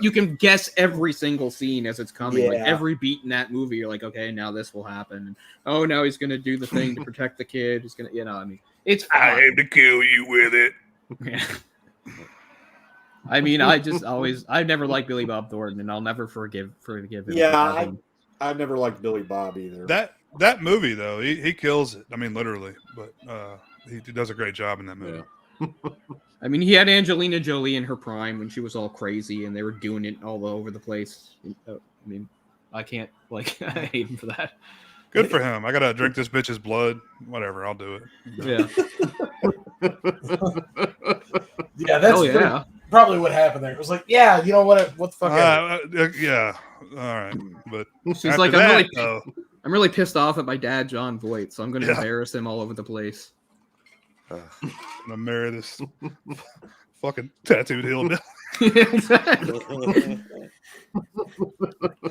E: you can guess every single scene as it's coming. Like
M: Yeah.
E: every beat in that movie, you're like, okay, now this will happen. And, oh, now he's gonna do the thing to protect the kid. He's gonna, I mean, it's fine.
O: I aim to kill you with it.
E: Yeah. I mean, I've never liked Billy Bob Thornton, and I'll never forgive him.
M: Yeah,
E: for having-
M: I've never liked Billy Bob either.
A: That movie though, he kills it. I mean, literally, but he does a great job in that movie.
E: I mean, he had Angelina Jolie in her prime when she was all crazy, and they were doing it all over the place. I mean, I can't like I hate him for that.
A: Good for him. I gotta drink this bitch's blood. Whatever, I'll do it.
D: Yeah, that's
E: Oh, yeah.
D: probably what happened there. It was like, yeah, you know what the fuck?
A: Yeah, all right, but
E: She's
A: after
E: like,
A: that, though,
E: I'm really pissed off at my dad, John Voight, so I'm going to
A: Yeah.
E: embarrass him all over the place.
A: I'm gonna marry this fucking tattooed hillbilly.
E: I'm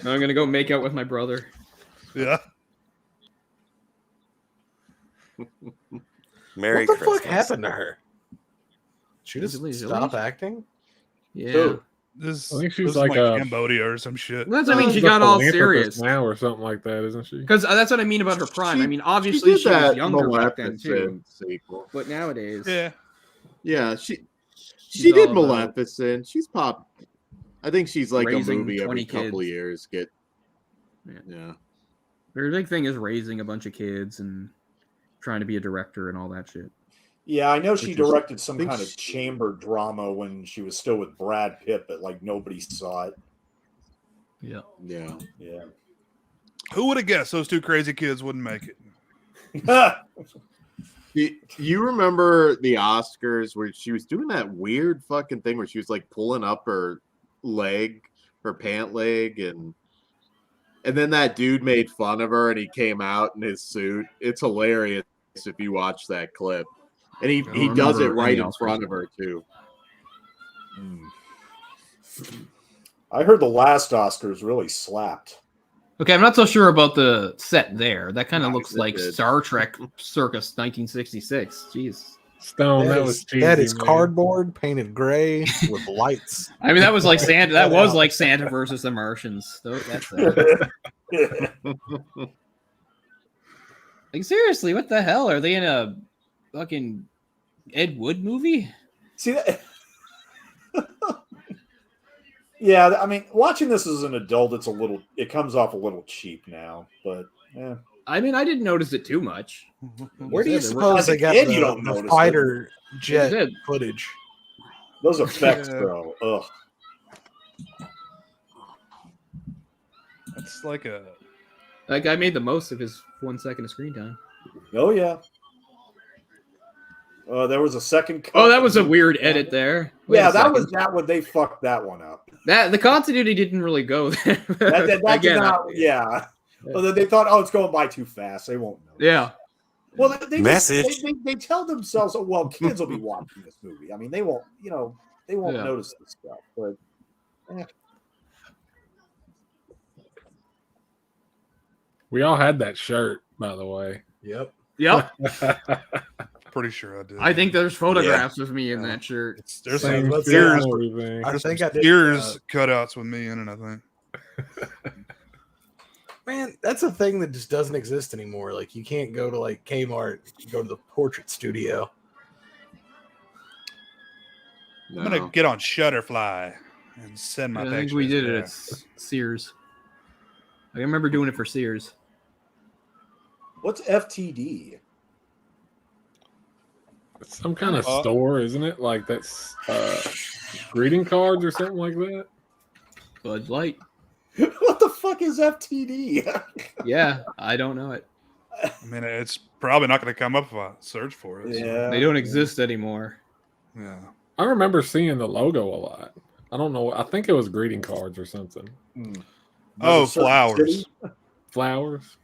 E: going to go make out with my brother.
A: Yeah.
I: Merry
D: what the
I: Christmas.
D: fuck happened to her? She just
E: Is it
D: stopped
E: leave?
D: acting?
E: Yeah.
A: So, this,
G: I think
A: this
G: she's
A: is
G: like a-
A: Cambodia or some shit.
E: That's what I mean. She
G: She's a
E: got all
G: philanthropist
E: serious.
G: now or something like that, isn't she?
E: Because that's what I mean about her prime. I mean, obviously
C: did
E: she was
C: that
E: younger back then, too.
C: Maleficent sequel.
E: But nowadays,
C: Yeah, she
E: She's
C: did
E: all about
C: Maleficent. She's pop. I think she's like a
E: raising
C: movie every
E: 20
C: couple of
E: kids.
C: years.
E: Yeah.
C: Yeah.
E: her big thing is raising a bunch of kids and trying to be a director and all that shit.
M: Yeah, I know she
E: Which is-
M: directed some
C: I think
M: kind of chamber drama when she was still with Brad Pitt, but like nobody saw it.
E: Yeah.
C: Yeah.
M: Yeah.
A: Who would have guessed those two crazy kids wouldn't make it?
C: You remember the Oscars where she was doing that weird fucking thing where she was like pulling up her leg, her pant leg, and then that dude made fun of her and he came out in his suit. It's hilarious if you watch that clip. And he
E: don't
C: does it
E: remember
C: right
E: any
C: in
E: Oscars.
C: front of her too.
M: I heard the last Oscars really slapped.
E: Okay, I'm not so sure about the set there. That kind of
C: Nice,
E: looks
C: it
E: like
C: did.
E: Star Trek circus 1966. Jeez.
G: Stone,
D: That
G: that
D: is-
G: was cheesy.
D: that is
G: man.
D: cardboard painted gray with lights.
E: I mean, that was like Santa. That was like Santa versus the Martians. That's like seriously, what the hell are they in a fucking Ed Wood movie?
M: See that? Yeah, I mean, watching this as an adult, it comes off a little cheap now, but yeah.
E: I mean, I didn't notice it too much.
D: Where do you
E: As a
D: suppose they got
M: kid,
D: the,
M: you don't
D: the
M: notice it.
D: fighter
E: They
D: jet
E: did.
D: footage?
M: Those effects,
A: Yeah.
M: though. Ugh.
A: That's like a
E: That guy made the most of his 1 second of screen time.
M: Oh yeah. There was a second.
E: Oh, that was a weird edit there. Wait
M: Yeah,
E: a
M: that was
E: second.
M: that one. They fucked that one up.
E: That the continuity didn't really go there.
M: That did
E: Again,
M: not. Yeah. Well, they thought, oh, it's going by too fast. They won't know.
E: yeah.
M: Well, they
I: Message.
M: they tell themselves, oh, well, kids will be watching this movie. I mean, they won't. They won't
E: Yeah.
M: notice this stuff. But
G: We all had that shirt, by the way.
D: Yep.
E: Yep.
A: pretty sure I did.
E: I think there's photographs of me in that shirt.
A: There's
G: Same
A: some
G: shirt
A: Sears,
G: and everything.
D: I
A: there's
D: think
A: some
D: I did.
A: Sears cutouts with me in it. I think.
D: Man, that's a thing that just doesn't exist anymore. Like, you can't go to like Kmart, go to the portrait studio.
A: I'm gonna get on Shutterfly and send my
E: I
A: pictures.
E: think we did it
A: there.
E: at Sears. I remember doing it for Sears.
M: What's FTD?
G: It's some kind of store, isn't it? Like that's greeting cards or something like that.
E: Bud Light.
M: What the fuck is FTD?
E: Yeah, I don't know it.
A: I mean, it's probably not going to come up if I search for it.
M: Yeah.
E: They don't exist anymore.
A: Yeah.
G: I remember seeing the logo a lot. I don't know. I think it was greeting cards or something.
A: Oh, flowers.
G: Flowers.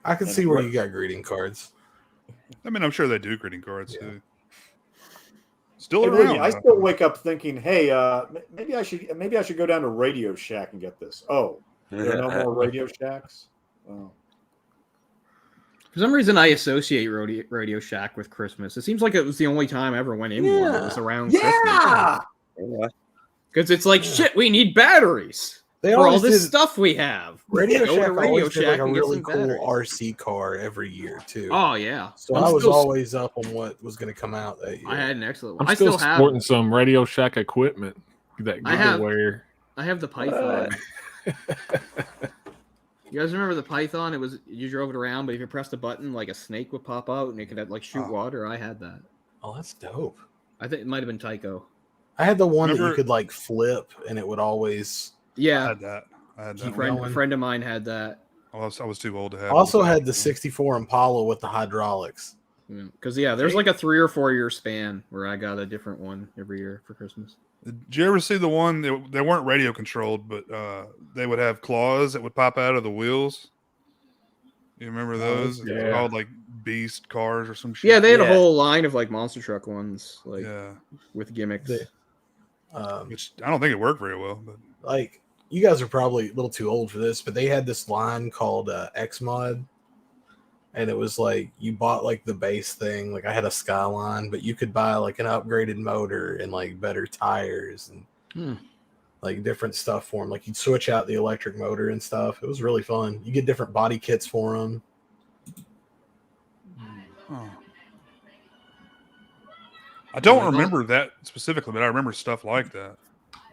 D: I can see where you got greeting cards.
A: I mean, I'm sure they do greeting cards too. Still
M: Hey,
A: around.
M: William, I still wake up thinking, hey, maybe I should go down to Radio Shack and get this. Oh, there are no more Radio Shacks? Oh.
E: For some reason, I associate Radio Shack with Christmas. It seems like it was the only time I ever went in one. It was around Christmas. Because it's like, shit, we need batteries for all this stuff we have.
D: Radio
E: Go to
D: Shack always did like a really cool RC car every year too.
E: Oh yeah.
D: So I was always up on what was going to come out that year.
E: I had an excellent one.
G: I'm still sporting some Radio Shack equipment. That giveaway.
E: I have the Python. You guys remember the Python? It was you drove it around, but if you pressed a button, like a snake would pop out and it could like shoot water. I had that.
D: Oh, that's dope.
E: I think it might have been Tycho.
D: I had the one that you could like flip and it would always.
E: Yeah,
A: I had that.
E: A friend of mine had that.
A: I was too old to have.
D: I also had the '64 Impala with the hydraulics.
E: Because there's like a 3 or 4 year span where I got a different one every year for Christmas.
A: Did you ever see the one? They weren't radio controlled, but they would have claws that would pop out of the wheels. You remember those?
E: Yeah.
A: They're called like Beast cars or some shit.
E: Yeah, they had a whole line of like monster truck ones, like with gimmicks.
A: Which I don't think it worked very well, but
D: like you guys are probably a little too old for this, but they had this line called X Mod, and it was like you bought like the base thing. Like I had a Skyline, but you could buy like an upgraded motor and like better tires and like different stuff for them. Like you'd switch out the electric motor and stuff. It was really fun. You get different body kits for them.
A: I don't remember that specifically, but I remember stuff like that.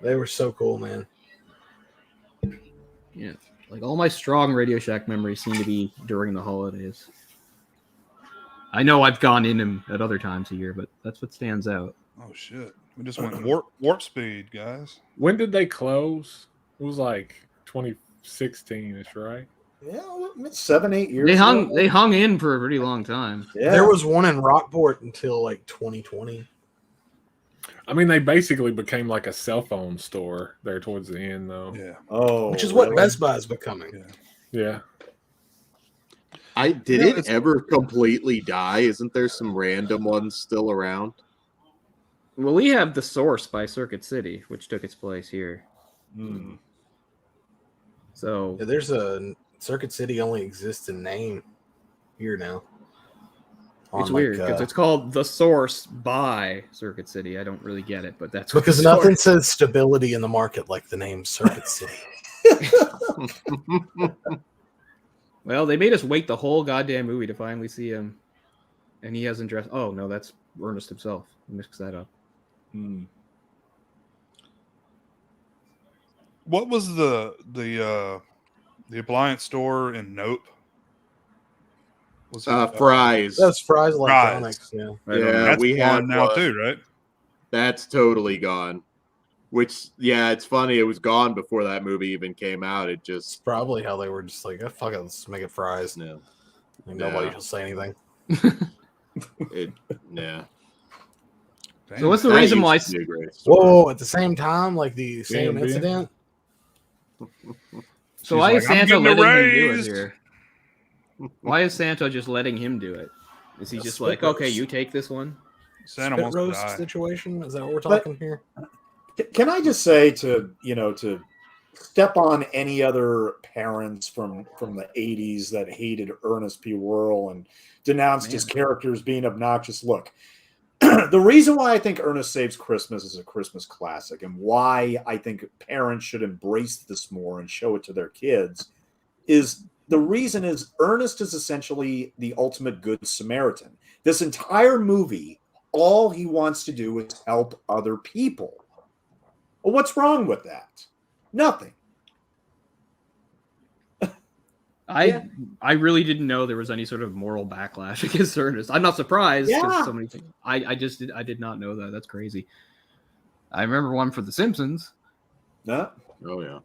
D: They were so cool, man.
E: Yeah, like all my strong Radio Shack memories seem to be during the holidays. I know I've gone in them at other times a year, but that's what stands out.
A: Oh shit! We just went warp speed, guys.
G: When did they close? It was like 2016ish, right?
M: Yeah, 7-8 years.
E: They hung in for a pretty long time.
D: Yeah. There was one in Rockport until like 2020.
G: I mean, they basically became like a cell phone store there towards the end, though.
A: Yeah.
M: Oh,
D: which is what Best Buy is becoming.
G: Yeah.
C: Did it ever completely die? Isn't there some random ones still around?
E: Well, we have The Source by Circuit City, which took its place here. So
D: there's a Circuit City only exists in name here now.
E: It's weird because it's called The Source by Circuit City. I don't really get it, but that's
D: because nothing says stability in the market like the name Circuit City.
E: Well, they made us wait the whole goddamn movie to finally see him, and he hasn't dressed. Oh no, that's Ernest himself. Mix that up.
A: What was the appliance store in Nope? Was it,
C: Fry's.
D: That's Fry's Electronics. Yeah,
A: that's
C: we
A: gone
C: had
A: now
C: one.
A: too, right?
C: That's totally gone. Which, it's funny. It was gone before that movie even came out. It just
D: it's probably how they were just like, fuck it, let's make it Fry's.
C: No,
D: like, nobody will say anything.
E: So what's the reason why?
D: Whoa! At the same time, like the same incident.
E: So why is Santa letting him do it here? Why is Santa just letting him do it? Is he just like, okay, you take this one?
A: Santa
D: Spit
A: wants
D: roast
A: to die.
D: situation? Is that what we're talking here?
M: Can I just say to step on any other parents from the 80s that hated Ernest P. Worrell and denounced his characters being obnoxious? Look, the reason why I think Ernest Saves Christmas is a Christmas classic, and why I think parents should embrace this more and show it to their kids, is the reason is Ernest is essentially the ultimate good Samaritan. This entire movie, all he wants to do is help other people. Well, what's wrong with that? Nothing.
E: I really didn't know there was any sort of moral backlash against Ernest. I'm not surprised.
M: Yeah.
E: So many things. I did not know that. That's crazy. I remember one for The Simpsons.
M: Yeah.
C: Oh yeah.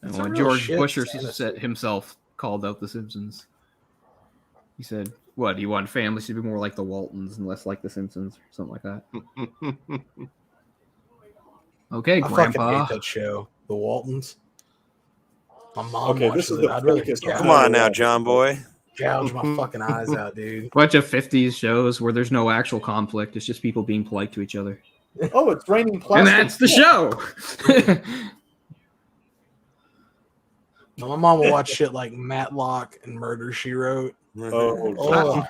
E: And when George Bush himself called out The Simpsons, he said, "What? You want families to be more like the Waltons and less like The Simpsons, or something like that." Okay,
D: I
E: Grandpa.
D: fucking hate that show, The Waltons. My mom
M: Okay,
D: watches
M: this is
D: it.
M: the
D: I'd rather
M: focus.
I: Come on now, John Boy.
D: gouge my fucking eyes out, dude.
E: Bunch of 50s shows where there's no actual conflict. It's just people being polite to each other.
M: Oh, it's raining plastic.
E: And that's the show.
D: My mom will watch shit like Matlock and Murder, She Wrote.
M: Oh,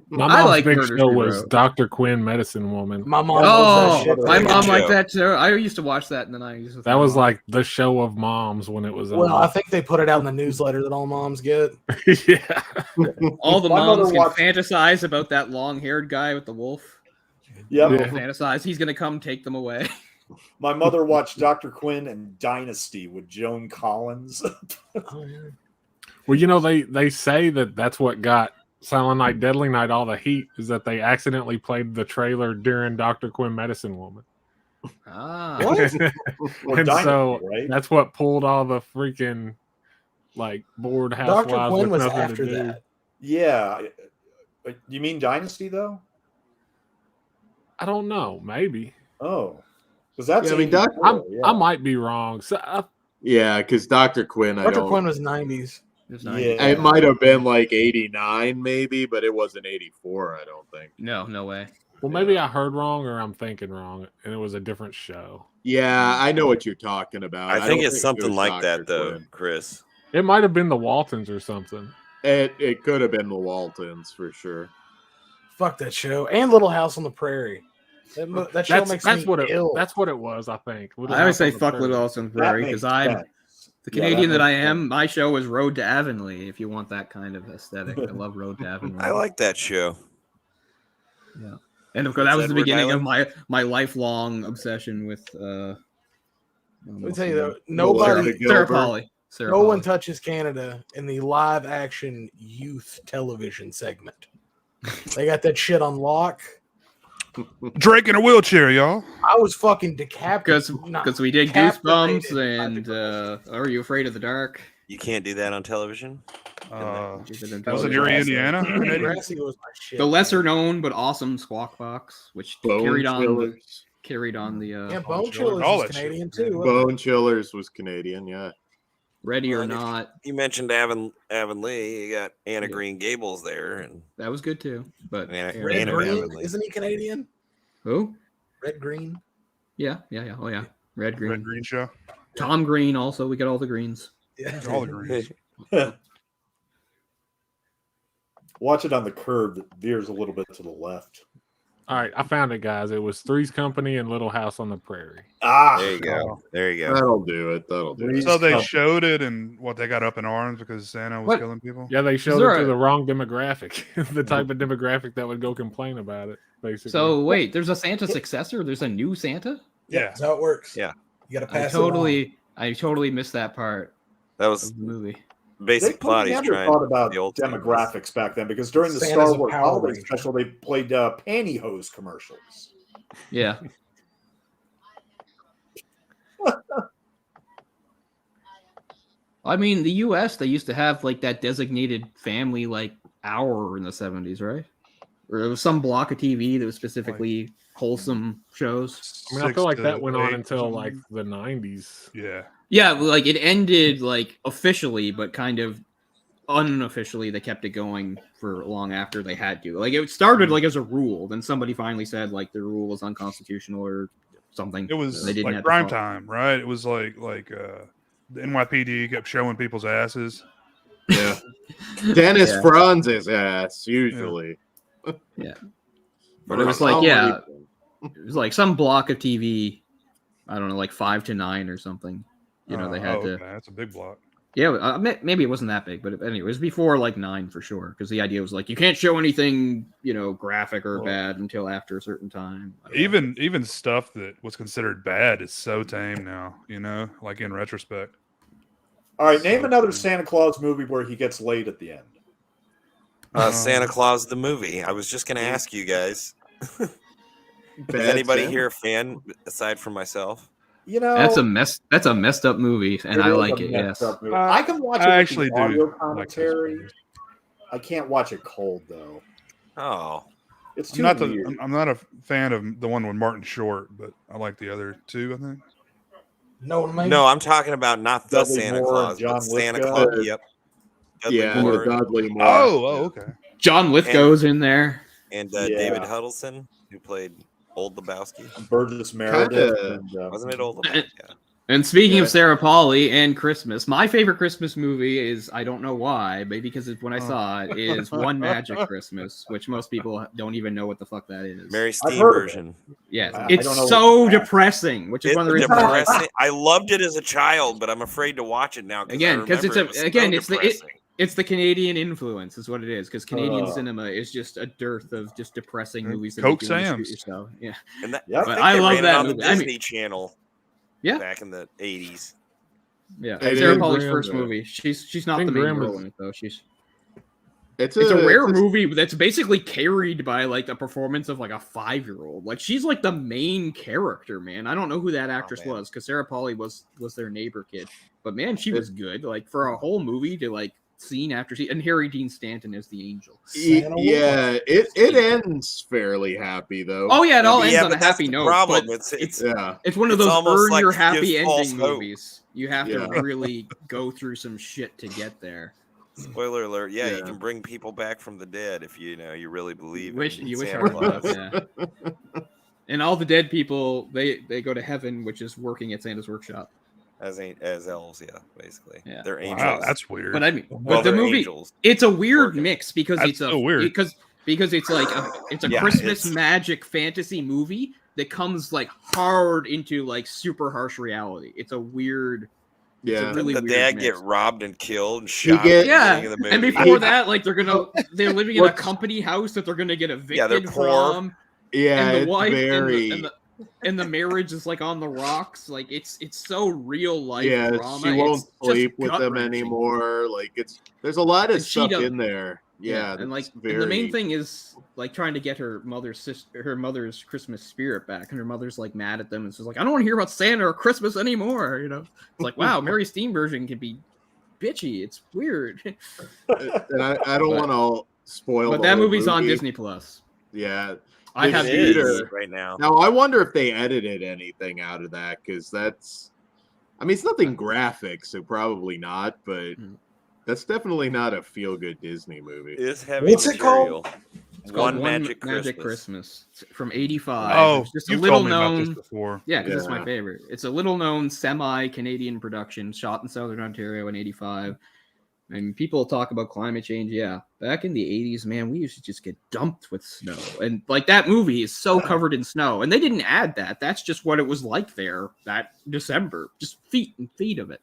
G: My
E: I
G: mom's
E: like
G: big
E: Murder,
G: show
E: She
G: was
E: Wrote.
G: Dr. Quinn, Medicine Woman.
D: My mom loves that shit.
E: My mom
I: show.
E: liked that too. I used to watch that in the 90s.
G: That was like the show of moms when it was
D: Well,
G: on.
D: I think they put it out in the newsletter that all moms get.
G: Yeah.
E: All the
M: My
E: moms
M: mother
E: can
M: watched-
E: fantasize about that long-haired guy with the wolf.
M: Yep.
G: Yeah.
E: Fantasize he's gonna come take them away.
M: My mother watched Dr. Quinn and Dynasty with Joan Collins.
G: Well, you know, they say that that's what got Silent Night, Deadly Night all the heat, is that they accidentally played the trailer during Dr. Quinn, Medicine Woman.
E: Ah.
M: Well,
G: And
M: Dynasty,
G: so
M: right?
G: that's what pulled all the freaking like bored housewives
D: Dr. Quinn
G: with
D: was
G: nothing
D: after
G: to do.
D: that.
M: Yeah. You mean Dynasty, though?
G: I don't know, maybe.
M: Oh. Because that's
C: Yeah, I mean,
M: 84, yeah.
G: I might be wrong. So
C: Yeah, because Dr. Quinn, I
D: Dr.
C: don't.
D: Quinn was 90s.
M: Yeah.
C: It might have been like 89, maybe, but it wasn't 84, I don't think.
E: No way.
G: well, maybe I heard wrong or I'm thinking wrong, and it was a different show.
C: Yeah, I know what you're talking about.
I: I think
C: don't
I: it's
C: it
I: something
C: was
I: like
C: Dr.
I: that, though,
C: Quinn.
I: Chris.
G: It might have been the Waltons or something.
C: It could have been the Waltons for sure.
D: Fuck that show. And Little House on the Prairie. That show makes me ill.
G: That's what it was, I think.
E: I always say fuck Little House on the Prairie because I'm the Canadian that I am. My show is Road to Avonlea. If you want that kind of aesthetic, I love Road to Avonlea.
I: I like that show.
E: Yeah, and of course that was the beginning of my lifelong obsession with.
D: Let me tell you though, nobody,
E: Sarah Polly.
D: No one touches Canada in the live action youth television segment. They got that shit on lock.
A: Drake in a wheelchair, y'all.
D: I was fucking decapitated.
E: Because we did Goosebumps and Are You Afraid of the Dark?
I: You can't do that on television.
A: Was it Erie, Indiana?
D: Degrassi was my shit.
E: The lesser known but awesome Squawk Box, which
C: Bone
E: carried on the
D: yeah, Bone Chillers was Canadian too.
C: Bone Chillers was Canadian, yeah.
E: Ready or Not.
I: You mentioned Avonlea. You got Anna Green Gables there, and
E: that was good too. But
D: Red Green, isn't he Canadian?
E: Who?
D: Red Green.
E: Yeah. Oh yeah, Red Green.
A: Red Green show.
E: Tom Green also. We got all the greens.
D: Yeah,
A: all the greens.
M: Watch it on the curve that veers a little bit to the left.
G: All right, I found it, guys. It was Three's Company and Little House on the Prairie.
M: Ah,
I: there you go. There you go.
C: That'll do it. That'll do it.
A: So they showed it, and what they got up in arms because Santa was killing people.
G: Yeah, they showed it to the wrong demographic, the type of demographic that would go complain about it. Basically.
E: So wait, there's a Santa successor. There's a new Santa.
D: Yeah, that's how it works.
I: Yeah,
D: you got to pass.
E: I totally missed that part.
I: That was
E: the movie.
I: Basic plot. He's
M: never
I: trying
M: thought about
I: the old
M: demographics back then because during the
D: Santa's
M: Star
D: a
M: Wars
D: Power
M: holiday
D: Ranger.
M: special, they played pantyhose commercials.
E: Yeah. I mean, the U.S. they used to have like that designated family like hour in the 70s, right? Or there was some block of TV that was specifically wholesome shows.
G: I mean, I feel like that went on until like the 90s.
A: Yeah.
E: Yeah, like it ended like officially, but kind of unofficially they kept it going for long after they had to. Like it started like as a rule, then somebody finally said like the rule was unconstitutional or something.
A: It was
E: they didn't
A: like
E: have to
A: prime
E: follow.
A: time, right? It was like the NYPD kept showing people's asses.
C: Yeah. Dennis Franz's ass, usually.
E: Yeah. But it was like, yeah, it was like some block of TV. I don't know, like 5 to 9 or something. You know, they had to.
A: Okay. That's a big block.
E: Yeah, maybe it wasn't that big, but anyway, it was before like 9 for sure. Because the idea was like you can't show anything, you know, graphic or bad until after a certain time.
A: Even stuff that was considered bad is so tame now. You know, like in retrospect.
M: All right, name another Santa Claus movie where he gets laid at the end.
I: Santa Claus the movie. I was just going to ask you guys. Is anybody here a fan aside from myself?
M: You know,
E: that's a messed up movie, and I like it. Yes,
M: I can watch it.
A: I actually
M: with the audio
A: do
M: commentary. I can't watch it cold though.
I: Oh,
M: it's too weird.
A: I'm not a fan of the one with Martin Short, but I like the other two. I think.
I: No, I'm talking about not the
M: Dudley
I: Santa
M: Moore
I: Claus,
M: and John
I: but Santa
M: Lithgow.
I: Claus. Yep.
C: Dudley Moore.
A: Oh, okay.
E: John Lithgow's in there,
I: and David Huddleston, who played Old Lebowski.
M: Burgess Meredith.
I: Wasn't it Old Lebowski?
E: And speaking of Sarah Polley and Christmas, my favorite Christmas movie is, I don't know why, maybe because when I saw it, is One Magic Christmas, which most people don't even know what the fuck that is.
I: Mary Steenburgen.
E: Yes, it's so depressing, which is
I: It's
E: one of the reasons.
I: depressing. I loved it as a child, but I'm afraid to watch it now.
E: Again, because it's the Canadian influence, is what it is. Because Canadian cinema is just a dearth of just depressing movies.
A: Coke Sam's.
E: Yourself. Yeah,
I: and that,
E: but I love that
I: on the
E: movie.
I: Disney Channel.
E: Yeah,
I: back in the 80s.
E: Yeah, Sarah Polley's first movie. She's not the main girl in it though. It's a rare movie that's basically carried by like the performance of like a 5-year-old. Like she's like the main character, man. I don't know who that actress was because Sarah Polley was their neighbor kid, but man, she was good. Like for a whole movie to like scene after scene, and Harry Dean Stanton as the angel.
C: Yeah, it ends fairly happy though.
E: Oh yeah, it all ends on a happy note.
I: Problem.
E: It's one of those
I: almost
E: earn
I: like
E: your
I: gives
E: happy
I: false
E: ending
I: hope.
E: movies. You have to really go through some shit to get there.
I: Spoiler alert! Yeah, you can bring people back from the dead if you really believe.
E: You wish
I: Santa
E: I
I: Claus.
E: was, yeah. And all the dead people, they go to heaven, which is working at Santa's workshop.
I: As elves, yeah, basically.
E: Yeah.
I: They're angels.
A: Wow, that's weird.
E: But I mean, the movie,
I: angels.
E: it's a weird mix because
A: That's
E: it's
A: so weird.
E: because it's like it's a Christmas magic fantasy movie that comes like hard into like super harsh reality. It's a weird.
C: Yeah,
E: really
I: the
E: weird
I: dad
E: mix.
I: get robbed and killed and shot.
E: And before that, like they're living in a company house that they're gonna get evicted
I: they're poor.
E: from.
C: Yeah,
E: and the
C: it's
E: wife
C: very.
E: and the marriage is like on the rocks. Like it's so real life drama.
C: She won't
E: It's
C: sleep
E: just
C: with them
E: gut-wrenching.
C: anymore. Like there's a lot of
E: And she
C: stuff
E: don't-
C: in there. Yeah,
E: and like
C: very...
E: and the main thing is like trying to get her mother's Christmas spirit back, and her mother's like mad at them, and she's like, I don't want to hear about Santa or Christmas anymore. You know, it's like wow, Mary Steenburgen can be bitchy. It's weird.
C: and I don't want to spoil.
E: But
C: the
E: that
C: whole
E: movie's on
C: movie.
E: Disney Plus.
C: Yeah,
E: I have
I: it
C: theater
I: right now.
C: Now I wonder if they edited anything out of that because that's. I mean, it's nothing graphic, so probably not. But that's definitely not a feel-good Disney movie.
I: It's heavy
M: What's it
I: material.
M: called?
E: It's called
I: One Magic
E: Christmas. It's from '85.
A: Oh,
E: It's just a
A: you've
E: little
A: told me about
E: known.
A: this before.
E: Yeah, because it's my favorite. It's a little known semi-Canadian production shot in Southern Ontario in '85. And people talk about climate change. Yeah, back in the '80s, man, we used to just get dumped with snow, and like that movie is so covered in snow, and they didn't add that. That's just what it was like there that December, just feet and feet of it.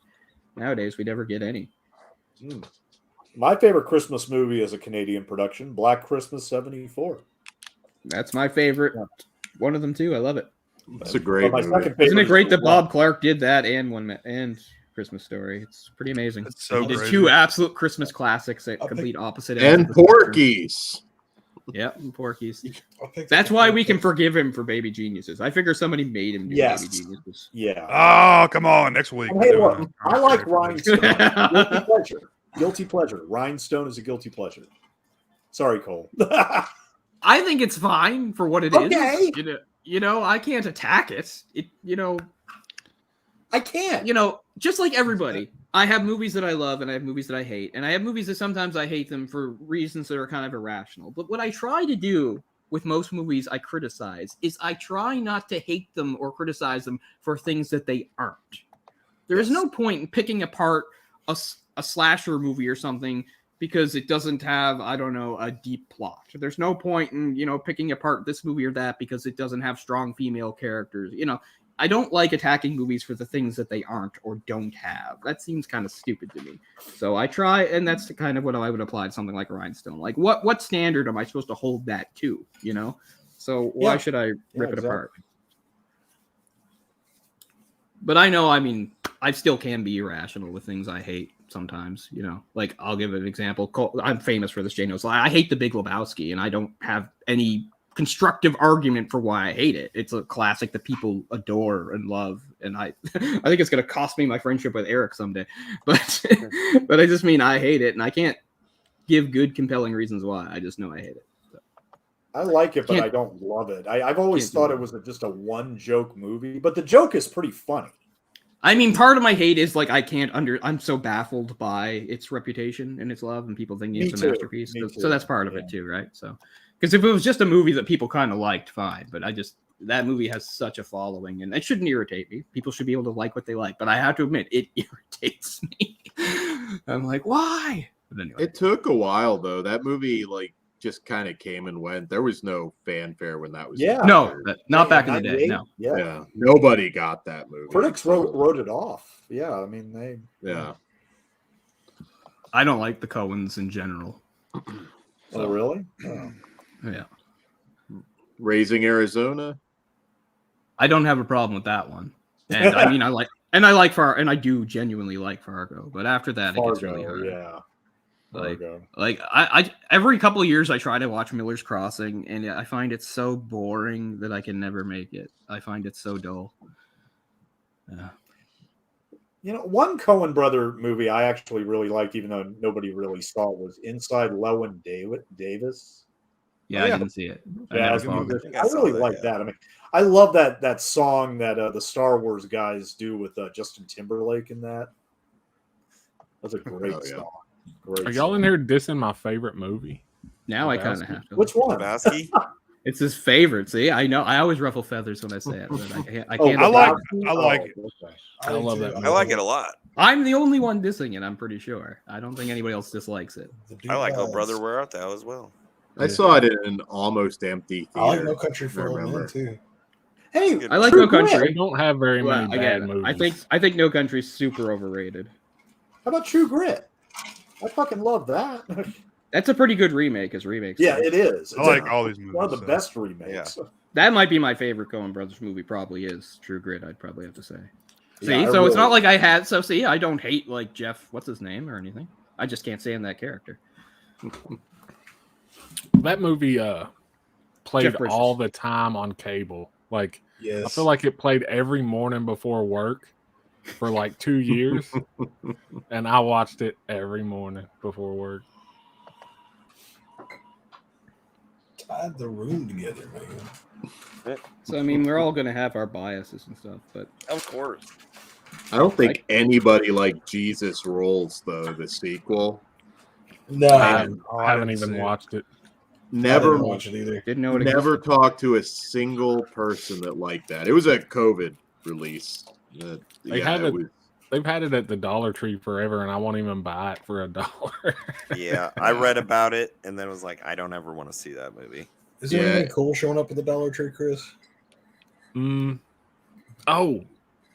E: Nowadays, we never get any.
M: My favorite Christmas movie is a Canadian production, Black Christmas '74.
E: That's my favorite. One of them too. I love it.
C: It's a great movie.
E: Isn't it great that Bob Clark did that and Christmas Story? It's pretty amazing.
A: It's so
E: he did
A: crazy.
E: two absolute Christmas classics at complete opposite ends
C: And
E: of the spectrum.
C: Porky's.
E: Yep, and Porky's. That's why we can forgive him for Baby Geniuses. I figure somebody made him do
M: Yes.
E: Baby Geniuses.
M: Yeah.
A: Oh, come on, next week.
M: Hey, look, I like Rhinestone. Guilty pleasure. Guilty pleasure. Rhinestone is a guilty pleasure. Sorry, Cole.
E: I think it's fine for what it is.
M: Okay.
E: You know, I can't attack it.
M: I can't.
E: You know, just like everybody, I have movies that I love and I have movies that I hate. And I have movies that sometimes I hate them for reasons that are kind of irrational. But what I try to do with most movies I criticize is I try not to hate them or criticize them for things that they aren't. There is no point in picking apart a slasher movie or something because it doesn't have, I don't know, a deep plot. There's no point in, picking apart this movie or that because it doesn't have strong female characters. I don't like attacking movies for the things that they aren't or don't have. That seems kind of stupid to me. So I try, and that's kind of what I would apply to something like Rhinestone. Like, what standard am I supposed to hold that to? So why should I rip it apart? But I know, I still can be irrational with things I hate sometimes, Like, I'll give an example. I'm famous for this, Jay knows. I hate The Big Lebowski, and I don't have any constructive argument for why I hate it. It's a classic that people adore and love, and I think it's going to cost me my friendship with Eric someday. But I just mean I hate it, and I can't give good, compelling reasons why. I just know I hate it.
M: I like it, but I don't love it. I've always thought it was just a one joke movie, but the joke is pretty funny.
E: Part of my hate is like I'm so baffled by its reputation and its love and people thinking it's a masterpiece. So that's part of it too, right? So, because if it was just a movie that people kind of liked, fine. But that movie has such a following, and it shouldn't irritate me. People should be able to like what they like. But I have to admit, it irritates me. I'm like, why? But anyway,
C: it took a while though. That movie just kind of came and went. There was no fanfare when that was.
M: Yeah,
E: no, not back in the day. No,
M: yeah,
C: nobody got that movie.
M: Critics wrote it off. Yeah, they.
C: Yeah,
E: I don't like the Coens in general.
M: Oh, really?
E: Oh. Yeah.
C: Raising Arizona.
E: I don't have a problem with that one, and I do genuinely like Fargo, but after that it gets really hard.
M: Yeah.
E: I every couple of years I try to watch Miller's Crossing, and I find it so boring that I can never make it. I find it so dull. Yeah.
M: One Coen brother movie I actually really liked, even though nobody really saw it, was Inside Llewyn Davis.
E: Yeah, I didn't see it.
M: I really like that. I love that song that the Star Wars guys do with Justin Timberlake in that. That's a great song. Great
G: Are y'all in here dissing my favorite movie?
E: Now I kind of have to.
M: Which one?
E: It's his favorite. See, I know. I always ruffle feathers when I say it, but I can't.
A: I like it.
G: I love that movie.
I: I like it a lot.
E: I'm the only one dissing it. I'm pretty sure. I don't think anybody else dislikes it.
I: I like Oh Brother Where Art Thou as well.
C: I saw it in an almost empty theater.
D: I like No Country for Old Men too.
M: Hey,
E: I like No Country.
G: We don't have very many bad movies.
E: I think No Country's super overrated.
M: How about True Grit? I fucking love that.
E: That's a pretty good remake as remakes.
M: Yeah, it is.
A: I like all these movies.
M: One of the best remakes.
C: Yeah.
E: That might be my favorite Coen Brothers movie. Probably is True Grit. I'd probably have to say. See,
M: Yeah,
E: so it's not like I had. So see, I don't hate like Jeff. What's his name or anything? I just can't stand that character.
G: That movie played all the time on cable. Like, I feel like it played every morning before work for like 2 years, and I watched it every morning before work.
D: Tied the room together, man.
E: So we're all gonna have our biases and stuff, but
I: of course,
C: I don't think anybody liked Jesus Rolls though. The sequel.
D: No,
G: I haven't even watched it.
C: Never
D: watch it either.
E: Didn't know it
C: Never talked to a single person that liked that. It was a COVID release.
G: They've had it at the Dollar Tree forever, and I won't even buy it for $1.
I: Yeah, I read about it, and then was like, I don't ever want to see that movie.
D: Is there anything cool showing up at the Dollar Tree, Chris?
G: Oh,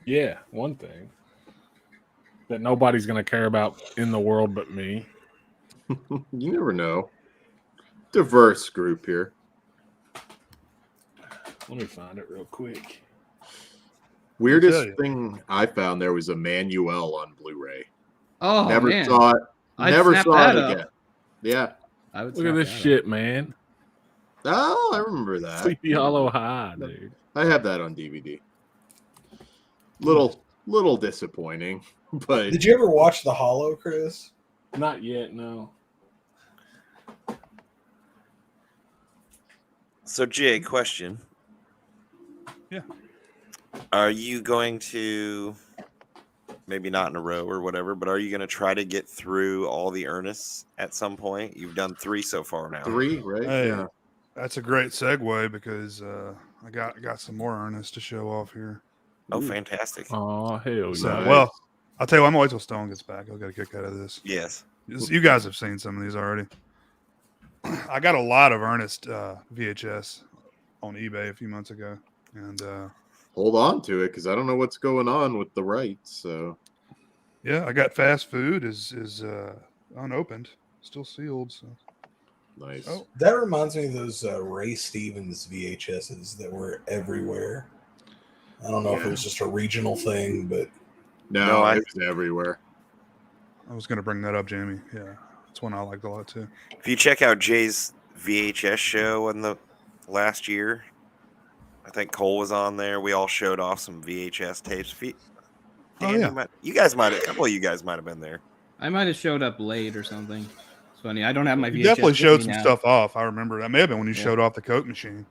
G: yeah, one thing that nobody's going to care about in the world but me.
C: You never know. Diverse group here.
G: Let me find it real quick.
C: Weirdest thing I found there was Emmanuel on Blu-ray.
E: Oh,
C: never
E: man.
C: saw it. Never saw it again.
E: Up.
C: Yeah.
G: Look at this shit, man.
C: Oh, I remember that.
G: Sleepy Hollow High, dude.
C: I have that on DVD. Little disappointing, but
D: Did you ever watch The Hollow, Chris?
G: Not yet, no.
I: So, Jay, question.
A: Yeah.
I: Are you going to, maybe not in a row or whatever, but are you going to try to get through all the Ernests at some point? You've done 3 so far now.
C: 3, right?
A: Hey,
C: yeah.
A: That's a great segue because I got some more Ernest to show off here.
I: Oh, fantastic.
G: Oh, hell
A: So,
G: yeah.
A: well, I'll tell you what, I'm going to wait till Stone gets back. I'll get a kick out of this.
I: Yes.
A: You guys have seen some of these already. I got a lot of Ernest VHS on eBay a few months ago, and
C: hold on to it because I don't know what's going on with the rights. So
A: yeah, I got Fast Food is unopened, still sealed. So
C: nice.
A: Oh,
D: That reminds me of those Ray Stevens VHSs that were everywhere. I don't know if it was just a regional thing, but
C: no, it was everywhere.
A: I was going to bring that up, Jamie. Yeah, that's one I liked a lot too.
I: If you check out Jay's VHS show in the last year, I think Cole was on there. We all showed off some VHS tapes. Dan,
A: yeah.
I: you guys might have, a couple of you guys might have been there.
E: I might have showed up late or something. It's funny. I don't have my VHS.
A: You definitely
E: with
A: showed
E: me
A: some
E: now.
A: stuff off. I remember that may have been when you showed off the Coke machine.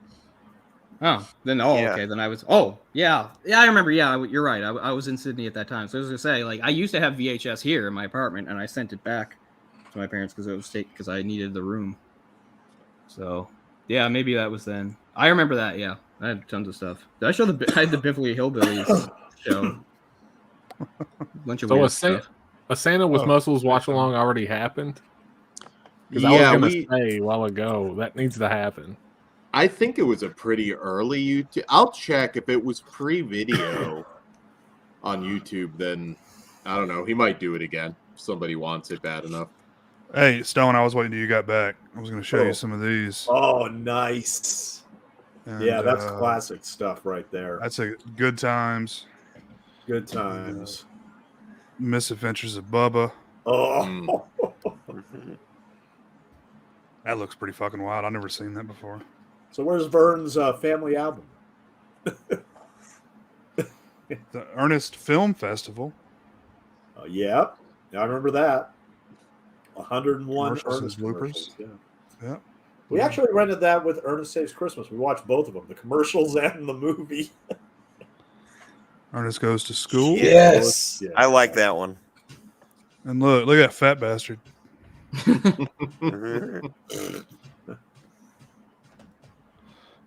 E: Oh, then okay. Then I was. Oh, yeah, I remember. Yeah, you're right. I was in Sydney at that time, so I was gonna say, like, I used to have VHS here in my apartment, and I sent it back to my parents because I needed the room. So, yeah, maybe that was then. I remember that. Yeah, I had tons of stuff. Did I show I had the Beverly Hillbillies show. Bunch of
G: So
E: weird stuff.
G: a Santa with muscles watch along already happened. Because I was going to say a while ago that needs to happen.
C: I think it was a pretty early YouTube. I'll check if it was pre-video on YouTube. Then I don't know. He might do it again. If somebody wants it bad enough.
A: Hey, Stone, I was waiting till you got back. I was going to show you some of these.
M: Oh, nice.
A: And,
M: yeah, that's classic stuff right there.
A: That's a Good Times.
M: Good Times.
A: Misadventures of Bubba.
M: Oh.
A: That looks pretty fucking wild. I've never seen that before.
M: So where's Vern's family album?
A: The Ernest Film Festival.
M: Yeah, I remember that. 101
A: Commercials
M: Ernest
A: and bloopers.
M: commercials.
A: Yeah.
M: We actually rented that with Ernest Saves Christmas. We watched both of them, the commercials and the movie.
A: Ernest Goes to School.
D: Yes.
M: Yeah.
I: I like that one.
A: And look at that fat bastard.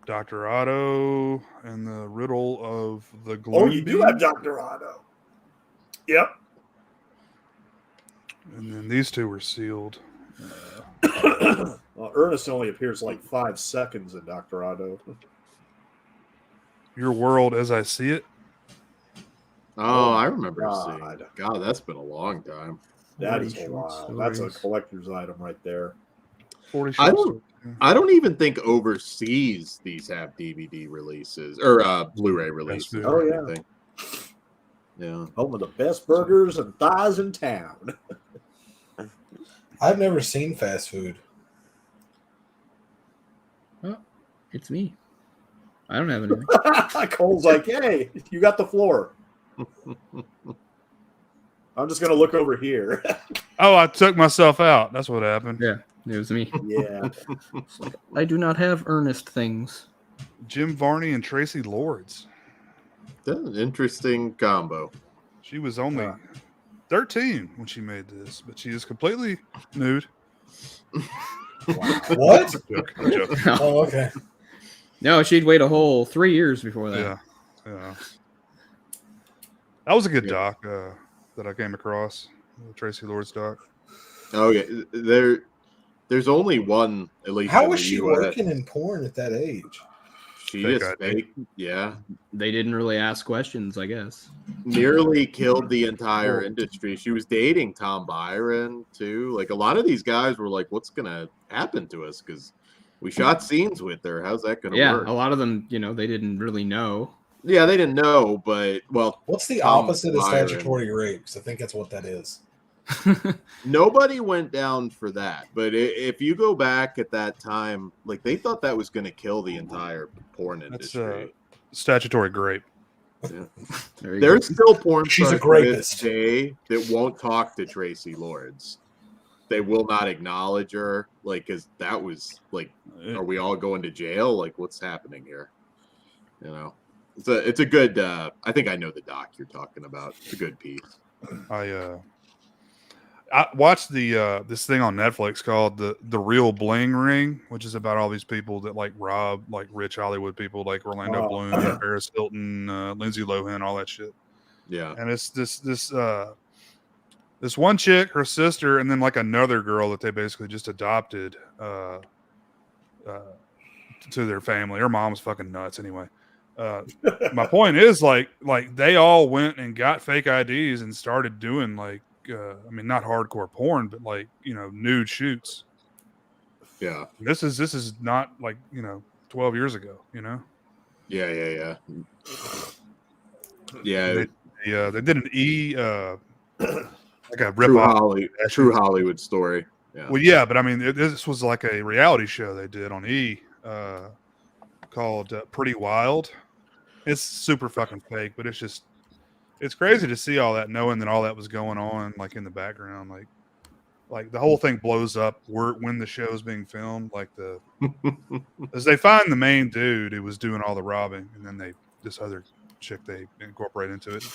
A: Dr. Otto and the Riddle of the Gloom.
M: Oh, you do have Dr. Otto. Yep.
A: And then these two were sealed.
M: Well, Ernest only appears like 5 seconds in Dr. Otto.
A: Your World as I See It.
C: Oh, I remember seeing it. God, that's been a long time.
M: That is a while. That's a collector's item right there.
A: 40
C: I don't even think overseas these have DVD releases or Blu-ray releases.
M: Oh yeah.
C: Yeah.
M: Home of the best burgers and thighs in town.
D: I've never seen Fast Food.
E: Oh, it's me. I don't have anything.
M: Cole's like, hey, you got the floor. I'm just going to look over here.
A: Oh, I took myself out. That's what happened.
E: Yeah, it was me.
M: Yeah.
E: I do not have Ernest things.
A: Jim Varney and Tracy Lords.
C: That's an interesting combo.
A: She was only 13 when she made this, but she is completely nude.
D: What?
A: I'm joking.
D: Oh, okay.
E: No, she'd wait a whole 3 years before that.
A: Yeah. That was a good doc that I came across. The Tracy Lords doc.
C: Oh yeah, there's only one at least.
D: How
C: in
D: was
C: the
D: she
C: US.
D: working in porn at that age?
C: She
A: Fake
C: just
A: ID.
C: fake, yeah.
E: They didn't really ask questions, I guess.
C: Nearly killed the entire industry. She was dating Tom Byron too. Like a lot of these guys were like, "What's gonna happen to us?" Because we shot scenes with her. How's that gonna
E: Yeah,
C: work?
E: a lot of them, they didn't really know.
C: Yeah, they didn't know, but
D: What's the
C: Tom
D: opposite of
C: Byron.
D: statutory rape? Because I think that's what that is.
C: Nobody went down for that. But if you go back at that time, like they thought that was going to kill the entire porn
A: That's
C: industry.
A: statutory grape.
C: Yeah.
E: There you
C: There's still porn
D: She's a
C: stars to this
D: rapist.
C: day that won't talk to Tracy Lords. They will not acknowledge her, like, because that was like, are we all going to jail? Like, what's happening here? It's a good. I think I know the doc you're talking about. It's a good piece.
A: I watched the this thing on Netflix called the Real Bling Ring, which is about all these people that like rob like rich Hollywood people like Orlando Bloom, Paris Hilton, Lindsay Lohan, all that shit.
C: Yeah.
A: And it's this this one chick, her sister, and then like another girl that they basically just adopted to their family. Her mom's fucking nuts anyway. My point is like they all went and got fake IDs and started doing like I mean not hardcore porn, but like nude shoots.
C: Yeah.
A: This is not like 12 years ago.
C: Yeah.
A: They did an like a rip
C: True,
A: off.
C: True Hollywood story. Yeah.
A: Well, yeah, but I mean, this was like a reality show they did on E called Pretty Wild. It's super fucking fake, but it's crazy to see all that, knowing that all that was going on like in the background, like the whole thing blows up when the show's being filmed. Like as they find the main dude who was doing all the robbing, and then this other chick they incorporate into it.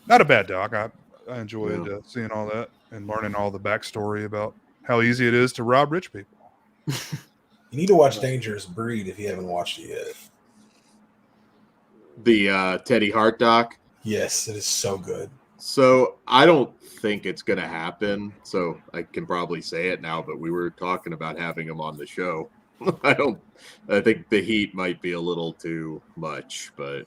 A: Not a bad doc. I enjoyed seeing all that and learning all the backstory about how easy it is to rob rich people.
D: You need to watch Dangerous Breed if you haven't watched it yet.
C: The Teddy Hart doc.
D: Yes, it is so good.
C: So I don't think it's going to happen. So I can probably say it now, but we were talking about having him on the show. I think the heat might be a little too much, but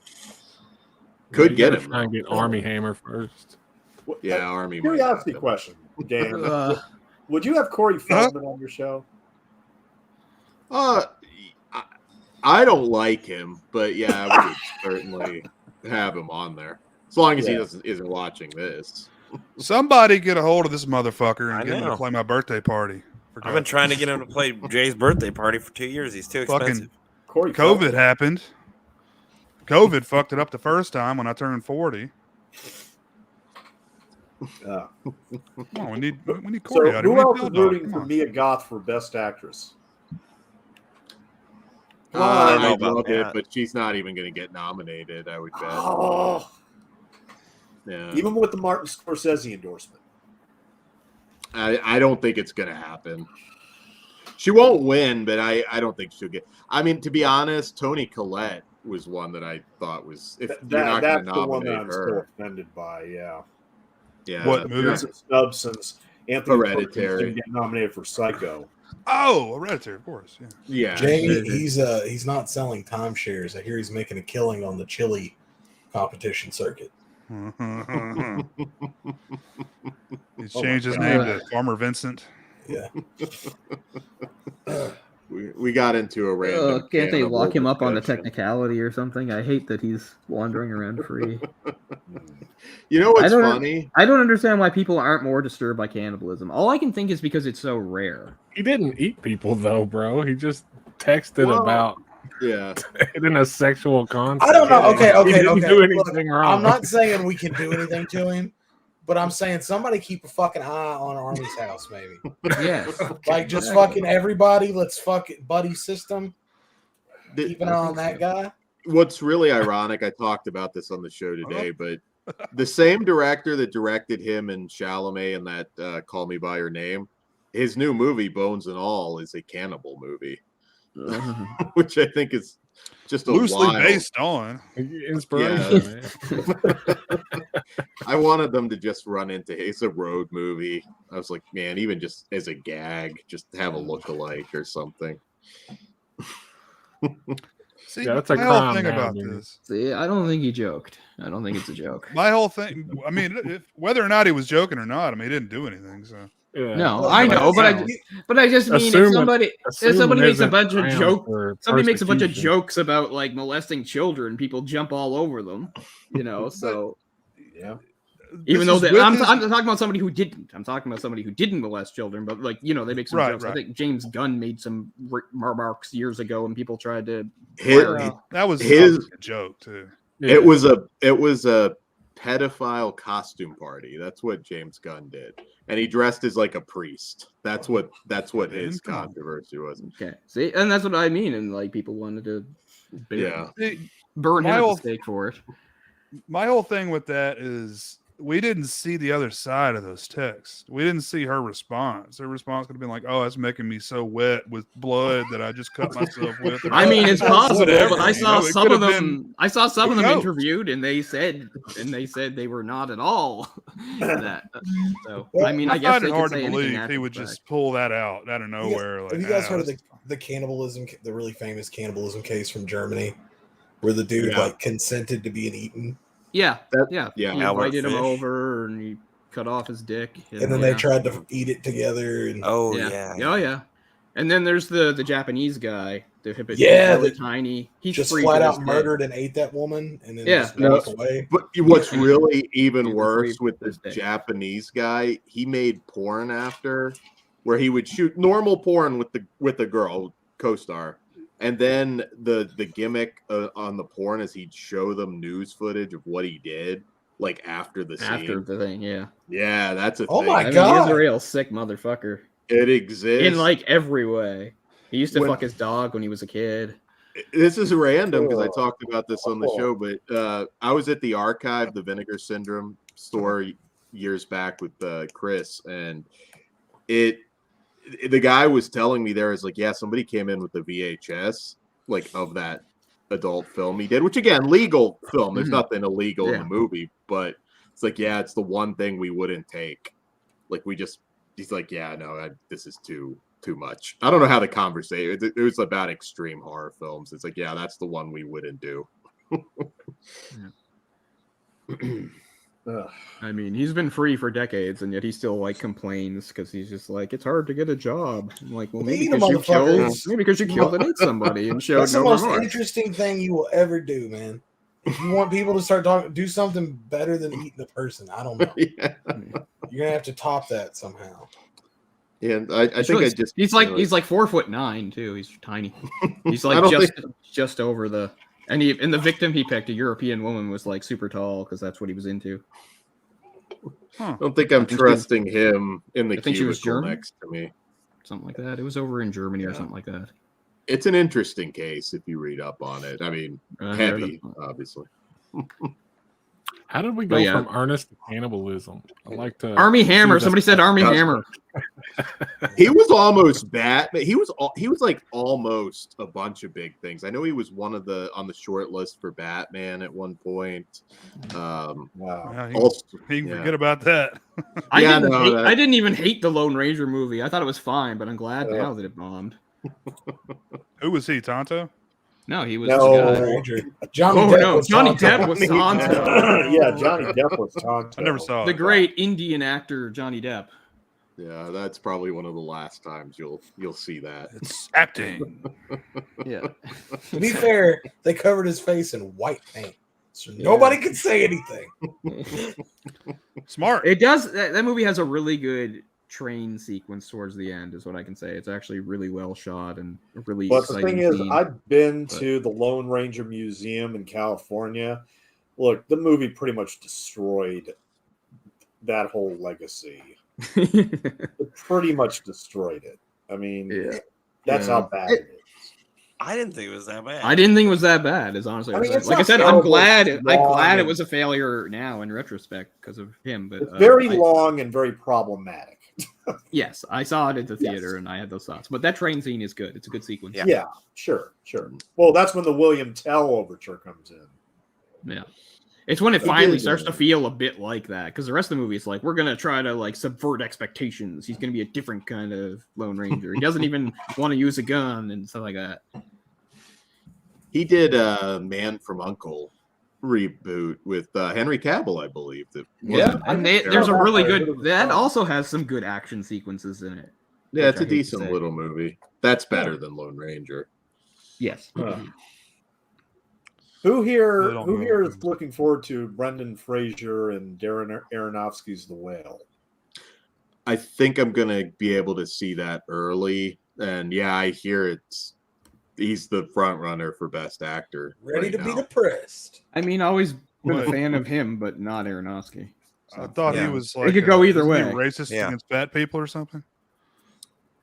C: could get him.
G: Try and get Army Hammer first.
C: Yeah, Army.
M: Curiosity question, Dan. Would you have Corey Feldman on your show?
C: I don't like him, but yeah, I would certainly have him on there as long as he isn't watching this.
A: Somebody get a hold of this motherfucker and get him to play my birthday party.
I: I've been trying to get him to play Jay's birthday party for 2 years. He's too expensive.
A: Fucking COVID happened. COVID fucked it up the first time when I turned 40. Oh, we need Corey out here.
M: Who else is rooting for Mia Goth for Best Actress?
C: I love it, but she's not even going to get nominated, I would bet.
M: Oh.
C: Yeah.
M: Even with the Martin Scorsese endorsement.
C: I don't think it's going to happen. She won't win, but I don't think she'll get. I mean, to be honest, Toni Collette was one that I thought was. If you're not going to nominate
M: I'm
C: her,
M: still offended by. Yeah.
A: What movie?
M: Snub since Anthony
C: Hereditary
M: didn't get nominated for Psycho.
A: Oh, Hereditary, of course.
C: Yeah.
D: Jamie, he's not selling timeshares. I hear he's making a killing on the chili competition circuit.
A: He's changed his name to Farmer Vincent.
D: Yeah.
C: We got into a random.
E: Can't they lock him up on a technicality or something? I hate that he's wandering around free.
C: You know what's funny?
E: I don't understand why people aren't more disturbed by cannibalism. All I can think is because it's so rare.
G: He didn't eat people though, bro. He just texted about in a sexual context.
D: I don't know. Okay.
G: He didn't do anything wrong.
D: I'm not saying we can do anything to him, but I'm saying somebody keep a fucking eye on Army's house, maybe.
E: Yes.
D: Like just fucking everybody. Let's fuck it, buddy system. Keep an eye on that guy.
C: What's really ironic, I talked about this on the show today, but the same director that directed him and Chalamet and that Call Me By Your Name, his new movie, Bones and All, is a cannibal movie, which I think is just a
A: loosely
C: wild
A: based on
G: inspiration.
C: Yeah. I wanted them to just run into it's a road movie. I was like, man, even just as a gag, just have a look-alike or something.
A: See,
G: that's a
A: my whole
G: crime
A: thing
G: now,
A: about
G: dude.
A: this.
E: See, I don't think he joked. I don't think it's a joke.
A: My whole thing. I mean, whether or not he was joking or not, I mean, he didn't do anything. So
E: No, I know, but I just mean if somebody makes a bunch of jokes about like molesting children, people jump all over them, So
M: yeah.
E: Even though I'm talking about somebody who didn't. I'm talking about somebody who didn't molest children, but like they make some jokes. Right. I think James Gunn made some remarks years ago, and people tried to.
A: That was a joke too.
C: Yeah. It was a pedophile costume party. That's what James Gunn did, and he dressed as like a priest. That's what his controversy was.
E: Okay, see, and that's what I mean. And like people wanted to, burn him at the stake for it.
A: My whole thing with that is we didn't see the other side of those texts. We didn't see her response. Her response could have been like, "Oh, that's making me so wet with blood that I just cut myself with." Or,
E: I mean, it's possible,
A: whatever,
E: but I saw
A: it
E: some
A: could
E: of
A: have
E: them.
A: been
E: I saw some
A: who
E: of them
A: knows?
E: interviewed, and they said they were not at all that. So
A: Well,
E: I mean, I guess
A: find
E: they
A: it
E: could
A: hard
E: say
A: to
E: anything
A: believe
E: after
A: he
E: the
A: would
E: fact.
A: just pull that out of nowhere.
D: Have
A: Like,
D: you guys
A: "Ah,
D: heard of
A: that's-
D: the cannibalism, the really famous cannibalism case from Germany, where the dude
C: Yeah.
D: like consented to being eaten,
E: Yeah,
C: yeah.
E: He
I: Albert
E: invited him
I: Fish.
E: over, and he cut off his dick,
D: and then they tried to eat it together? And
I: Oh
E: yeah, yeah. And then there's the Japanese guy, the hippie,
D: Yeah,
E: really
D: that
E: tiny. He's
D: just
E: free
D: flat
E: to
D: out
E: this day.
D: murdered and ate that woman, and then
E: Yeah.
D: just
C: No,
D: walked away.
C: but what's
E: Yeah.
C: really even
E: He's
C: worse
E: free
C: with
E: to
C: the
E: this day.
C: Japanese guy, he made porn after where he would shoot normal porn with the girl co-star, and then the gimmick on the porn is he'd show them news footage of what he did, like after the scene.
E: After the thing, yeah.
C: Yeah, that's a
D: Oh
C: thing.
D: my
E: I mean,
D: God.
E: he's a real sick motherfucker
C: It exists.
E: in like every way. He used to
C: When-
E: fuck his dog when he was a kid.
C: This is random because I
M: Oh.
C: talked about this on the show, but I was at the Archive, the Vinegar Syndrome store years back with Chris, and the guy was telling me there is like, yeah, somebody came in with the VHS like of that adult film he did, which again, legal film. There's nothing illegal in the movie, but it's like, yeah, it's the one thing we wouldn't take. Like he's like, yeah, no, this is too much. I don't know how the conversation. It was about extreme horror films. It's like, yeah, that's the one we wouldn't do.
E: I mean, he's been free for decades, and yet he still like complains because he's just like, it's hard to get a job. I'm like, well, maybe
D: Eat 'em,
E: because
D: motherfuckers.
E: you killed and ate somebody and showed
D: That's the
E: no
D: most
E: remorse.
D: interesting thing you will ever do, man. If you want people to start talking, do something better than eating the person. I don't know.
C: Yeah.
D: You're gonna have to top that somehow.
C: And I
E: He's
C: think
E: really-
C: I just
E: he's like 4'9" too. He's tiny. He's
C: I
E: like
C: don't
E: just over the and the victim he picked, a European woman, was like super tall because that's what he was into.
C: I don't think I'm trusting him in the
E: I think she was
C: cubicle
E: German?
C: next to me.
E: Something like that. It was over in Germany or something like that.
C: It's an interesting case if you read up on it. I mean, heavy, obviously.
G: How did we go
E: But yeah.
G: from Ernest to cannibalism? I like to
E: Army Hammer.
G: see
E: Somebody
G: this-
E: said Army Hammer.
C: He was almost Batman. He was like almost a bunch of big things. I know he was on the short list for Batman at one point.
M: Wow.
A: Yeah,
C: Also,
A: he can
C: yeah.
A: forget about that.
E: I
C: Yeah,
E: didn't.
C: no,
E: hate,
C: that-
E: I didn't even hate the Lone Ranger movie. I thought it was fine, but I'm glad now that it bombed.
A: Who was he? Tonto?
E: No, he was
M: No.
E: the guy.
D: Ranger. Johnny
E: Oh
D: Depp
E: no,
D: was
E: Johnny
D: Tonto.
E: Depp was Tonto.
M: Yeah, Johnny Depp was Tonto.
A: I never saw
E: The
A: it.
E: great Indian actor Johnny Depp.
C: Yeah, that's probably one of the last times you'll see that.
A: It's acting.
E: Yeah.
D: To be fair, they covered his face in white paint, so nobody could say anything.
A: Smart.
E: It does. That movie has a really good train sequence towards the end, is what I can say. It's actually really well shot and a really
M: But the
E: exciting
M: thing is,
E: scene.
M: I've been
E: But-
M: to the Lone Ranger Museum in California. Look, the movie pretty much destroyed that whole legacy. It pretty much destroyed it. I mean,
E: Yeah.
M: that's how bad it is.
I: I didn't think it was that bad.
E: I didn't think it was that bad, is honestly.
M: I mean, it's
E: like I
M: not
E: said, I'm
M: terrible,
E: glad.
M: it's
E: I'm
M: long
E: glad it
M: and-
E: was a failure now in retrospect because of him. But
M: It's very
E: I-
M: long and very problematic.
E: Yes, I saw it at the theater and I had those thoughts. But that train scene is good. It's a good sequence.
M: Yeah, sure. Well, that's when the William Tell overture comes in.
E: Yeah. It's when it
M: He
E: finally
M: did
E: starts to
M: good.
E: feel a bit like that, because the rest of the movie is like, we're gonna try to like subvert expectations. He's gonna be a different kind of Lone Ranger. He doesn't even want to use a gun and stuff like that.
C: He did Man from U.N.C.L.E. reboot with Henry Cavill, I believe.
E: And there's a really good. That also has some good action sequences in it.
C: Yeah, it's
E: which
C: a
E: I hate to
C: decent
E: say.
C: little movie. That's better than Lone Ranger.
E: Yes.
M: Who here?
A: Little
M: Who here
A: movie.
M: is looking forward to Brendan Fraser and Darren Aronofsky's The Whale?
C: I think I'm gonna be able to see that early, and yeah, I hear he's the front runner for Best Actor.
D: Ready
C: right
D: to be
C: now.
D: depressed.
E: I mean, always been a
A: What?
E: fan of him, but not Aronofsky.
A: I thought he
I: Yeah.
A: was
E: It
A: like
E: could go either
A: isn't he
E: way.
A: racist
I: Yeah.
A: against fat people or something.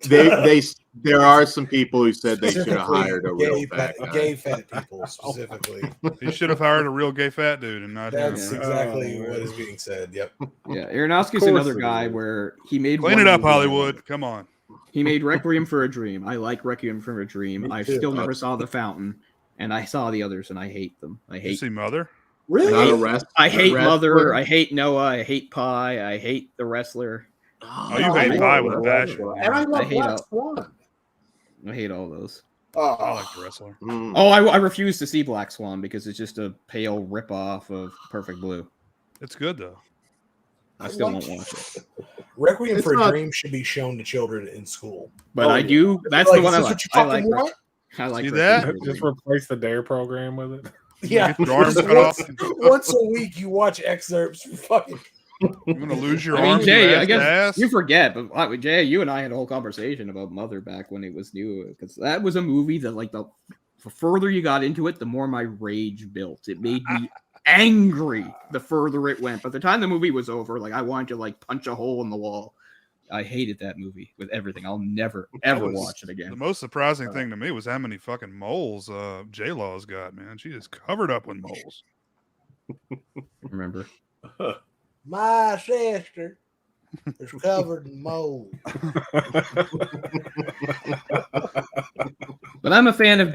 C: There are some people who said they should have hired a real fat guy.
D: Gay fat people specifically.
A: He should have hired a real gay fat dude and not
D: That's
A: him.
D: exactly what is being said. Yep.
E: Yeah, Aronofsky's another guy where he made
A: Clean
E: one
A: it up,
E: movie.
A: Hollywood. Come on.
E: He made Requiem for a Dream. I like Requiem for a Dream. I still never saw The Fountain, and I saw the others, and I hate them. I hate.
A: You see Mother?
C: Really?
E: I hate Mother. I hate Noah. I hate Pi. I hate The Wrestler.
A: Oh, you hate Pi with a passion.
M: And I love
E: hate
M: Black Swan.
E: I hate all those.
A: I like The Wrestler.
E: Oh, I refuse to see Black Swan because it's just a pale ripoff of Perfect Blue.
A: It's good though.
E: I still won't watch it.
D: Requiem for a Dream should be shown to children in school.
E: But I do. That's the one I like. I like. I like
A: See that?
G: Just replace the Dare program with it.
D: Yeah.
A: Your arms cut off.
D: Once a week, you watch excerpts from fucking.
A: You're gonna lose your
E: I mean,
A: arms.
E: Jay,
A: your
E: I guess
A: ass.
E: you forget, but Jay, you and I had a whole conversation about Mother back when it was new, because that was a movie that, like, the further you got into it, the more my rage built. It made me angry the further it went. By the time the movie was over, like, I wanted to like punch a hole in the wall. I hated that movie with everything. I'll never ever watch it again.
A: The most surprising thing to me was how many fucking moles J-Law's got, man. She is covered up with moles.
E: Remember?
D: My sister is covered in mold.
E: But I'm a fan of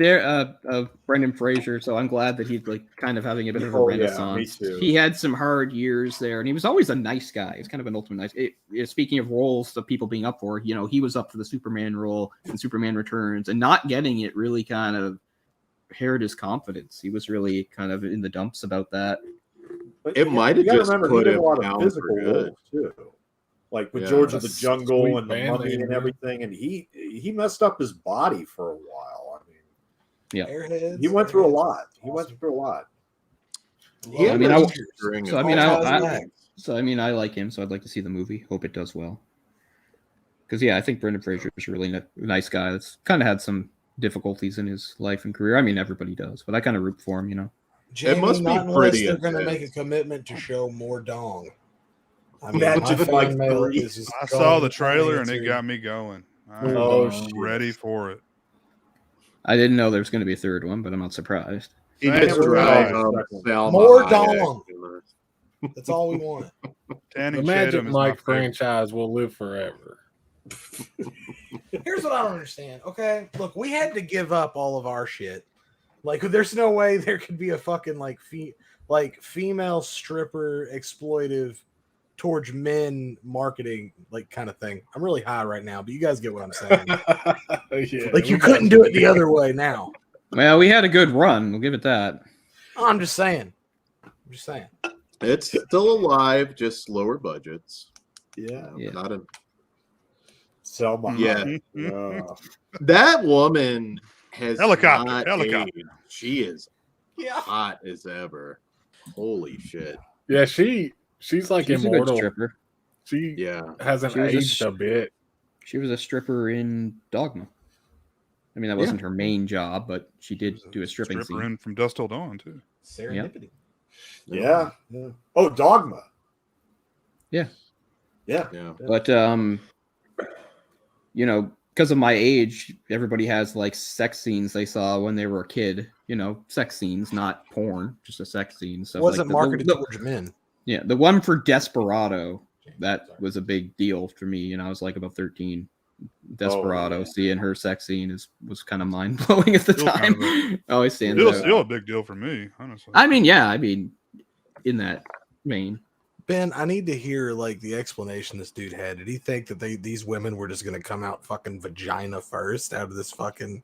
E: Brendan Fraser, so I'm glad that he's like kind of having a bit of a renaissance.
M: me too.
E: He had some hard years there, and he was always a nice guy. He's kind of an ultimate nice. Speaking of roles of people being up for, he was up for the Superman role in Superman Returns, and not getting it really kind of hurt his confidence. He was really kind of in the dumps about that.
M: But
C: It might have just
M: he
C: put
M: did a
C: him
M: lot
C: down
M: of
C: for
M: physical
C: good.
M: roles too, like with
C: Yeah.
M: George of the
G: That's
M: Jungle
G: sweet
M: and the
G: band
M: Mummy
G: name,
M: and
G: man.
M: everything, and he messed up his body for a while. I mean,
E: Yeah.
D: Airheads.
M: he went through a lot. He went through a lot.
C: He had
E: I mean,
C: a
E: I-
C: string
E: So
C: of
E: I mean,
C: all
E: I like him, so I'd like to see the movie. Hope it does well. Because I think Brendan Fraser is a really nice guy. That's kind of had some difficulties in his life and career. I mean, everybody does, but I kind of root for him.
D: Jamie,
C: must be
D: not unless
C: pretty
D: they're going to
C: intense.
D: make a commitment to show more dong. I mean,
M: Imagine
D: my
M: like
D: fan mail
M: 30.
D: is as
A: I saw
D: strong
A: the
D: as
A: trailer
D: my
A: and it
D: answer.
A: got me going. I'm
M: Oh, shit.
A: ready for it.
E: I didn't know there was going to be a third one, but I'm not surprised.
C: He
A: Thanks
C: just
A: for
C: drives
A: that.
C: Salma
D: More
C: Hayek.
D: dong. That's all we want.
A: Tanning
G: The Magic
A: Tatum is my
G: Mike
A: favorite.
G: franchise will live forever.
D: Here's what I don't understand. Okay, look, we had to give up all of our shit. Like, there's no way there could be a fucking female stripper exploitive towards men marketing kind of thing. I'm really high right now, but you guys get what I'm saying.
M: Yeah,
D: Like, you couldn't do it the other way now.
E: Well, we had a good run. We'll give it that.
D: I'm just saying.
C: It's still alive, just lower budgets.
M: Yeah.
C: Not a
M: Selma.
C: Yeah. That woman has
A: Helicopter.
C: not aged. She is hot as ever. Holy shit.
G: Yeah, she's like
E: She's a good
G: immortal.
E: stripper.
G: She
C: Yeah.
G: hasn't
E: She was
G: aged a bit.
E: She was a stripper in Dogma. I mean, that wasn't her main job, but she did do a stripping
A: Stripper
E: scene.
A: in From Dusk Till Dawn too.
D: Serendipity.
M: Yeah. Oh, Dogma.
E: Yeah.
M: Yeah.
E: But because of my age, everybody has like sex scenes they saw when they were a kid. Sex scenes, not porn, just a sex scene. So
D: Wasn't marketed towards men.
E: Yeah, the one for Desperado, that was a big deal for me. I was like about 13. Desperado, seeing her sex scene was kind of mind blowing at the
A: Still kind
E: time. Always stands
A: Still,
E: out.
A: still a big deal for me, honestly.
E: I mean, in that vein.
D: Ben, I need to hear the explanation this dude had. Did he think that these women were just gonna come out fucking vagina first out of this fucking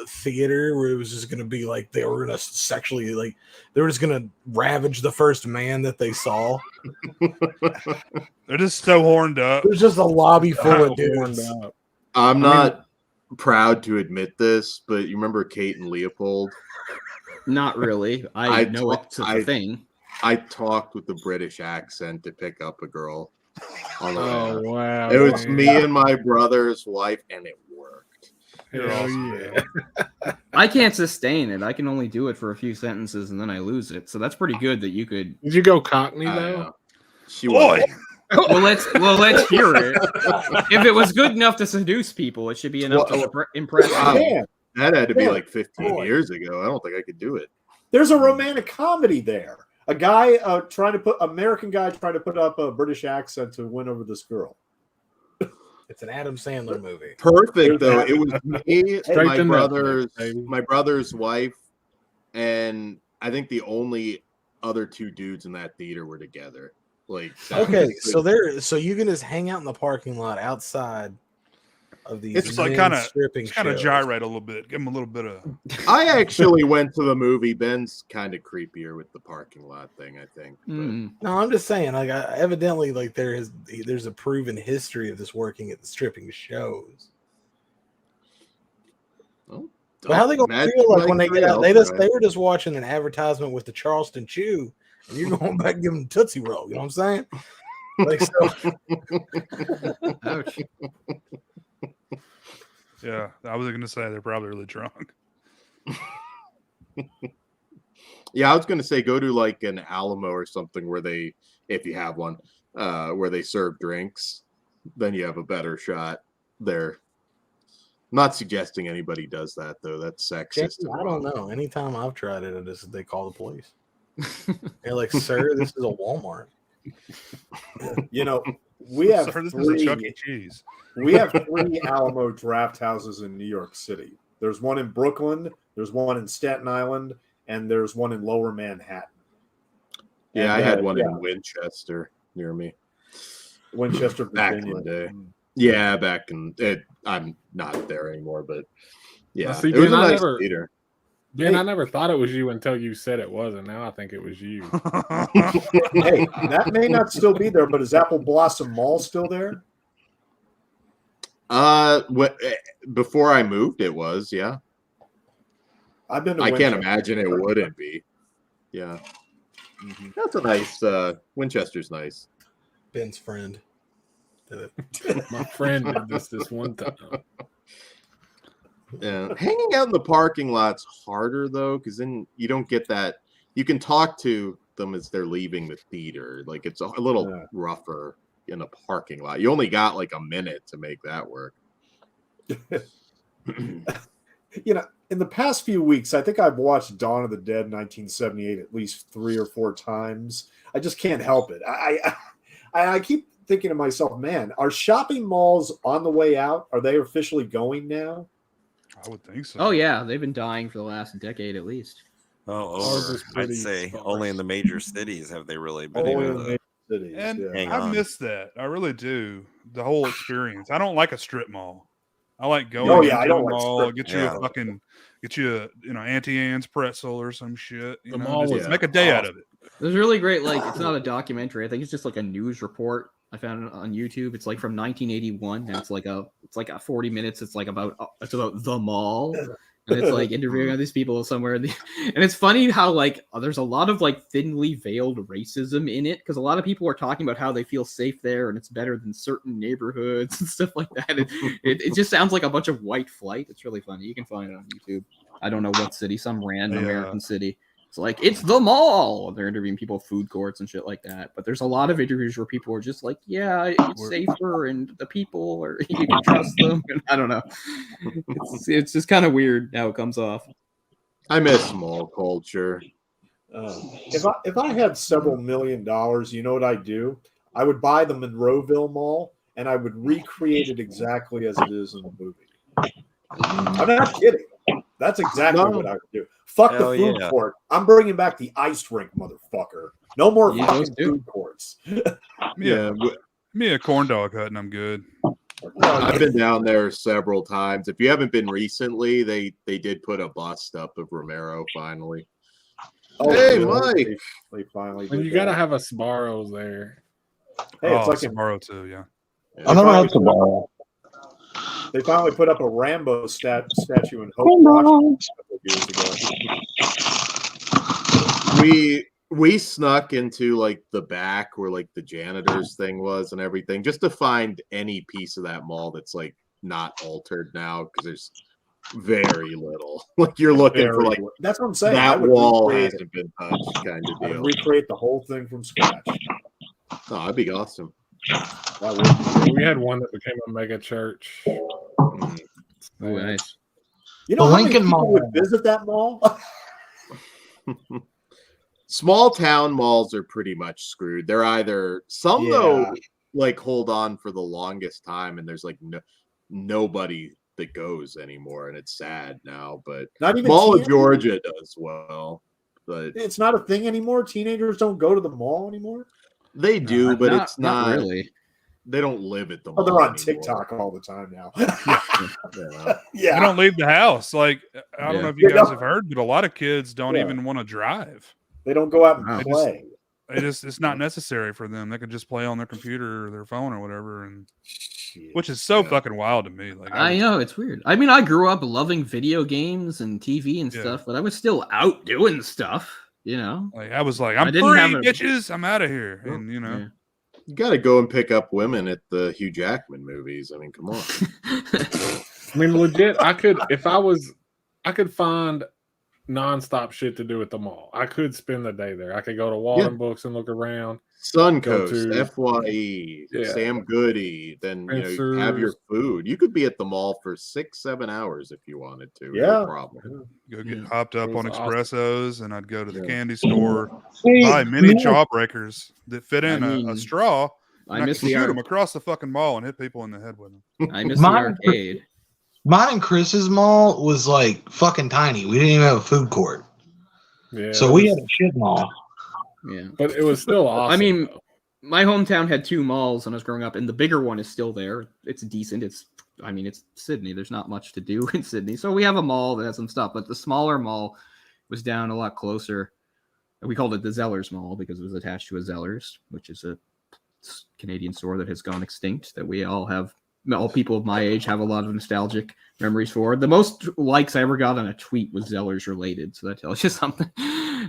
D: theater, where it was just gonna be like they were gonna sexually they were just gonna ravage the first man that they saw?
A: They're just so horned up.
D: There's just a lobby full of dudes.
C: I'm not proud to admit this, but you remember Kate and Leopold?
E: Not really. I know it's a thing.
C: I talked with the British accent to pick up a girl. On the
G: Oh,
C: way.
G: wow.
C: It was
G: man.
C: me and my brother's wife, and it worked.
G: Hell yeah.
E: I can't sustain it. I can only do it for a few sentences and then I lose it. So that's pretty good that you could.
G: Did you go Cockney though?
C: She was.
E: Well, let's hear it. If it was good enough to seduce people, it should be enough to impress
C: Wow.
E: me.
C: That had to be like 15 years ago. I don't think I could do it.
M: There's a romantic comedy there. A guy American guy trying to put up a British accent to win over this girl.
D: It's an Adam Sandler movie.
C: Perfect though. It was me,
G: Straight
C: my
G: to
C: brother's,
G: Netflix, baby.
C: my brother's wife, and I think the only other two dudes in that theater were together. Like,
D: Okay, so you can just hang out in the parking lot outside of these.
A: It's like kind of gyrate a little bit. Give them a little bit of.
C: I actually went to the movie. Ben's kind of creepier with the parking lot thing, I think.
D: No, I'm just saying. Like, evidently, like there's a proven history of this working at the stripping shows.
C: Well,
D: but how they gonna feel like when they get out? They were just watching an advertisement with the Charleston Chew, and you're going back and give them Tootsie Roll. You know what I'm saying? Like, so.
E: Ouch.
A: Yeah, I was going to say they're probably really drunk.
C: Yeah, I was going to say go to like an Alamo or something where they, if you have one, where they serve drinks, then you have a better shot there. Not suggesting anybody does that though. That's sexist.
D: I don't know. Anytime I've tried it, they call the police. They're like, "Sir, this is a Walmart."
M: You know, we have
A: Sir, this is a Chuck E. Cheese.
M: We have 3 Alamo draft houses in New York City. There's one in Brooklyn, there's one in Staten Island, and there's one in Lower Manhattan.
C: Yeah, I had one in Winchester near me.
M: Winchester,
C: back in the day. Yeah, back in it. I'm not there anymore, but yeah,
G: See,
C: it was
G: Ben,
C: a nice theater.
G: Ben, I never thought it was you until you said it was, and now I think it was you.
M: Hey, that may not still be there, but is Apple Blossom Mall still there?
C: Before I moved, it was. Yeah,
M: I've been.
C: I can't imagine it wouldn't be. Yeah, that's a nice. Winchester's nice.
D: Ben's friend.
G: My friend did this one time.
C: Yeah, hanging out in the parking lot's harder though, because then you don't get that. You can talk to them as they're leaving the theater. Like it's a little rougher in a parking lot. You only got like a minute to make that work.
M: You know, in the past few weeks, I think I've watched Dawn of the Dead 1978 at least 3 or 4 times. I just can't help it. I keep thinking to myself, man, are shopping malls on the way out? Are they officially going now?
A: I would think so.
E: Oh yeah, they've been dying for the last decade at least.
I: I'd say only in the major cities have they really been
M: Only
I: able
M: in
I: to
M: major cities,
A: And
I: hang
A: I
I: on.
A: miss that. I really do. The whole experience. I don't like a strip mall. I like going
M: I
A: into
M: don't
A: a
M: like
A: mall,
M: strip-
A: get you a Auntie Anne's pretzel or some shit.
G: The mall
A: just
G: was
A: make a day out of it.
E: There's really great, like, it's not a documentary. I think it's just like a news report. I found it on YouTube. It's like from 1981, and it's like a 40 minutes. It's about the mall, and it's like interviewing all these people somewhere. And it's funny how like there's a lot of like thinly veiled racism in it, because a lot of people are talking about how they feel safe there and it's better than certain neighborhoods and stuff like that. It just sounds like a bunch of white flight. It's really funny. You can find it on YouTube. I don't know what city, some random American city. It's like, it's the mall. They're interviewing people at food courts and shit like that. But there's a lot of interviews where people are just like, yeah, it's safer and the people, or you can trust them. And I don't know. It's just kind of weird how it comes off.
C: I miss mall culture.
M: If I had several $1 million, you know what I'd do? I would buy the Monroeville Mall and I would recreate it exactly as it is in the movie. I'm not kidding. That's exactly what I would do. Fuck
I: Hell
M: the food
I: yeah.
M: court. I'm bringing back the ice rink, motherfucker. No more fucking food courts.
A: Me a corn dog hut and I'm good.
C: I've been down there several times. If you haven't been recently, they did put a bust up of Romero finally.
M: Oh,
C: hey,
M: really?
C: Mike.
M: They finally
G: And
M: did
G: you got to
M: that.
G: have a Sbarro's there.
M: Hey, it's like
A: tomorrow too, yeah.
M: I never had tomorrow. They finally put up a Rambo statue in Hope, Washington a couple of years ago.
C: We snuck into like the back where like the janitor's thing was and everything, just to find any piece of that mall that's like not altered now, because there's very little. Like you're looking for like
M: that's what I'm saying. I
C: That
M: would
C: wall
M: recreate
C: hasn't been touched, kind of
M: I would
C: deal.
M: recreate the whole thing from scratch.
C: Oh, that'd be awesome.
G: We had one that became a mega church.
E: Oh, nice.
M: You know
P: The
M: how many
P: Lincoln
M: people
P: Mall.
M: would visit that mall?
C: Small town malls are pretty much screwed. They're either some though like hold on for the longest time, and there's like nobody that goes anymore, and it's sad now. But
M: Not even
C: Mall of
M: teenagers?
C: Georgia does well, but
M: It's not a thing anymore. Teenagers don't go to the mall anymore.
C: they do, but it's
E: not
C: not
E: really.
C: They don't live at the
M: Oh,
C: mall.
M: they're on
C: anymore.
M: TikTok all the time now.
A: They don't leave the house. Like, I don't know if you guys have heard, but a lot of kids don't even want to drive.
M: They don't go out and play.
A: It's not necessary for them. They could just play on their computer or their phone or whatever, and which is so fucking wild to me. Like,
E: I know, it's weird. I mean, I grew up loving video games and TV and stuff, but I was still out doing stuff. You know,
A: like I was like, I'm free, bitches. I'm out of here, and you know.
C: You got to go and pick up women at the Hugh Jackman movies. I mean, come on.
G: I mean, legit, I could find nonstop shit to do at the mall. I could spend the day there. I could go to Walden Books and look around.
C: Suncoast, FYE, Sam Goody, then you have your food. You could be at the mall for 6-7 hours if you wanted to. No problem.
A: Go get hopped up on espressos,
C: awesome.
A: and I'd go to the candy store, buy mini jawbreakers that fit in a straw.
E: I
A: and
E: miss
A: could
E: the
A: shoot them across the fucking mall and hit people in the head with them.
E: I miss the arcade.
P: Mine and Chris's mall was like fucking tiny. We didn't even have a food court.
G: Yeah,
P: so we had a shit mall.
E: Yeah,
G: but it was still awesome.
E: I mean, my hometown had 2 malls when I was growing up, and the bigger one is still there. It's decent. It's Sydney. There's not much to do in Sydney, so we have a mall that has some stuff. But the smaller mall was down a lot closer. We called it the Zellers Mall because it was attached to a Zellers, which is a Canadian store that has gone extinct. That we all people of my age have a lot of nostalgic memories for. The most likes I ever got on a tweet was Zellers related, so that tells you something.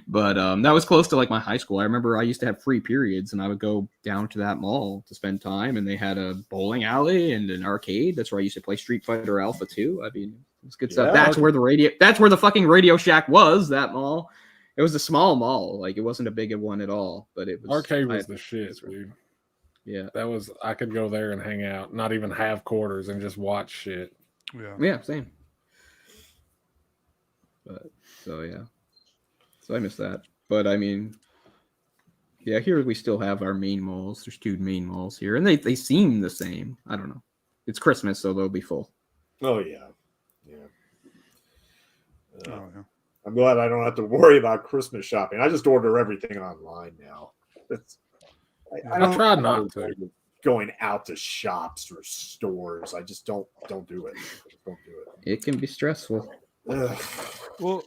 E: But that was close to like my high school. I remember I used to have free periods, and I would go down to that mall to spend time, and they had a bowling alley and an arcade. That's where I used to play Street Fighter Alpha 2. I mean, it's good stuff. That's where the fucking Radio Shack was, that mall. It was a small mall. Like, it wasn't a big one at all, but it was.
G: Arcade was the shit, dude.
E: Yeah.
G: I could go there and hang out, not even have quarters, and just watch shit.
E: Yeah, same. But, so I miss that. But I mean, yeah, here we still have our main malls. There's 2 main malls here, and they seem the same. I don't know. It's Christmas, so they'll be full.
M: Oh yeah. I'm glad I don't have to worry about Christmas shopping. I just order everything online now. I
G: try not to
M: going out to shops or stores. I just don't do it. Don't do it.
E: It can be stressful.
A: Well,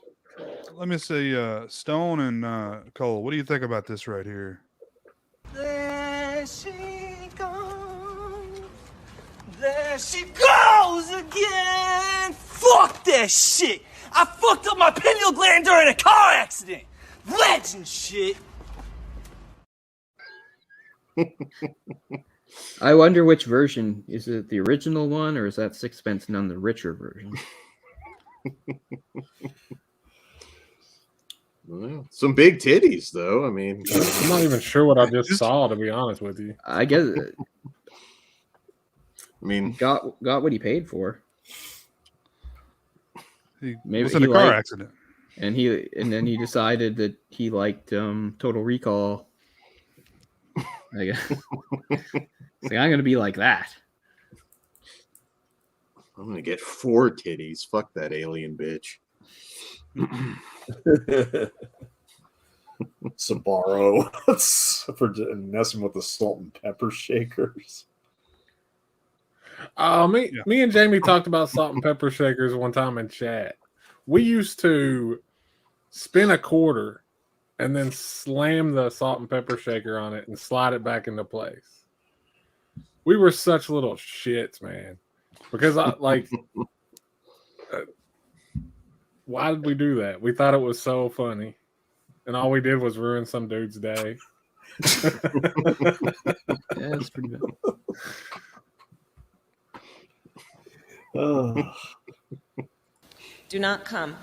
A: let me see, Stone and Cole. What do you think about this right here?
Q: There she goes. There she goes again. Fuck that shit. I fucked up my pineal gland during a car accident. Legend shit.
E: I wonder which version. Is it the original one, or is that Sixpence None the richer version?
C: Well, some big titties, though. I mean,
G: I'm not even sure what I just saw, to be honest with you.
E: I guess.
C: I mean,
E: got what he paid for.
A: Maybe was in a car accident,
E: and then he decided that he liked Total Recall. I guess. Like, I'm gonna be like that.
C: I'm gonna get 4 titties. Fuck that alien bitch.
M: Sabaro for messing with the salt and pepper shakers.
G: Me and Jamie talked about salt and pepper shakers one time in chat. We used to spin a quarter and then slam the salt and pepper shaker on it and slide it back into place. We were such little shits, man. Because why did we do that? We thought it was so funny. And all we did was ruin some dude's day.
E: Yeah, it's pretty good.
R: Do not come.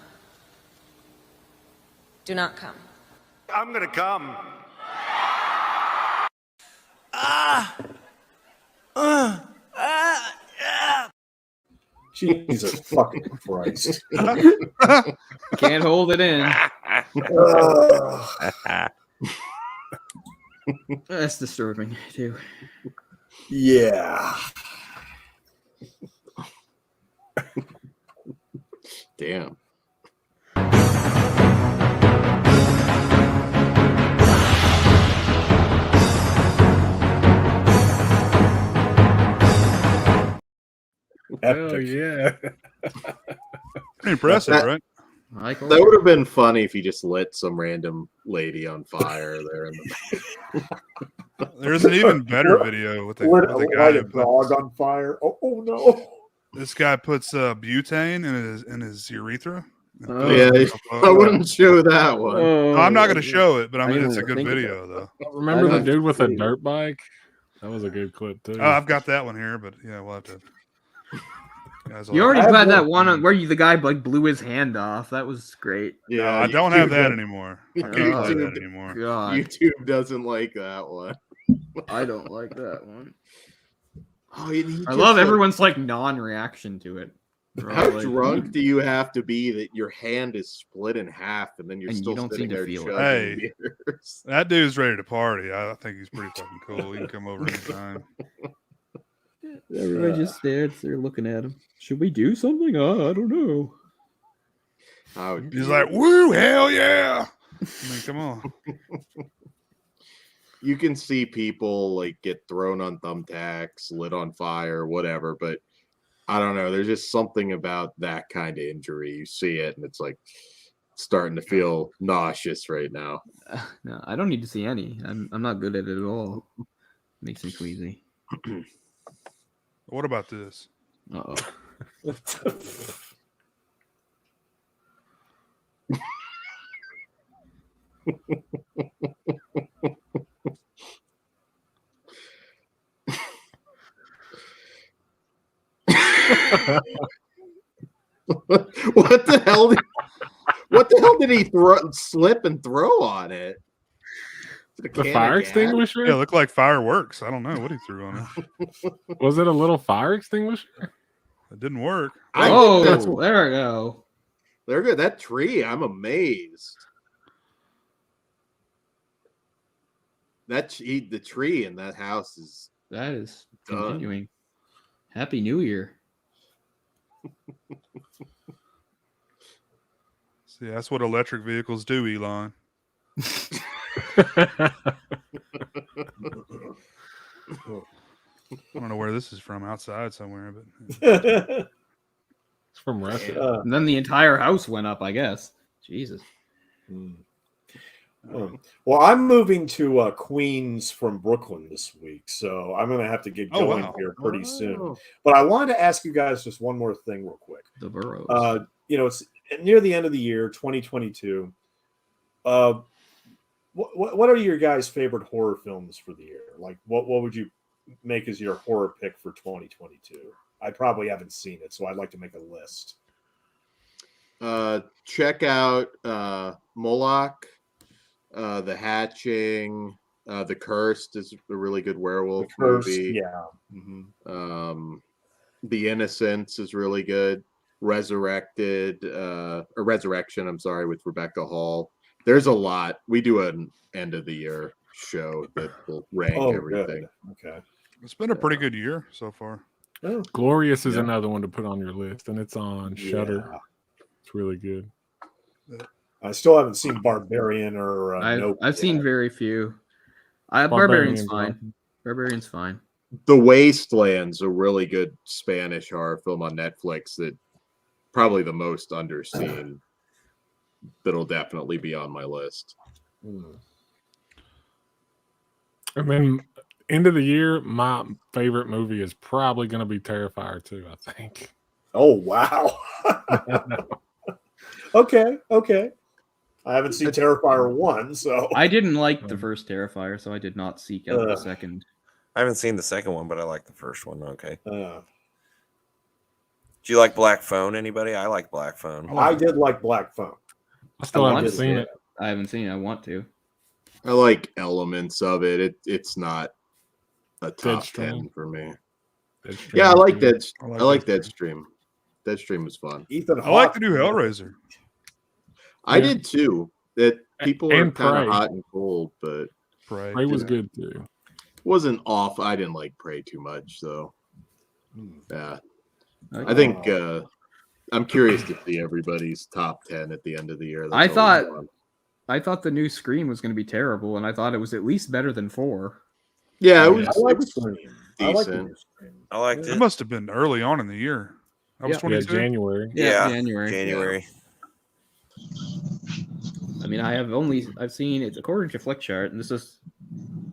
R: Do not come.
N: I'm gonna come.
M: Jesus fucking Christ.
E: Can't hold it in. That's disturbing too.
M: Yeah.
C: Damn.
G: Oh yeah.
A: Pretty impressive, right?
C: That would have been funny if you just lit some random lady on fire there in the
A: There's an even better video with a guy
M: light a dog on fire. Oh no!
A: This guy puts butane in his urethra.
C: Yeah, I wouldn't show that one.
A: No, I'm not going to show it, but I mean
E: didn't
A: it's a
E: even
A: good
E: think
A: video though.
G: Remember the dude with a dirt bike? That was a good clip too.
A: Oh, I've got that one here, but yeah, we'll have to.
E: You already had that one where the guy like blew his hand off. That was great.
A: Yeah, no, I don't have that anymore. I can't play that anymore.
E: God.
C: YouTube doesn't like that one.
E: I don't like that one.
C: Oh,
E: I love everyone's like non-reaction to it.
C: How drunk do you have to be that your hand is split in half and then you're
E: And
C: still
E: you don't
C: sitting
E: seem to
C: there
E: feel it.
C: chugging
A: Hey,
C: beers?
A: that dude's ready to party. I think he's pretty fucking cool. He can come over anytime.
E: Everybody just stands there looking at him. Should we do something? I don't know.
A: He's like, woo, hell yeah. I mean, come on.
C: You can see people like get thrown on thumbtacks, lit on fire, whatever, but I don't know. There's just something about that kind of injury. You see it and it's like starting to feel nauseous right now.
E: No, I don't need to see any. I'm not good at it at all. Makes me queasy.
A: What about this?
E: Uh-oh.
C: What the hell? What the hell did he slip and throw on it?
G: The fire extinguisher?
A: Yeah, it looked like fireworks. I don't know what he threw on it.
G: Was it a little fire extinguisher?
A: It didn't work.
E: Oh, there we go.
C: They're good. That tree, I'm amazed. The tree in that house is
E: done. Continuing. Happy New Year.
A: See, that's what electric vehicles do, Elon. I don't know where this is from, outside somewhere, but
G: it's from Russia.
E: And then the entire house went up, I guess. Jesus.
M: Well, I'm moving to Queens from Brooklyn this week, so I'm going to have to get going here pretty soon. But I wanted to ask you guys just one more thing real quick.
E: The boroughs.
M: It's near the end of the year, 2022. What are your guys' favorite horror films for the year? Like, what would you make as your horror pick for 2022? I probably haven't seen it, so I'd like to make a list.
C: Check out Moloch. The Hatching, The Cursed is a really good werewolf movie.
M: Yeah. Mm-hmm.
C: The Innocents is really good. Resurrection, I'm sorry, with Rebecca Hall. There's a lot. We do an end of the year show that will rank everything.
M: Good. Okay.
A: It's been a pretty good year so far.
M: Oh.
G: Glorious is another one to put on your list, and it's on Shudder. Yeah. It's really good.
M: I still haven't seen Barbarian or
E: I've seen very few. Barbarian's fine. Barbarian's fine.
C: The Wasteland's a really good Spanish horror film on Netflix that probably the most underseen. That'll definitely be on my list.
G: And then end of the year, my favorite movie is probably going to be Terrifier 2, I think.
M: Oh, wow. Okay. I haven't seen Terrifier 1, so...
E: I didn't like the first Terrifier, so I did not seek out the second.
I: I haven't seen the second one, but I like the first one. Okay. Do you like Black Phone, anybody? I like Black Phone.
M: I did like Black Phone.
G: I still haven't seen it.
E: I haven't seen it. I want to.
C: I like elements of it. It's not a top 10 for me. Yeah, I like that. I like Deadstream. Deadstream was fun.
M: Ethan,
A: I like
M: Hawke,
A: the new Hellraiser.
C: I did too. That people are
G: And
C: kind of
G: Prey.
C: hot and cold, but
G: Prey was good too.
C: wasn't off. I didn't like Prey too much, so yeah.
E: Okay.
C: I think I'm curious to see everybody's top 10 at the end of the year. That's
E: I
C: always
E: thought
C: fun.
E: I thought the new Scream was going to be terrible, and I thought it was at least better than 4.
C: Yeah, it
M: I
C: was,
M: like
C: it was
M: Scream. I like the
C: decent.
M: new Scream.
I: I liked
A: It
I: it.
A: must have been early on in the year. I was
E: Yeah.
A: 22.
G: January.
E: Yeah,
I: January.
E: January. I mean, I've seen it according to Flickchart, and this is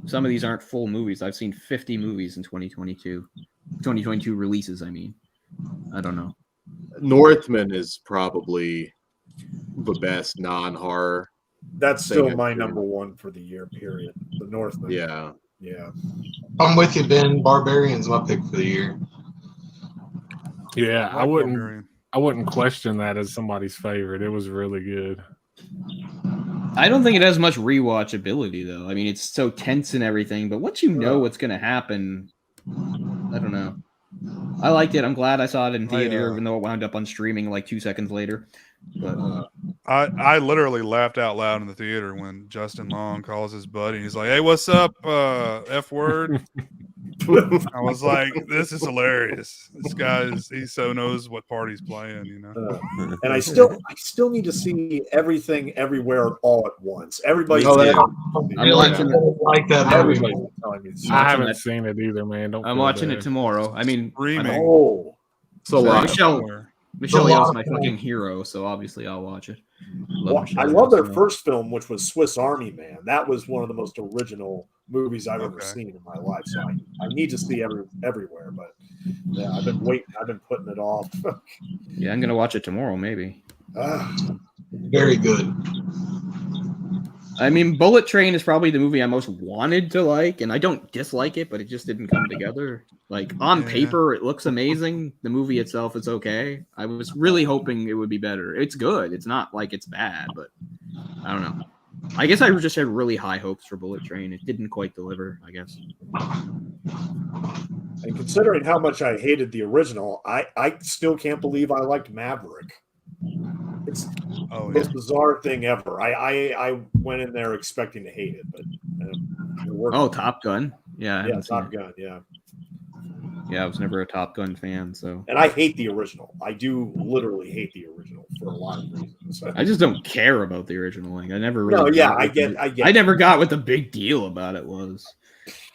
E: some of these aren't full movies. I've seen 50 movies in 2022 releases. I mean, I don't know.
C: Northman is probably the best non-horror.
M: That's
C: thing
M: still
C: I've
M: my
C: seen.
M: number one for the year. Period. The Northman.
C: Yeah.
M: Yeah.
P: I'm with you, Ben. Barbarian's my pick for the year.
G: Yeah,
A: I like Barbarian.
G: I wouldn't question that as somebody's favorite. It was really good.
E: I don't think it has much rewatchability, though. I mean, it's so tense and everything, but once you know what's going to happen, I don't know. I liked it. I'm glad I saw it in theater, even though it wound up on streaming like 2 seconds later. But
A: I literally laughed out loud in the theater when Justin Long calls his buddy. And he's like, "Hey, what's up, F word?" I was like, "This is hilarious. This guy he so knows what part he's playing, you know."
M: And I still need to see Everything Everywhere All at Once. Everybody's
E: I'm
P: watching like that.
M: Everybody's telling me to see
G: I
M: it.
G: haven't seen it either, man. Don't.
E: I'm
G: feel
E: watching
G: bad.
E: it tomorrow. I mean,
M: Oh,
C: it's a lot.
E: Michelle Yeoh's my fucking hero, so obviously I'll watch it.
M: I love their first film, which was Swiss Army Man. That was one of the most original movies I've ever seen in my life. So I need to see everywhere, but yeah, I've been waiting. I've been putting it off.
E: Yeah, I'm gonna watch it tomorrow, maybe.
P: Very good.
E: I mean, Bullet Train is probably the movie I most wanted to like, and I don't dislike it, but it just didn't come together. Like, on paper, it looks amazing. The movie itself is okay. I was really hoping it would be better. It's good. It's not like it's bad, but I don't know. I guess I just had really high hopes for Bullet Train. It didn't quite deliver, I guess.
M: And considering how much I hated the original, I still can't believe I liked Maverick. It's the most bizarre thing ever. I went in there expecting to hate it, but it worked.
E: Oh, Top Gun. Yeah, I haven't seen
M: Top
E: it.
M: Gun. Yeah.
E: Yeah, I was never a Top Gun fan, so.
M: And I hate the original. I do literally hate the original for a lot of reasons.
E: I just don't care about the original. Like, I never really.
M: No, yeah, I
E: what
M: get.
E: I never got what the big deal about it was.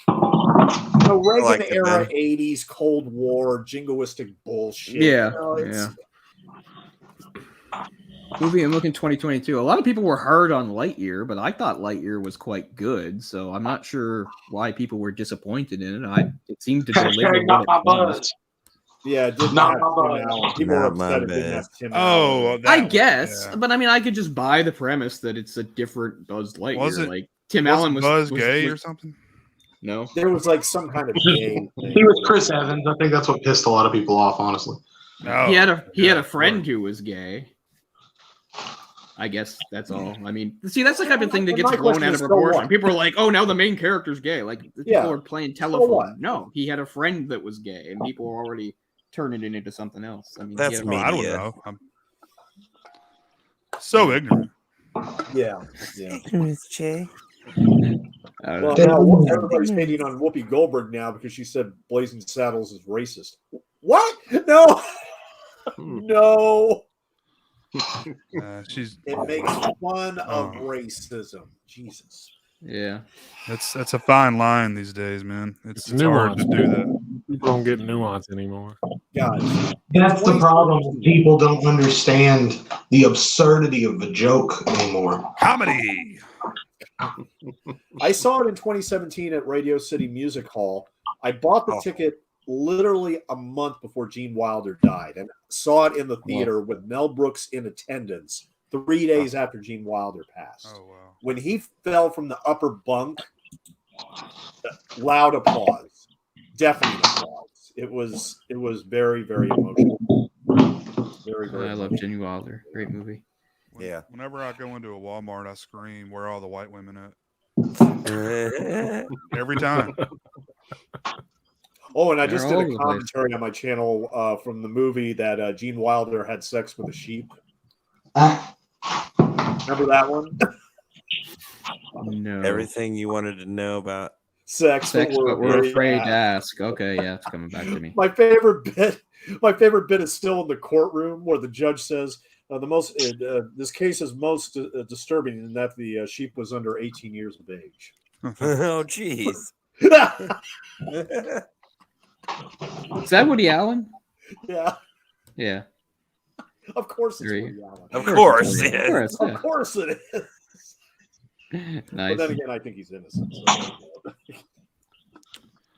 M: The Reagan
I: like it,
M: era,
I: man.
M: 80s, Cold War, jingoistic bullshit.
E: Yeah,
M: You know, it's-
E: Movie I'm looking 2022. A lot of people were hard on Lightyear, but I thought Lightyear was quite good. So I'm not sure why people were disappointed in it. It seemed to deliver.
P: Not my
E: what it was.
P: buzz.
M: Yeah, it did
P: Not
M: not
P: my
M: have Tim
P: buzz.
M: Allen. People were
I: Not my
M: upset it didn't
I: bad.
M: have Tim
A: Oh,
M: Allen.
E: I guess, but I mean, I could just buy the premise that it's a different Buzz Lightyear.
A: Was it-
E: like Tim
A: Wasn't
E: Allen was
A: Buzz
E: was-
A: gay
E: was-
A: or something?
E: No,
M: There was like some kind of gay thing.
P: He was Chris Evans. I think that's what pissed a lot of people off, honestly.
A: No.
E: he had a friend who was gay. I guess that's all. I mean, see, that's the type of thing that
M: And
E: gets
M: my
E: blown
M: question
E: out
M: is,
E: of
M: so
E: proportion.
M: what?
E: People are like, "Oh, now the main character's gay." Like people
M: Yeah.
E: are playing
M: So
E: telephone.
M: what?
E: No, he had a friend that was gay, and people were already turning it into something else. I mean,
I: That's
E: he had a-
I: me.
A: I don't
I: Media.
A: know. I'm so ignorant.
M: Yeah.
I: Jay.
E: I don't
M: Well,
E: know.
M: now everybody's hating on Whoopi Goldberg now because she said Blazing Saddles is racist. What? No. No.
A: She's
M: It makes fun of
A: Oh.
M: racism. Jesus.
E: Yeah.
A: That's a fine line these days, man. It's hard
G: nuance.
A: to do that.
G: People don't get nuance anymore.
M: God.
P: That's the problem. People don't understand the absurdity of a joke anymore.
A: Comedy.
M: I saw it in 2017 at Radio City Music Hall. I bought the ticket literally a month before Gene Wilder died and saw it in the theater with Mel Brooks in attendance 3 days after Gene Wilder passed.
A: Oh wow.
M: When he fell from the upper bunk, loud applause. Definite applause. It was very, very emotional. Very, very
E: I love
M: emotional.
E: Gene Wilder. Great movie.
I: Yeah.
A: Whenever I go into a Walmart, I scream, "Where are all the white women at?"
I: Yeah.
A: Every time.
M: Oh, and I
E: They're
M: just
E: all
M: did
E: over
M: a
E: the place.
M: commentary on my channel from the movie that Gene Wilder had sex with a sheep. Remember that one?
E: No.
I: Everything you wanted to know about
M: Sex,
E: Sex, but we're afraid to
M: ask.
E: ask. Okay, yeah, it's coming back to me.
M: My favorite bit is still in the courtroom where the judge says this case is most disturbing in that the sheep was under 18 years of age.
I: Oh, jeez.
E: Is that Woody Allen?
M: Yeah,
E: Yeah.
M: of course it's
E: There
M: Woody Allen.
I: Of course it
E: Of course,
I: is.
E: yeah.
M: Of course it is.
E: Nice.
M: But then again, I think he's innocent. So.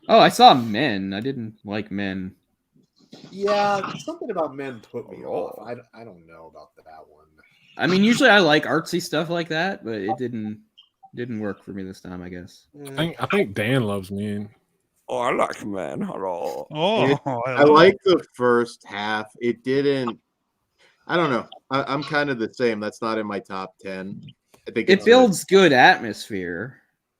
E: Oh, I saw Men. I didn't like Men.
M: Yeah, something about Men put me off. I don't know about that one.
E: I mean, usually I like artsy stuff like that, but it didn't work for me this time, I guess.
G: I think Dan loves Men.
I: Oh, I like Men. Hello.
C: I like the first half. It didn't. I don't know. I'm kind of the same. That's not in my top 10. I think
E: It builds good atmosphere.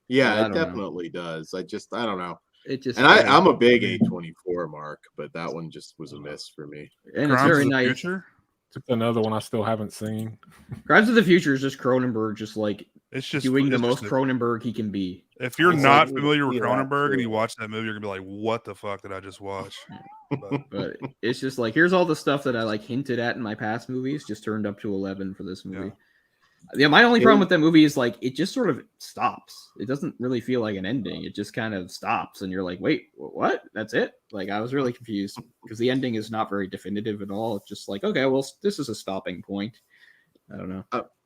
C: Yeah,
E: I
C: it
E: don't know.
C: definitely does. I don't know.
E: It just
C: and I'm a big A24 mark, but that one just was a miss for me.
E: And it's very nice.
G: It's another one I still haven't seen.
E: Crimes of the Future is just Cronenberg, just like
A: it's just
E: doing the
A: it's
E: most
A: just
E: Cronenberg he can be.
A: If you're
C: It's
A: not
C: like-
A: familiar with
C: yeah,
A: Cronenberg and you
C: true.
A: watch that movie, you're gonna be like, "What the fuck did I just watch?"
E: But it's just like here's all the stuff that I like hinted at in my past movies, just turned up to 11 for this movie. Yeah, my only problem with that movie is like it just sort of stops. It doesn't really feel like an ending. It just kind of stops, and you're like, "Wait, what? That's it?" Like I was really confused because the ending is not very definitive at all. It's just like, okay, well, this is a stopping point. I don't know.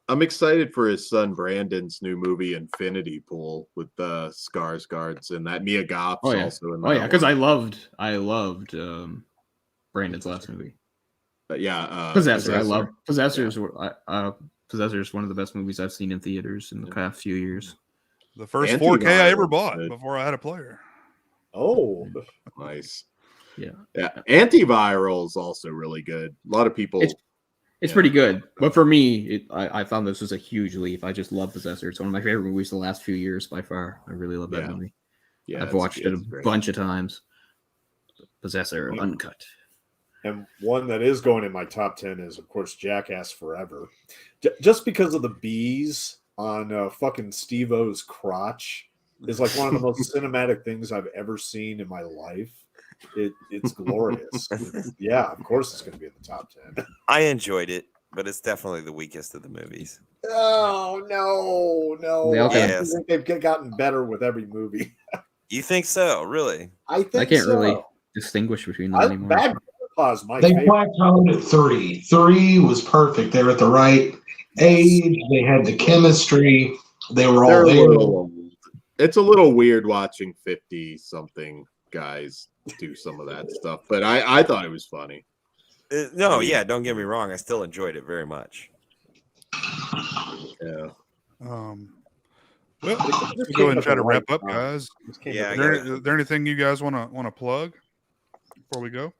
C: I'm excited for his son Brandon's new movie Infinity Pool with the Skarsgårds and that Mia Goth's
E: Oh yeah,
C: also in that.
E: oh yeah, because
C: one.
E: I loved Brandon's last movie.
C: But yeah,
E: Possessor. I love Possessors. Possessor is one of the best movies I've seen in theaters in the past few years.
A: The first 4K I ever
C: Antiviral's
A: bought
C: good.
A: before I had a player.
M: Oh,
C: nice.
E: Yeah.
C: Antiviral is also really good. A lot of people.
E: It's pretty good, but for me, I found this was a huge leap. I just love Possessor. It's one of my favorite movies the last few years by far. I really love that movie.
C: Yeah,
E: I've watched it a
C: great.
E: bunch of times. Possessor Uncut.
M: And one that is going in my top 10 is, of course, Jackass Forever. Just because of the bees on fucking Steve-O's crotch is like one of the most cinematic things I've ever seen in my life. It's glorious. Yeah, of course it's going to be in the top 10.
I: I enjoyed it, but it's definitely the weakest of the movies.
M: Oh, no.
I: Yes.
M: I think they've gotten better with every movie.
I: You think so? Really?
M: I think
E: I can't
M: so.
E: really distinguish between them anymore.
M: Bad Grandpa's my
P: They
M: favorite.
P: plateaued at 3. 3 was perfect. They were at the right age. They had the chemistry. They were
C: They're
P: all
C: a
P: there.
C: little old. It's a little weird watching 50-something guys do some of that stuff, but I thought it was funny.
I: No, yeah, don't get me wrong. I still enjoyed it very much.
C: Yeah.
A: Well, let's go ahead and try to wrap up, guys.
I: Yeah,
A: Is there anything you guys want to plug before we go?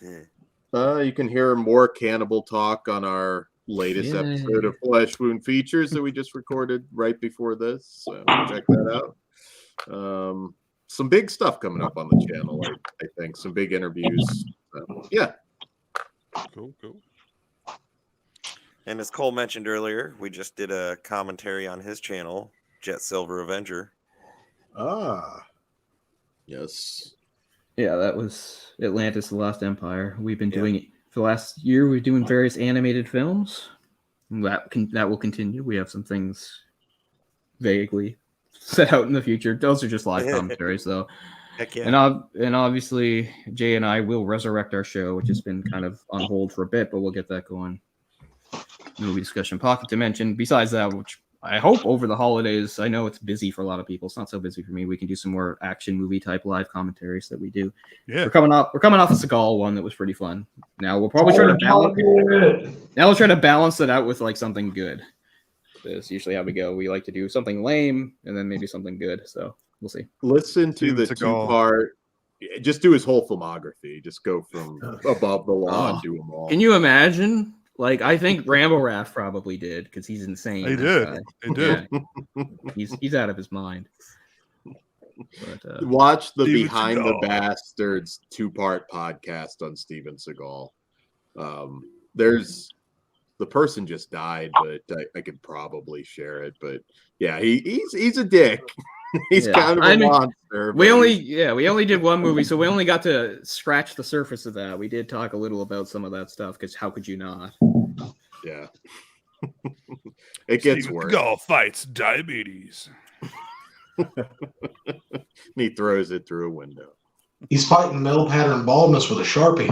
C: You can hear more cannibal talk on our latest episode of Flesh Wound Features that we just recorded right before this. So check that out. Some big stuff coming up on the channel, I think. Some big interviews. Yeah.
A: Cool.
I: And as Cole mentioned earlier, we just did a commentary on his channel, Jet Silver Avenger.
M: Ah.
C: Yes.
E: Yeah, that was Atlantis: The Lost Empire. We've been doing it for the last year. We're doing various animated films. That will continue. We have some things vaguely set out in the future. Those are just live commentaries, though.
I: Heck yeah.
E: And obviously, Jay and I will resurrect our show, which has been kind of on hold for a bit, but we'll get that going. Movie discussion, Pocket Dimension. Besides that, which I hope over the holidays, I know it's busy for a lot of people. It's not so busy for me. We can do some more action movie type live commentaries that we do.
A: Yeah,
E: we're coming off a Seagal one that was pretty fun. Now we'll probably try to balance. Now we'll try to balance it out with like something good. That's usually how we go. We like to do something lame and then maybe something good. So we'll see.
C: Listen to the
A: Seagal.
C: 2-part. Just do his whole filmography. Just go from above the law and do them all.
E: Can you imagine? Like, I think Rambo Raff probably did because he's insane.
A: He
E: that
A: did.
E: guy.
A: He did.
E: Yeah. He's out of his mind. But,
C: Watch the
A: Steven
C: Behind the
A: Seagal.
C: Bastards 2-part podcast on Steven Seagal. There's the person just died, but I could probably share it. But yeah, he's a dick. He's kind of a monster.
E: We
C: but
E: only did one movie, so we only got to scratch the surface of that. We did talk a little about some of that stuff because how could you not?
C: Yeah, it gets
A: Steven
C: worse.
A: Seagal fights diabetes.
C: He throws it through a window.
P: He's fighting male pattern baldness with a Sharpie.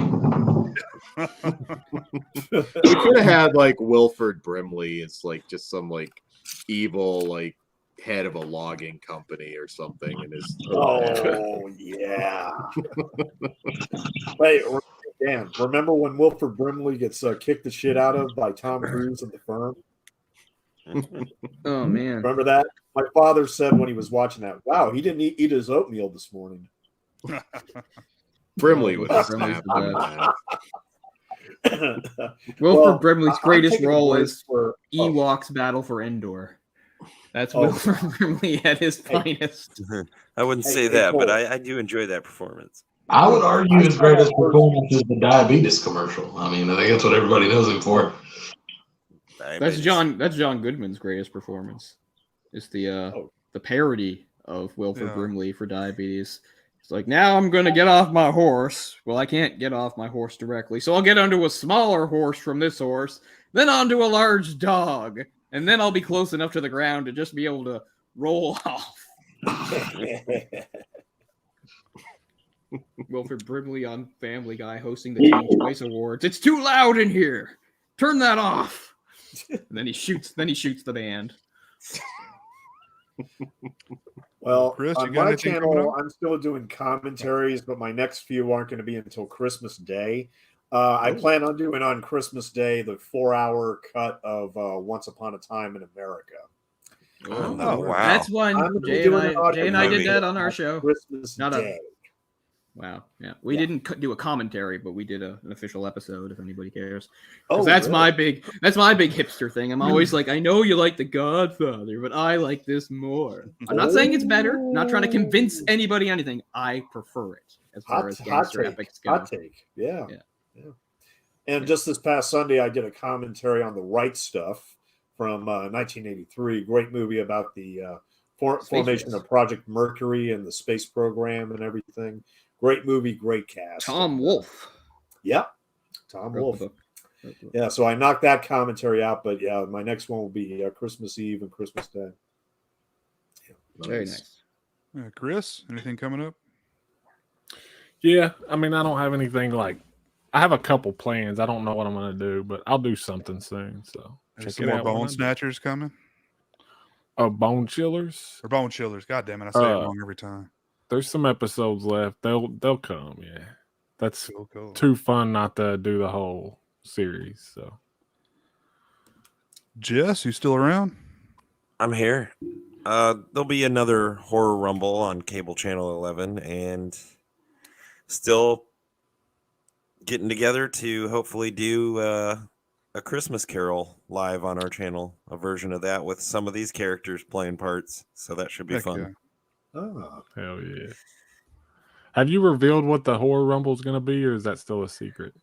C: We could have had like Wilford Brimley. It's like just some like evil like head of a logging company or something. And his
M: yeah. Wait, Dan, remember when Wilford Brimley gets kicked the shit out of by Tom Cruise at the firm?
E: Oh man,
M: remember that? My father said when he was watching that, "Wow, he didn't eat his oatmeal this morning."
C: Brimley was
E: Wilford Brimley's greatest
M: I'm taking
E: role
M: the
E: is
M: words
E: Ewoks Battle for Endor. That's Wilford Brimley at his finest.
I: I wouldn't say
M: hey,
I: that, but
M: Cole.
I: I do enjoy that performance.
P: I would argue his greatest performance is the diabetes commercial. I mean, I think that's what everybody knows him for.
E: That's John Goodman's greatest performance. It's the parody of Wilford Brimley for diabetes. It's like, now I'm going to get off my horse. Well, I can't get off my horse directly, so I'll get onto a smaller horse from this horse, then onto a large dog, and then I'll be close enough to the ground to just be able to roll off. Wilford Brimley on Family Guy hosting the Teen Choice Awards. It's too loud in here. Turn that off. And then he shoots the band.
M: Well,
A: Chris, you
M: on
A: got
M: my
A: anything coming
M: channel,
A: up?
M: I'm still doing commentaries, but my next few aren't going to be until Christmas Day. I plan on doing on Christmas Day the 4-hour cut of Once Upon a Time in America.
I: Oh, wow.
E: That's one.
M: I'm gonna be
E: Jay
M: doing
E: and I did that on our
M: on
E: show.
M: Christmas
E: Not
M: Day.
E: Wow. Yeah. We didn't do a commentary, but we did an official episode if anybody cares.
M: Oh,
E: that's
M: really?
E: my big hipster thing. I'm always like, I know you like The Godfather, but I like this more. I'm not saying it's better. I'm not trying to convince anybody anything. I prefer it as far as gangster epics go.
M: Hot take. Yeah. And just this past Sunday, I did a commentary on The Right Stuff from 1983. Great movie about the formation of Project Mercury and the space program and everything. Great movie, great cast.
E: Tom Wolfe.
M: Yep. Tom Wolfe. Yeah, so I knocked that commentary out, but yeah, my next one will be Christmas Eve and Christmas Day. Yeah,
E: Very nice.
A: Chris, anything coming up?
G: Yeah, I mean, I don't have anything like. I have a couple plans. I don't know what I'm going to do, but I'll do something soon. So
A: There's
G: check
A: some
G: it
A: more
G: out.
A: Bone Snatchers coming.
G: Oh, Bone Chillers
A: or Bone Chillers. God damn it, I say it wrong every time.
G: There's some episodes left. They'll come. Yeah, that's
A: cool.
G: Too fun not to do the whole series. So,
A: Jess, you still around?
I: I'm here. There'll be another Horror Rumble on Cable Channel 11, and still getting together to hopefully do a Christmas Carol live on our channel, a version of that with some of these characters playing parts. So that should be fun.
M: Yeah.
G: Oh, hell yeah. Have you revealed what the Horror Rumble is going to be, or is that still a secret?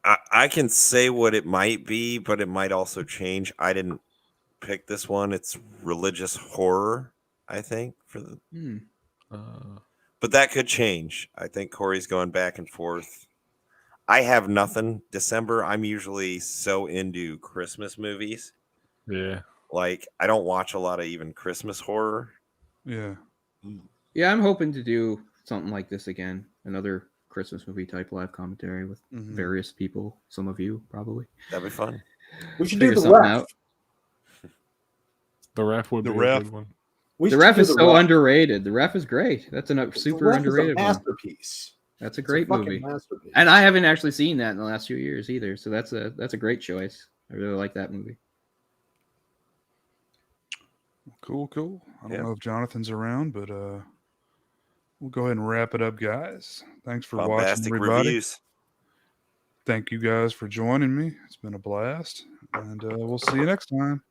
I: I can say what it might be, but it might also change. I didn't pick this one. It's religious horror, I think, for the but that could change. I think Corey's going back and forth. I have nothing. December, I'm usually so into Christmas movies.
G: Yeah.
I: Like, I don't watch a lot of even Christmas horror.
A: Yeah.
E: Yeah, I'm hoping to do something like this again. Another Christmas movie type live commentary with various people. Some of you, probably.
I: That'd be fun.
M: We should
E: Figure
M: do the
E: something
M: ref.
E: out.
G: The ref would
A: The
G: be
A: Ref.
G: a good one.
E: The Ref is so underrated. The Ref is great. That's a super
M: Ref is a
E: underrated one.
M: masterpiece.
E: That's a great
M: fucking
E: movie.
M: masterpiece.
E: And I haven't actually seen that in the last few years either. So that's a great choice. I really like that movie.
A: Cool. I don't know if Jonathan's around, but we'll go ahead and wrap it up, guys. Thanks for watching,
I: Bombastic
A: everybody.
I: reviews.
A: Thank you guys for joining me. It's been a blast, and we'll see you next time.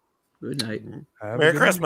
E: Good night.
A: Have a
I: Merry
A: good night.
I: Christmas.